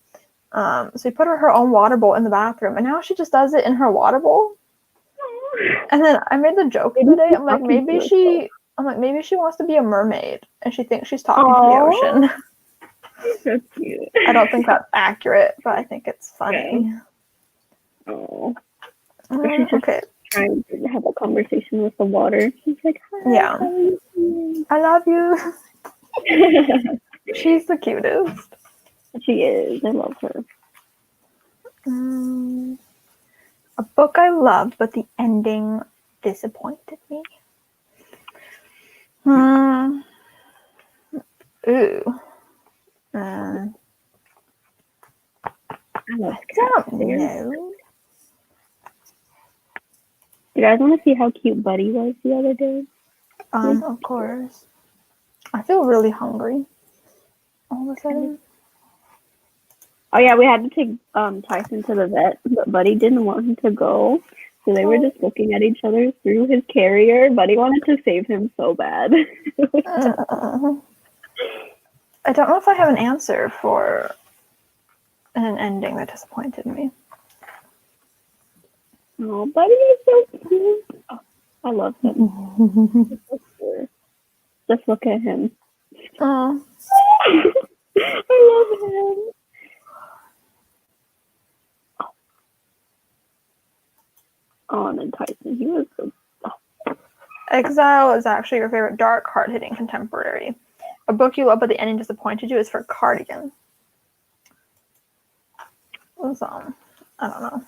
So we put her own water bowl in the bathroom, and now she just does it in her water bowl. And then I made the joke the other day. I'm like, maybe she wants to be a mermaid, and she thinks she's talking to the ocean. So cute. I don't think that's accurate, but I think it's funny. Oh. Okay. Trying to have a conversation with the water. She's like, hi, yeah. how are you doing? I love you. She's the cutest. She is. I love her. A book I loved, but the ending disappointed me. Ooh. I don't know. You guys want to see how cute Buddy was the other day? Of course. I feel really hungry all of a sudden. Oh yeah, we had to take Tyson to the vet, but Buddy didn't want him to go. So they were just looking at each other through his carrier. Buddy wanted to save him so bad. I don't know if I have an answer for an ending that disappointed me. Oh, Buddy is so cute. Oh, I love him. Just look at him. Oh. I love him. Oh, and then Tyson, he was so... Exile is actually your favorite dark, hard-hitting contemporary. A book you love but the ending disappointed you is for Cardigan. So, I don't know.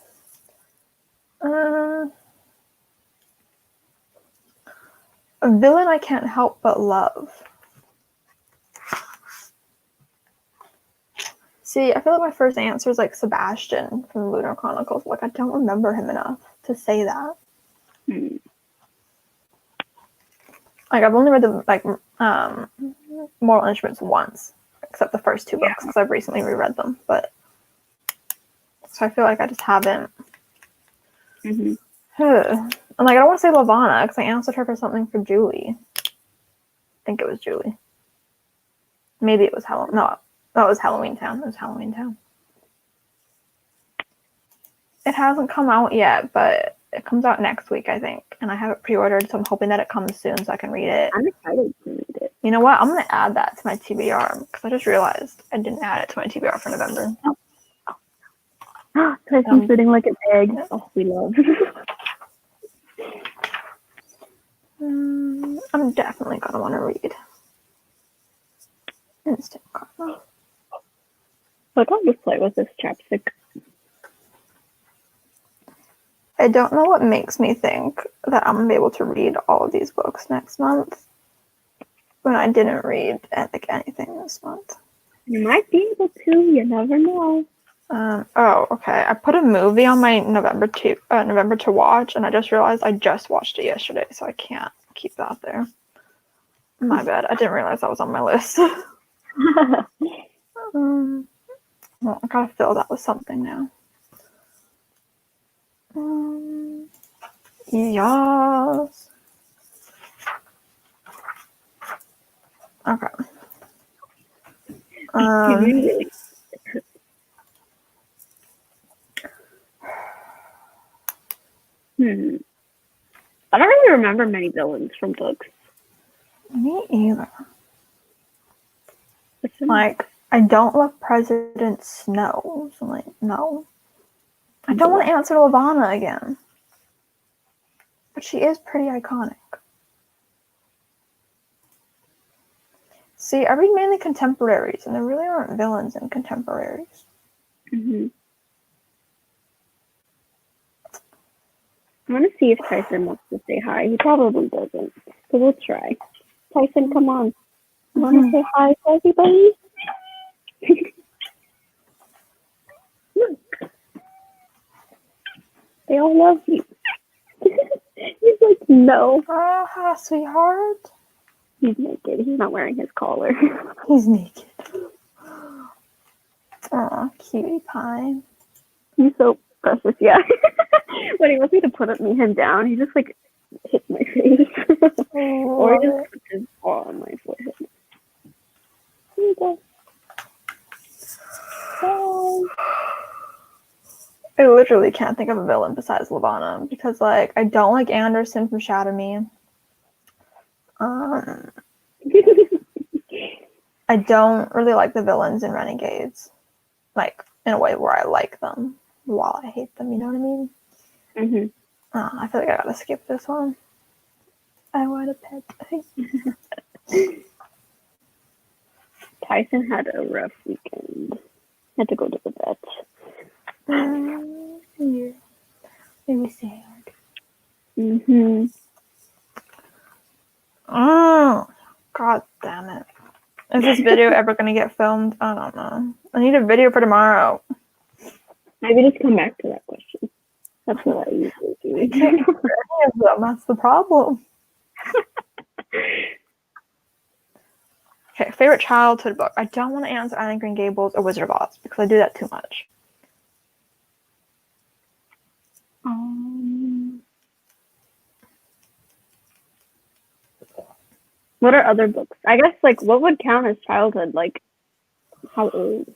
A villain I can't help but love. See, I feel like my first answer is like Sebastian from Lunar Chronicles. Like, I don't remember him enough to say that. Like, I've only read the Moral Instruments once, except the first two books because I've recently reread them. But so I feel like I just haven't. And like, I don't want to say Lavana because I answered her for something for Julie. I think it was Julie. Maybe it was Halloween. No, that was Halloween Town. It was Halloween Town. It hasn't come out yet, but it comes out next week, I think. And I have it pre-ordered, so I'm hoping that it comes soon so I can read it. I'm excited to read it. You know what? I'm going to add that to my TBR because I just realized I didn't add it to my TBR for November. Tyson's sitting like an egg. Oh, we love. I'm definitely going to want to read Instant Karma. Look, I'll just play with this chapstick. I don't know what makes me think that I'm going to be able to read all of these books next month when I didn't read like anything this month. You might be able to. You never know. Oh, okay. I put a movie on my November to watch, and I just realized I just watched it yesterday, so I can't keep that there. My bad. I didn't realize that was on my list. Well, I gotta fill that with something now. Yes. Okay. I don't really remember many villains from books. Me either. Like, I don't love President Snow. So, like, no. I don't want to answer Lavana again. But she is pretty iconic. See, I read mainly contemporaries, and there really aren't villains in contemporaries. I'm going to see if Tyson wants to say hi. He probably doesn't. So we'll try. Tyson, come on. You want to say hi to everybody? Look. They all love you. He's like, no. Oh, hi, sweetheart. He's naked. He's not wearing his collar. He's naked. Aw, cutie pie. He's so precious, yeah. When he wants me to put him down, he just like hits my face. Or he just puts his paw on my forehead. Here you go. I literally can't think of a villain besides Levana because, like, I don't like Anderson from Shadow Me. I don't really like the villains in Renegades, like, in a way where I like them while I hate them, you know what I mean? Mm-hmm. I feel like I gotta skip this one. I want a pet. Tyson had a rough weekend. Had to go to the vet. Yeah. It was sad. Mm-hmm. Oh, god damn it. Is this video ever gonna get filmed? I don't know. I need a video for tomorrow. Maybe just come back to that question. That's what I usually do. I can't remember any of them. That's the problem. Okay, favorite childhood book. I don't want to answer Anne of Green Gables or Wizard of Oz because I do that too much. What are other books? I guess, like, what would count as childhood? Like, how old?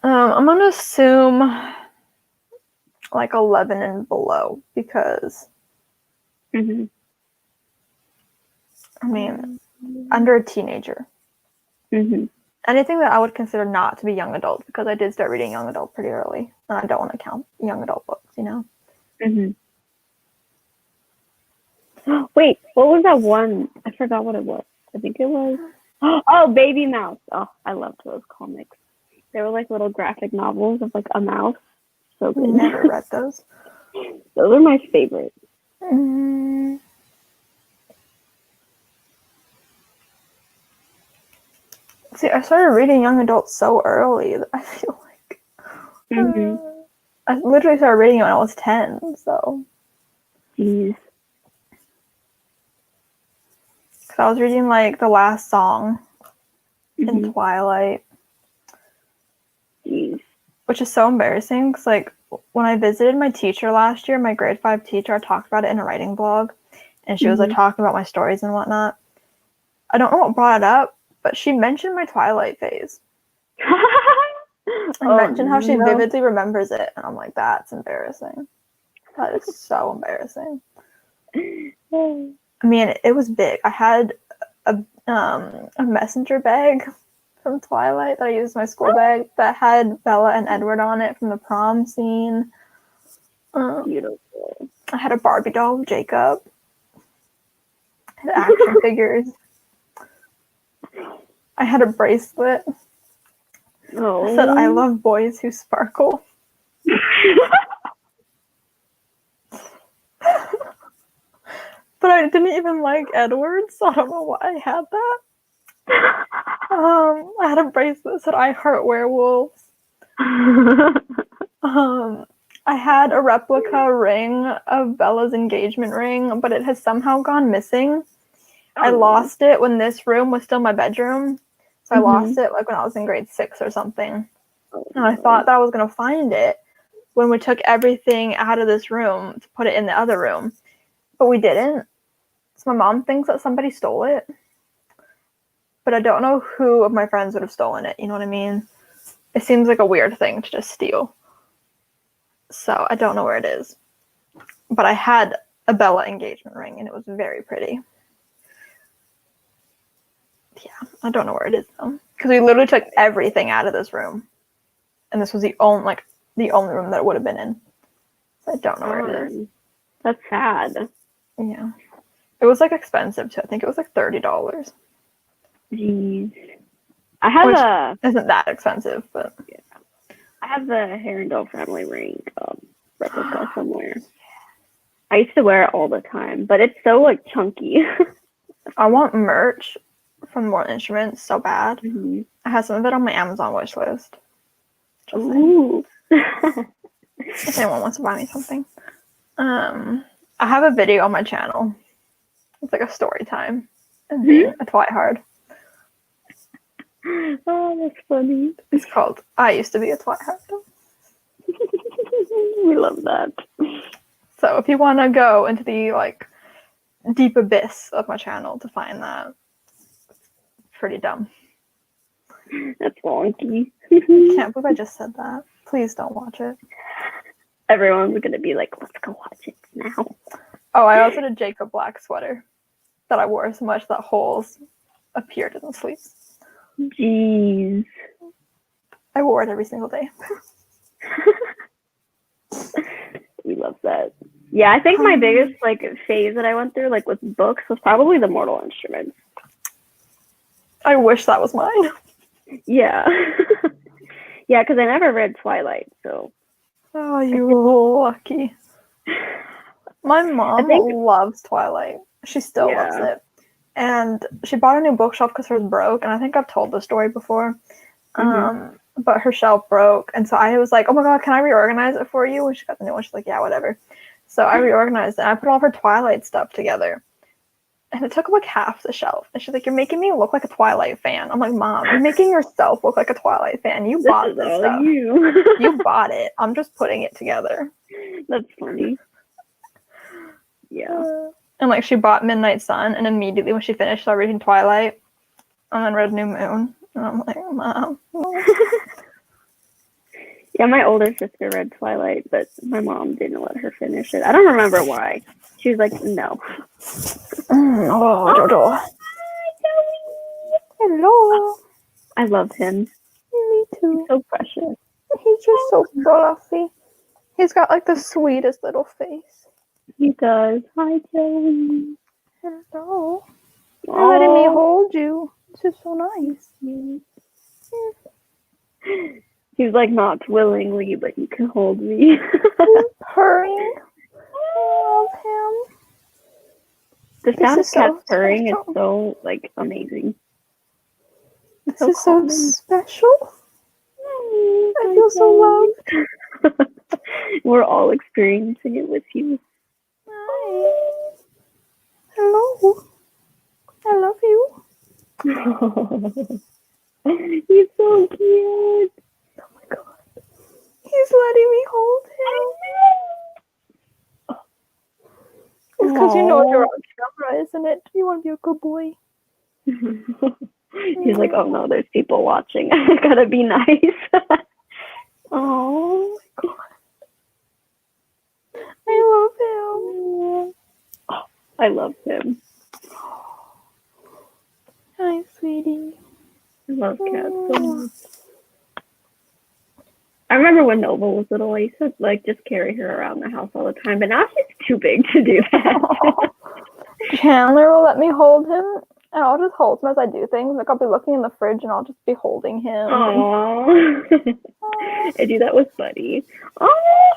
I'm gonna assume like 11 and below because Mm-hmm. I mean, under a teenager. Mm-hmm. Anything that I would consider not to be young adult because I did start reading young adult pretty early, and I don't want to count young adult books, you know. Mm-hmm. Wait, what was that one? I forgot what it was. I think it was. Oh, Baby Mouse. Oh, I loved those comics. They were like little graphic novels of like a mouse. So good. Never read those. Those are my favorite. See, I started reading young adult so early that I feel like I literally started reading it when I was 10. So, Jeez. because I was reading like the last song in Twilight, which is so embarrassing. Because like when I visited my teacher last year, my grade 5 teacher, I talked about it in a writing blog, and she was like talking about my stories and whatnot. I don't know what brought it up, but she mentioned my Twilight phase. And mentioned how she vividly remembers it, and I'm like, that's embarrassing. That is so embarrassing. I mean, it was big. I had a messenger bag from Twilight that I used as my school bag that had Bella and Edward on it from the prom scene. Beautiful. I had a Barbie doll of Jacob. I had action figures. I had a bracelet. Oh. I said, I love boys who sparkle. But I didn't even like Edward, so I don't know why I had that. I had a bracelet that said I heart werewolves. I had a replica ring of Bella's engagement ring, but it has somehow gone missing. I lost it when this room was still my bedroom. So I lost it like when I was in grade 6 or something. And I thought that I was going to find it when we took everything out of this room to put it in the other room. But we didn't. So my mom thinks that somebody stole it. But I don't know who of my friends would have stolen it. You know what I mean? It seems like a weird thing to just steal. So I don't know where it is. But I had a Bella engagement ring, and it was very pretty. Yeah, I don't know where it is, though. Because we literally took everything out of this room. And this was the only room that it would have been in. So I don't know where it is. That's sad. Yeah. It was, like, expensive, too. I think it was, like, $30. Jeez. I have isn't that expensive, but... Yeah. I have the Herondale family ring replica somewhere. I used to wear it all the time, but it's so, like, chunky. I want merch from More Instruments so bad. Mm-hmm. I have some of it on my Amazon wish list. Ooh. If anyone wants to buy me something. I have a video on my channel. It's like a story time and being a Twilight. Oh, that's funny. It's called I Used to Be a Twilight. We love that. So if you want to go into the like deep abyss of my channel to find that, pretty dumb. That's wonky. I can't believe I just said that. Please don't watch it. Everyone's gonna be like, let's go watch it now. Oh, I also did Jacob Black sweater that I wore so much that holes appeared in the sleeves. Jeez. I wore it every single day. We love that. Yeah, I think my biggest like phase that I went through like with books was probably the Mortal Instruments. I wish that was mine. Yeah. Yeah, because I never read Twilight, so. Oh, you lucky. My mom loves Twilight. She still loves it. And she bought a new bookshelf because hers broke. And I think I've told the story before. But her shelf broke. And so I was like, oh my God, can I reorganize it for you? And she got the new one. She's like, yeah, whatever. So I reorganized it. And I put all of her Twilight stuff together. And it took like half the shelf. And she's like, you're making me look like a Twilight fan. I'm like, Mom, you're making yourself look like a Twilight fan. You bought this stuff. You bought it. I'm just putting it together. That's funny. Yeah. And like she bought Midnight Sun, and immediately when she finished, started reading Twilight, and then read New Moon. And I'm like, Mom. Yeah, my older sister read Twilight, but my mom didn't let her finish it. I don't remember why. She was like, no. Oh, Jojo. Hello. I love him. Me too. He's so precious. He's just so fluffy. He's got like the sweetest little face. He does. Hi, Joey. Hello. You're letting me hold you. This is so nice. He's like not willingly, but you can hold me. Purring. I love him. The sound of cats purring is so like amazing. This is so special. I feel so loved. We're all experiencing it with you. Hi. Hello. I love you. He's so cute. Oh my God. He's letting me hold him. It's because you know you're on camera, isn't it? You want to be a good boy. He's like, oh no, there's people watching. I gotta be nice. Oh my God. I love him. Oh, I love him. Hi, sweetie. I love cats so much. I remember when Nova was little, I used to like just carry her around the house all the time, but now she's too big to do that. Chandler will let me hold him, and I'll just hold him as I do things. Like I'll be looking in the fridge, and I'll just be holding him. Aww. I do that with Buddy. Oh,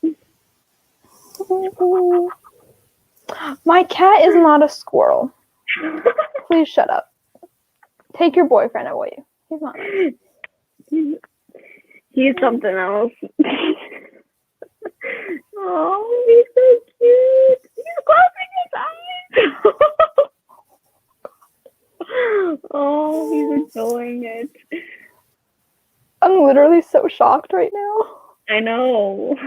he's so cute. My cat is not a squirrel. Please shut up. Take your boyfriend away. He's not nice. He's something else. Oh, he's so cute. He's closing his eyes. Oh, he's enjoying it. I'm literally so shocked right now. I know.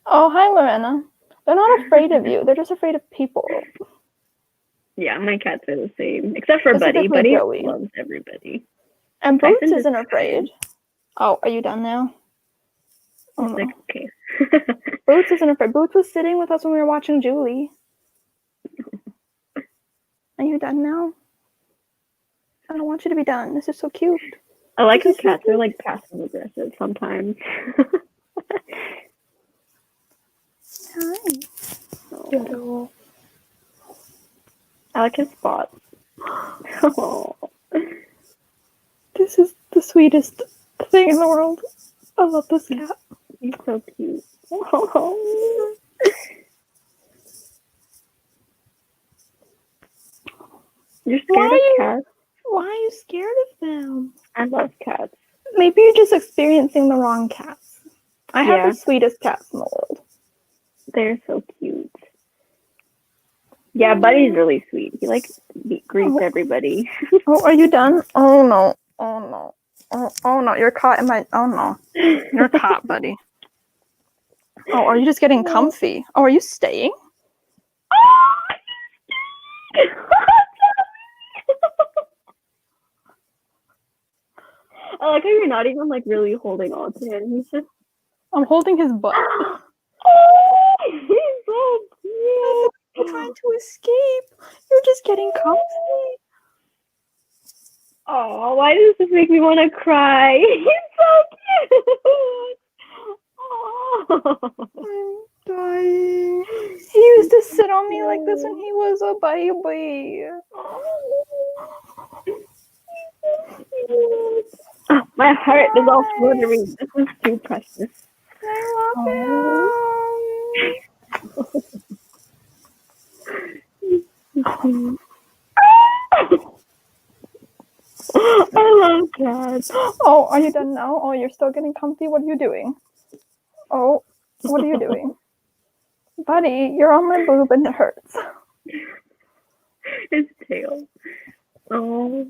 Oh, hi, Lorena. They're not afraid of you. They're just afraid of people. Yeah, my cats are the same. Except for Buddy. Buddy loves everybody. And Boots isn't afraid. Oh, are you done now? Oh, no. Okay. Boots isn't afraid. Boots was sitting with us when we were watching Julie. Are you done now? I don't want you to be done. This is so cute. I like how cats are like passive aggressive sometimes. Hi. Oh. I like his spots. Oh. This is the sweetest thing in the world. I love this cat. He's so cute. Oh. You're scared of cats? Why are you scared of them? I love cats. Maybe you're just experiencing the wrong cats. I have the sweetest cats in the world. They're so cute. Yeah, Buddy's really sweet. He like greets everybody. Oh, are you done? Oh no. Oh no. Oh no, you're caught in my. Oh no, you're caught, buddy. Oh, are you just getting comfy? Oh, are you staying? I like how you're not even like really holding on to him. He's just. I'm holding his butt. Oh, he's so cute. You're trying to escape. You're just getting comfy. Oh, why does this make me want to cry? He's so cute. Oh. I'm dying. He used to sit on me like this when he was a baby. Oh, my heart is all fluttering. This is too precious. I love him. I love cats. Oh, are you done now? Oh, you're still getting comfy? What are you doing? Oh, what are you doing? Buddy, you're on my boob and it hurts. His tail. Oh.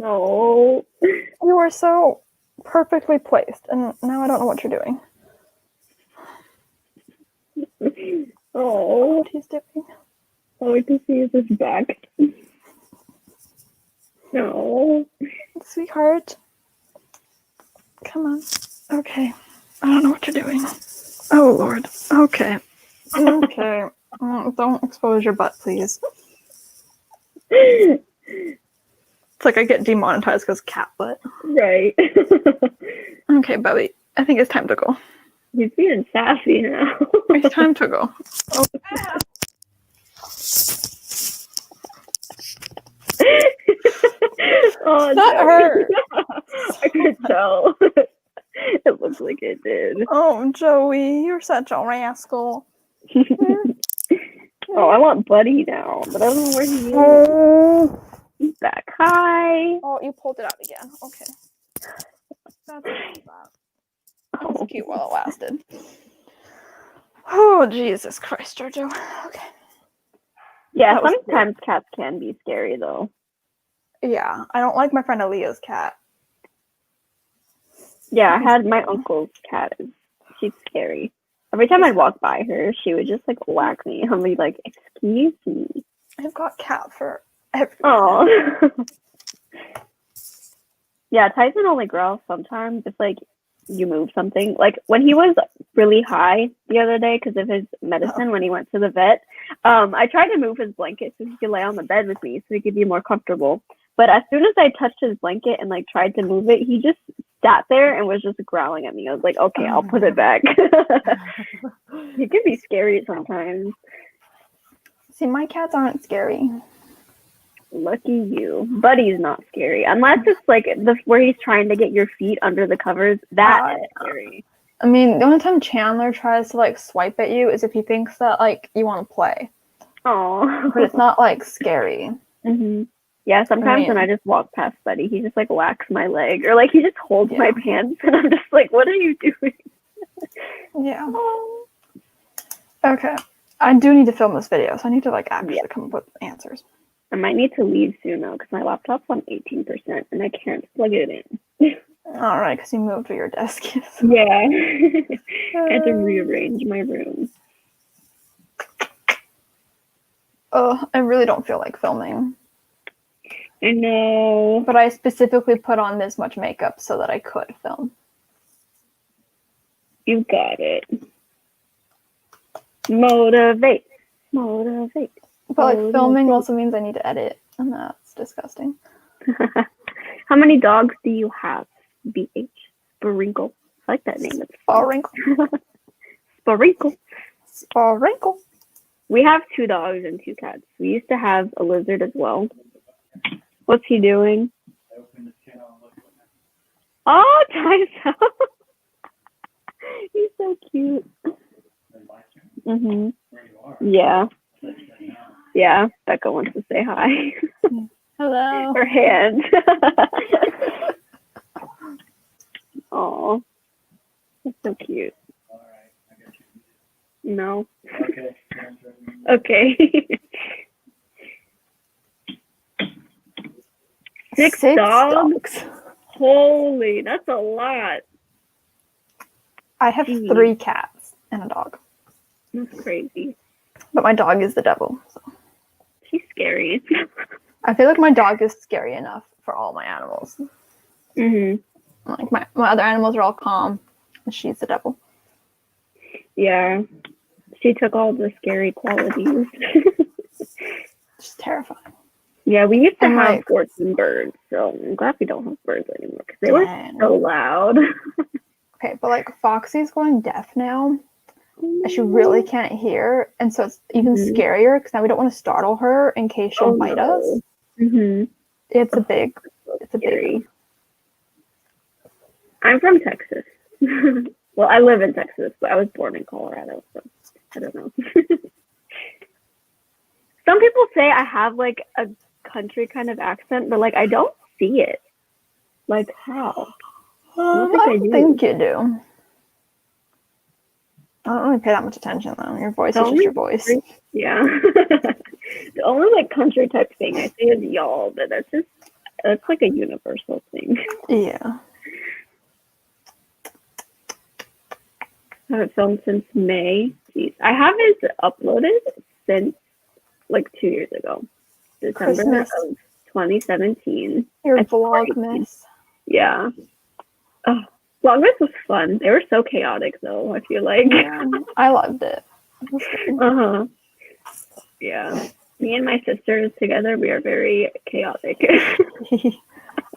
Oh. You are so perfectly placed, and now I don't know what you're doing. Oh. What he's doing. All we can see is his back. No. Sweetheart. Come on. Okay. I don't know what you're doing. Oh, Lord. Okay. Okay. Don't expose your butt, please. It's like I get demonetized because cat butt. Right. Okay, Bubby. I think it's time to go. He's being sassy now. It's time to go. Oh. Oh, that hurt. I could tell. It looks like it did. Oh, Joey, you're such a rascal. Oh, I want Buddy now, but I don't know where he is. Oh. He's back. Hi. Oh, you pulled it out again. Okay. That's that. That was cute while it lasted. Oh, Jesus Christ, Jojo. Okay. Yeah, sometimes cats can be scary, though. Yeah, I don't like my friend Aaliyah's cat. Yeah, I had my uncle's cat. She's scary. Every time I'd walk by her, she would just like whack me. I'd be like, "Excuse me." I've got cat for everything. Oh. Yeah, Tyson only growls sometimes if like you move something. Like when he was really high the other day because of his medicine when he went to the vet, I tried to move his blanket so he could lay on the bed with me so he could be more comfortable. But as soon as I touched his blanket and like tried to move it, he just sat there and was just growling at me. I was like, okay, I'll put it back. He can be scary sometimes. See, my cats aren't scary. Lucky you. Buddy's not scary. Unless it's like where he's trying to get your feet under the covers. That is scary. I mean, the only time Chandler tries to like swipe at you is if he thinks that like you want to play. Oh. But it's not like scary. Mm-hmm. Yeah, sometimes when I just walk past Buddy, he just like whacks my leg or like he just holds my pants and I'm just like, what are you doing? Yeah. Okay. I do need to film this video, so I need to like actually come up with answers. I might need to leave soon though, because my laptop's on 18% and I can't plug it in. All right, because you moved where your desk is. Yeah. I had to rearrange my room. Oh, I really don't feel like filming. I know. But I specifically put on this much makeup so that I could film. You got it. Motivate. Motivate. But like filming also means I need to edit, and that's disgusting. How many dogs do you have? BH. Sprinkle. I like that name. It's Sprinkle. Sprinkle. Sprinkle. We have 2 dogs and 2 cats. We used to have a lizard as well. What's he doing? Oh, Tyson. He's so cute. Mhm. Yeah. Yeah. Becca wants to say hi. Hello. Her hand. Oh, that's so cute. No. Okay. Six dogs? Holy, that's a lot. I have 3 cats and a dog. That's crazy. But my dog is the devil. So. She's scary. I feel like my dog is scary enough for all my animals. Like my other animals are all calm, and she's the devil. Yeah, she took all the scary qualities. She's terrifying. Yeah, we used to have 14 birds, so I'm glad we don't have birds anymore because they were so loud. Okay, but like Foxy's going deaf now. And she really can't hear, and so it's even scarier because now we don't want to startle her in case she'll bite us. It's a big one. I'm from Texas. Well, I live in Texas, but I was born in Colorado, so I don't know. Some people say I have like a country kind of accent, but like I don't see it. Like how? I don't think you do. I don't really pay that much attention though. Your voice is just your voice. Yeah. The only like country type thing I say is y'all, but that's like a universal thing. Yeah. I haven't filmed since May. Jeez. I haven't uploaded since like 2 years ago. December of 2017. Your Vlogmas. Yeah. Oh, Vlogmas was fun. They were so chaotic though, I feel like. Yeah, I loved it. Yeah. Me and my sisters together, we are very chaotic.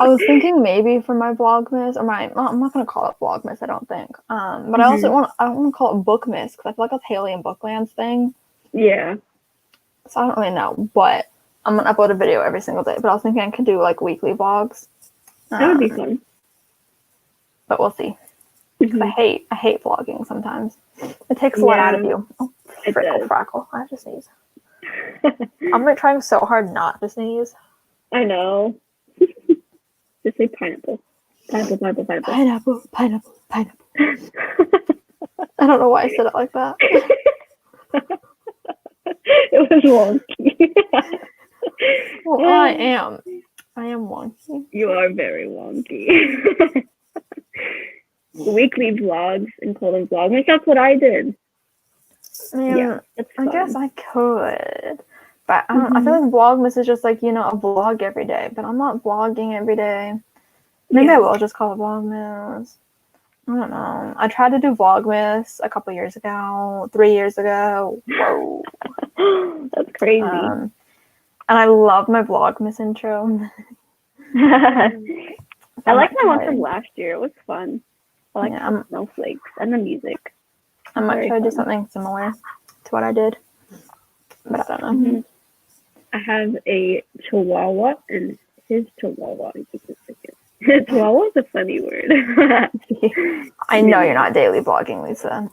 I was thinking maybe for my Vlogmas, or I'm not gonna call it Vlogmas, I don't think. But I don't want to call it Bookmas because I feel like that's Haley and Bookland's thing. Yeah. So I don't really know, but I'm gonna upload a video every single day. But I was thinking I could do like weekly vlogs. That would be fun. But we'll see. I hate vlogging sometimes. It takes a lot out of you. Oh, frackle. I have to sneeze. I'm like trying so hard not to sneeze. I know. Just say pineapple. Pineapple. I don't know why I said it like that. It was wonky. Well, I am wonky. You are very wonky. Weekly vlogs and Colin Vlogmas. That's what I did. Yeah, I guess I could. But I feel like Vlogmas is just like, a vlog every day. But I'm not vlogging every day. Maybe I will just call it Vlogmas. I don't know. I tried to do Vlogmas a couple years ago, 3 years ago. Whoa. That's crazy. And I love my Vlogmas intro. I like my one from last year. It was fun. I like the snowflakes and the music. I might try to do something similar to what I did. But I don't know. I have a chihuahua, and his chihuahua is chihuahua is a funny word. I know you're not daily vlogging, Lisa.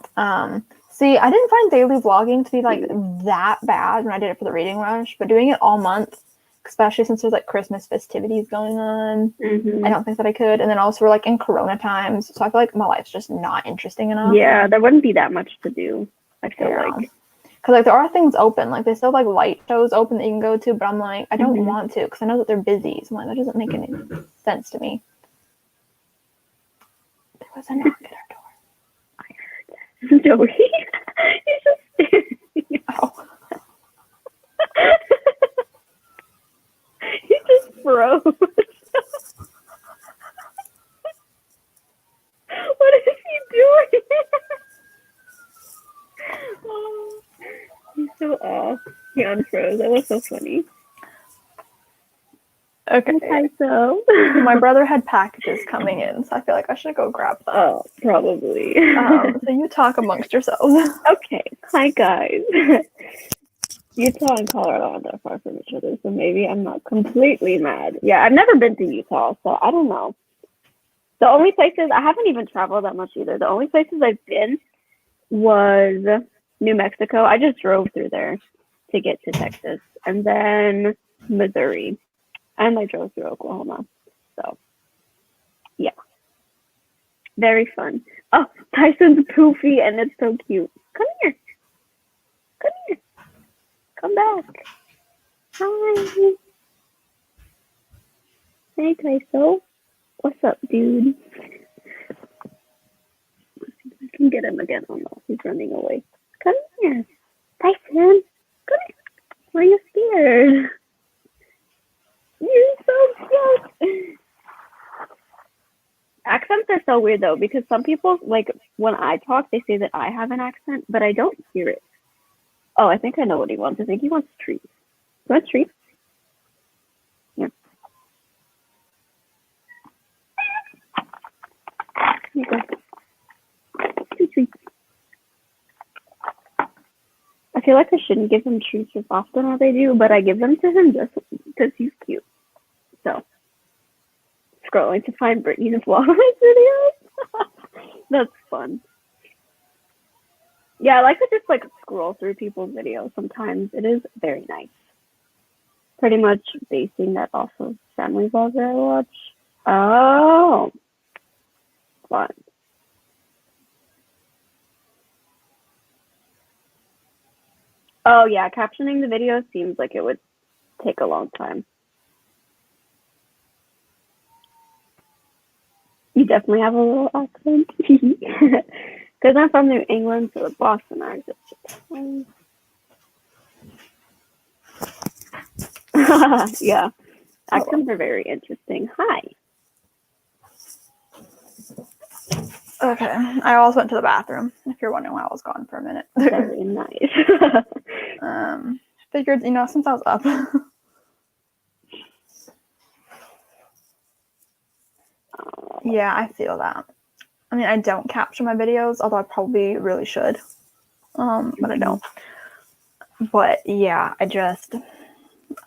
See, I didn't find daily vlogging to be like that bad when I did it for the reading rush, but doing it all month, especially since there's like Christmas festivities going on, I don't think that I could. And then also we're like in Corona times, so I feel like my life's just not interesting enough. Yeah, there wouldn't be that much to do, I feel like. Because like there are things open, like they still have like light shows open that you can go to, but I'm like, I don't want to because I know that they're busy. So I'm like, that doesn't make any sense to me. There was a knock at our door. I heard that. Joey, he's just staring. Oh. He just froze. What is he doing? Oh, he's so off. He unfroze. That was so funny. Okay. So my brother had packages coming in, so I feel like I should go grab them. Oh, probably. So you talk amongst yourselves. Okay. Hi, guys. Utah and Colorado aren't that far from each other, so maybe I'm not completely mad. Yeah, I've never been to Utah, so I don't know. The only places, I haven't even traveled that much either. The only places I've been was New Mexico. I just drove through there to get to Texas. And then Missouri. And I drove through Oklahoma. So, yeah. Very fun. Oh, Tyson's poofy and it's so cute. Come here. Hey, Tyso. What's up, dude? I can get him again. Oh no, he's running away. Come here. Tyson. Come here. Why are you scared? You're so cute. Accents are so weird though, because some people, like, when I talk, they say that I have an accent, but I don't hear it. Oh, I think I know what he wants. I think he wants treats. You want treats? Here. Here you go. 2 treats. I feel like I shouldn't give him treats as often as I do, but I give them to him just because he's cute. So, scrolling to find Brittany's vlog videos. That's fun. Yeah, I like to just like scroll through people's videos sometimes. It is very nice. Pretty much basing that off of family vlogs that I watch. Oh, fun. Oh yeah, captioning the video seems like it would take a long time. You definitely have a little accent. Because I'm from New England, so the Boston accent. Yeah, accents are very interesting. Hi. Okay, I also went to the bathroom, if you're wondering why I was gone for a minute. Very nice. Figured, since I was up. Yeah, I feel that. I mean, I don't capture my videos, although I probably really should. But I don't. But yeah,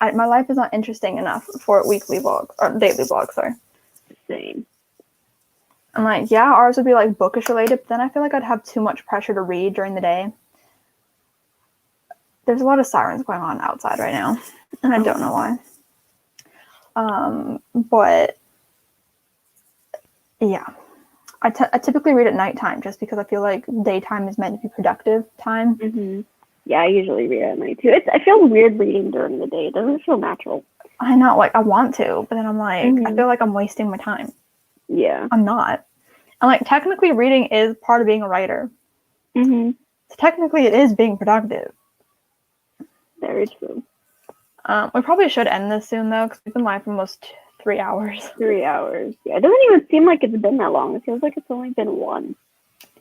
my life is not interesting enough for weekly vlogs, or daily vlogs, sorry. Same. I'm like, yeah, ours would be like bookish related, but then I feel like I'd have too much pressure to read during the day. There's a lot of sirens going on outside right now, and I don't know why. But yeah, I typically read at nighttime just because I feel like daytime is meant to be productive time. Mm-hmm. Yeah, I usually read at night too. I feel weird reading during the day. It doesn't feel natural. I know, like I want to, but then I'm like, I feel like I'm wasting my time. Yeah. I'm not. And like technically reading is part of being a writer. So technically it is being productive. Very true. We probably should end this soon though, because we've been live for almost 3 hours. 3 hours. Yeah, it doesn't even seem like it's been that long. It feels like it's only been 1.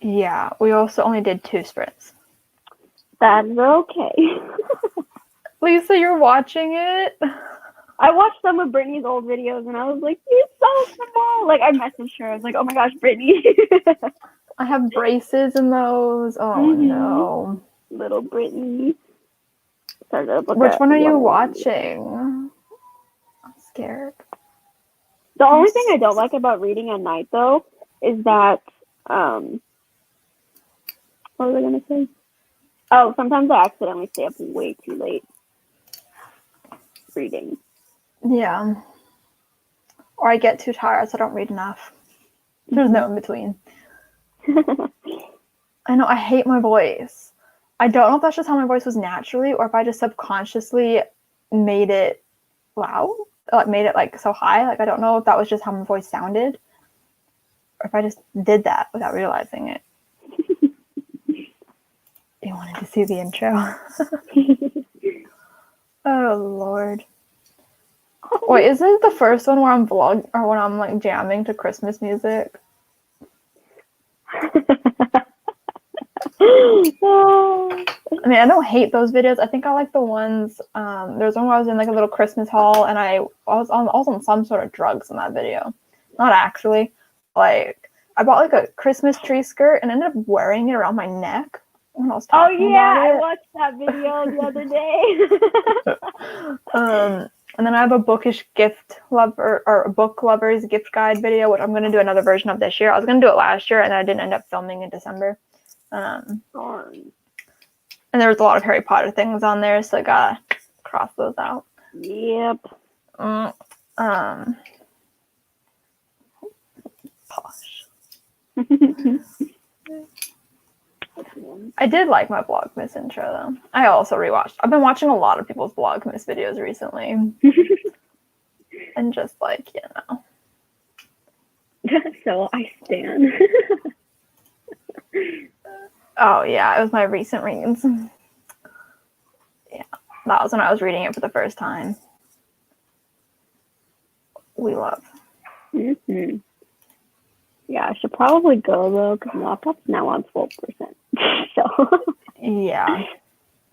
Yeah, we also only did 2 sprints. That's okay. Lisa, you're watching it? I watched some of Brittany's old videos and I was like, you're so small. Like, I messaged her. I was like, oh my gosh, Brittany. I have braces in those. Oh no. Little Brittany. Which one are you watching? I'm scared. The only thing I don't like about reading at night, though, is that, what was I going to say? Oh, sometimes I accidentally stay up way too late reading. Yeah. Or I get too tired, so I don't read enough. There's no in between. I know, I hate my voice. I don't know if that's just how my voice was naturally, or if I just subconsciously made it loud, like made it like so high. Like I don't know if that was just how my voice sounded, or if I just did that without realizing it. You wanted to see the intro? Oh Lord. Wait, is this the first one where I'm vlogging or when I'm like jamming to Christmas music? I mean, I don't hate those videos. I think I like the ones. There's one where I was in like a little Christmas haul, and I was on some sort of drugs in that video. Not actually. Like I bought like a Christmas tree skirt and ended up wearing it around my neck when I was talking about it. I watched that video the other day. And then I have a bookish gift lover or a book lovers gift guide video, which I'm going to do another version of this year. I was going to do it last year, and I didn't end up filming in December. And there was a lot of Harry Potter things on there, so I gotta cross those out. Yep. Posh. I did like my Vlogmas intro though. I also rewatched. I've been watching a lot of people's Vlogmas videos recently. and just like, So I stand. Oh yeah, it was my recent reads. Yeah, that was when I was reading it for the first time. We love. Mm-hmm. Yeah, I should probably go though because my laptop's now on 12%. So Yeah.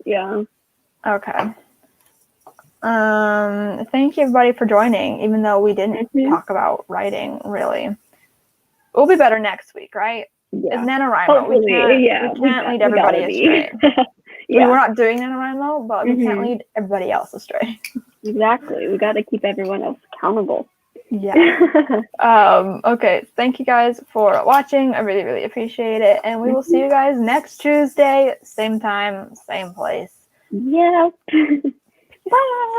yeah. Okay. Thank you everybody for joining, even though we didn't talk about writing really. We'll be better next week, right? Yeah. It's NaNoWriMo. Hopefully, We can't lead everybody astray. Yeah. We're not doing NaNoWriMo, but we can't lead everybody else astray. Exactly. We got to keep everyone else accountable. Yeah. Okay. Thank you guys for watching. I really, really appreciate it. And we will see you guys next Tuesday, same time, same place. Yeah. Bye.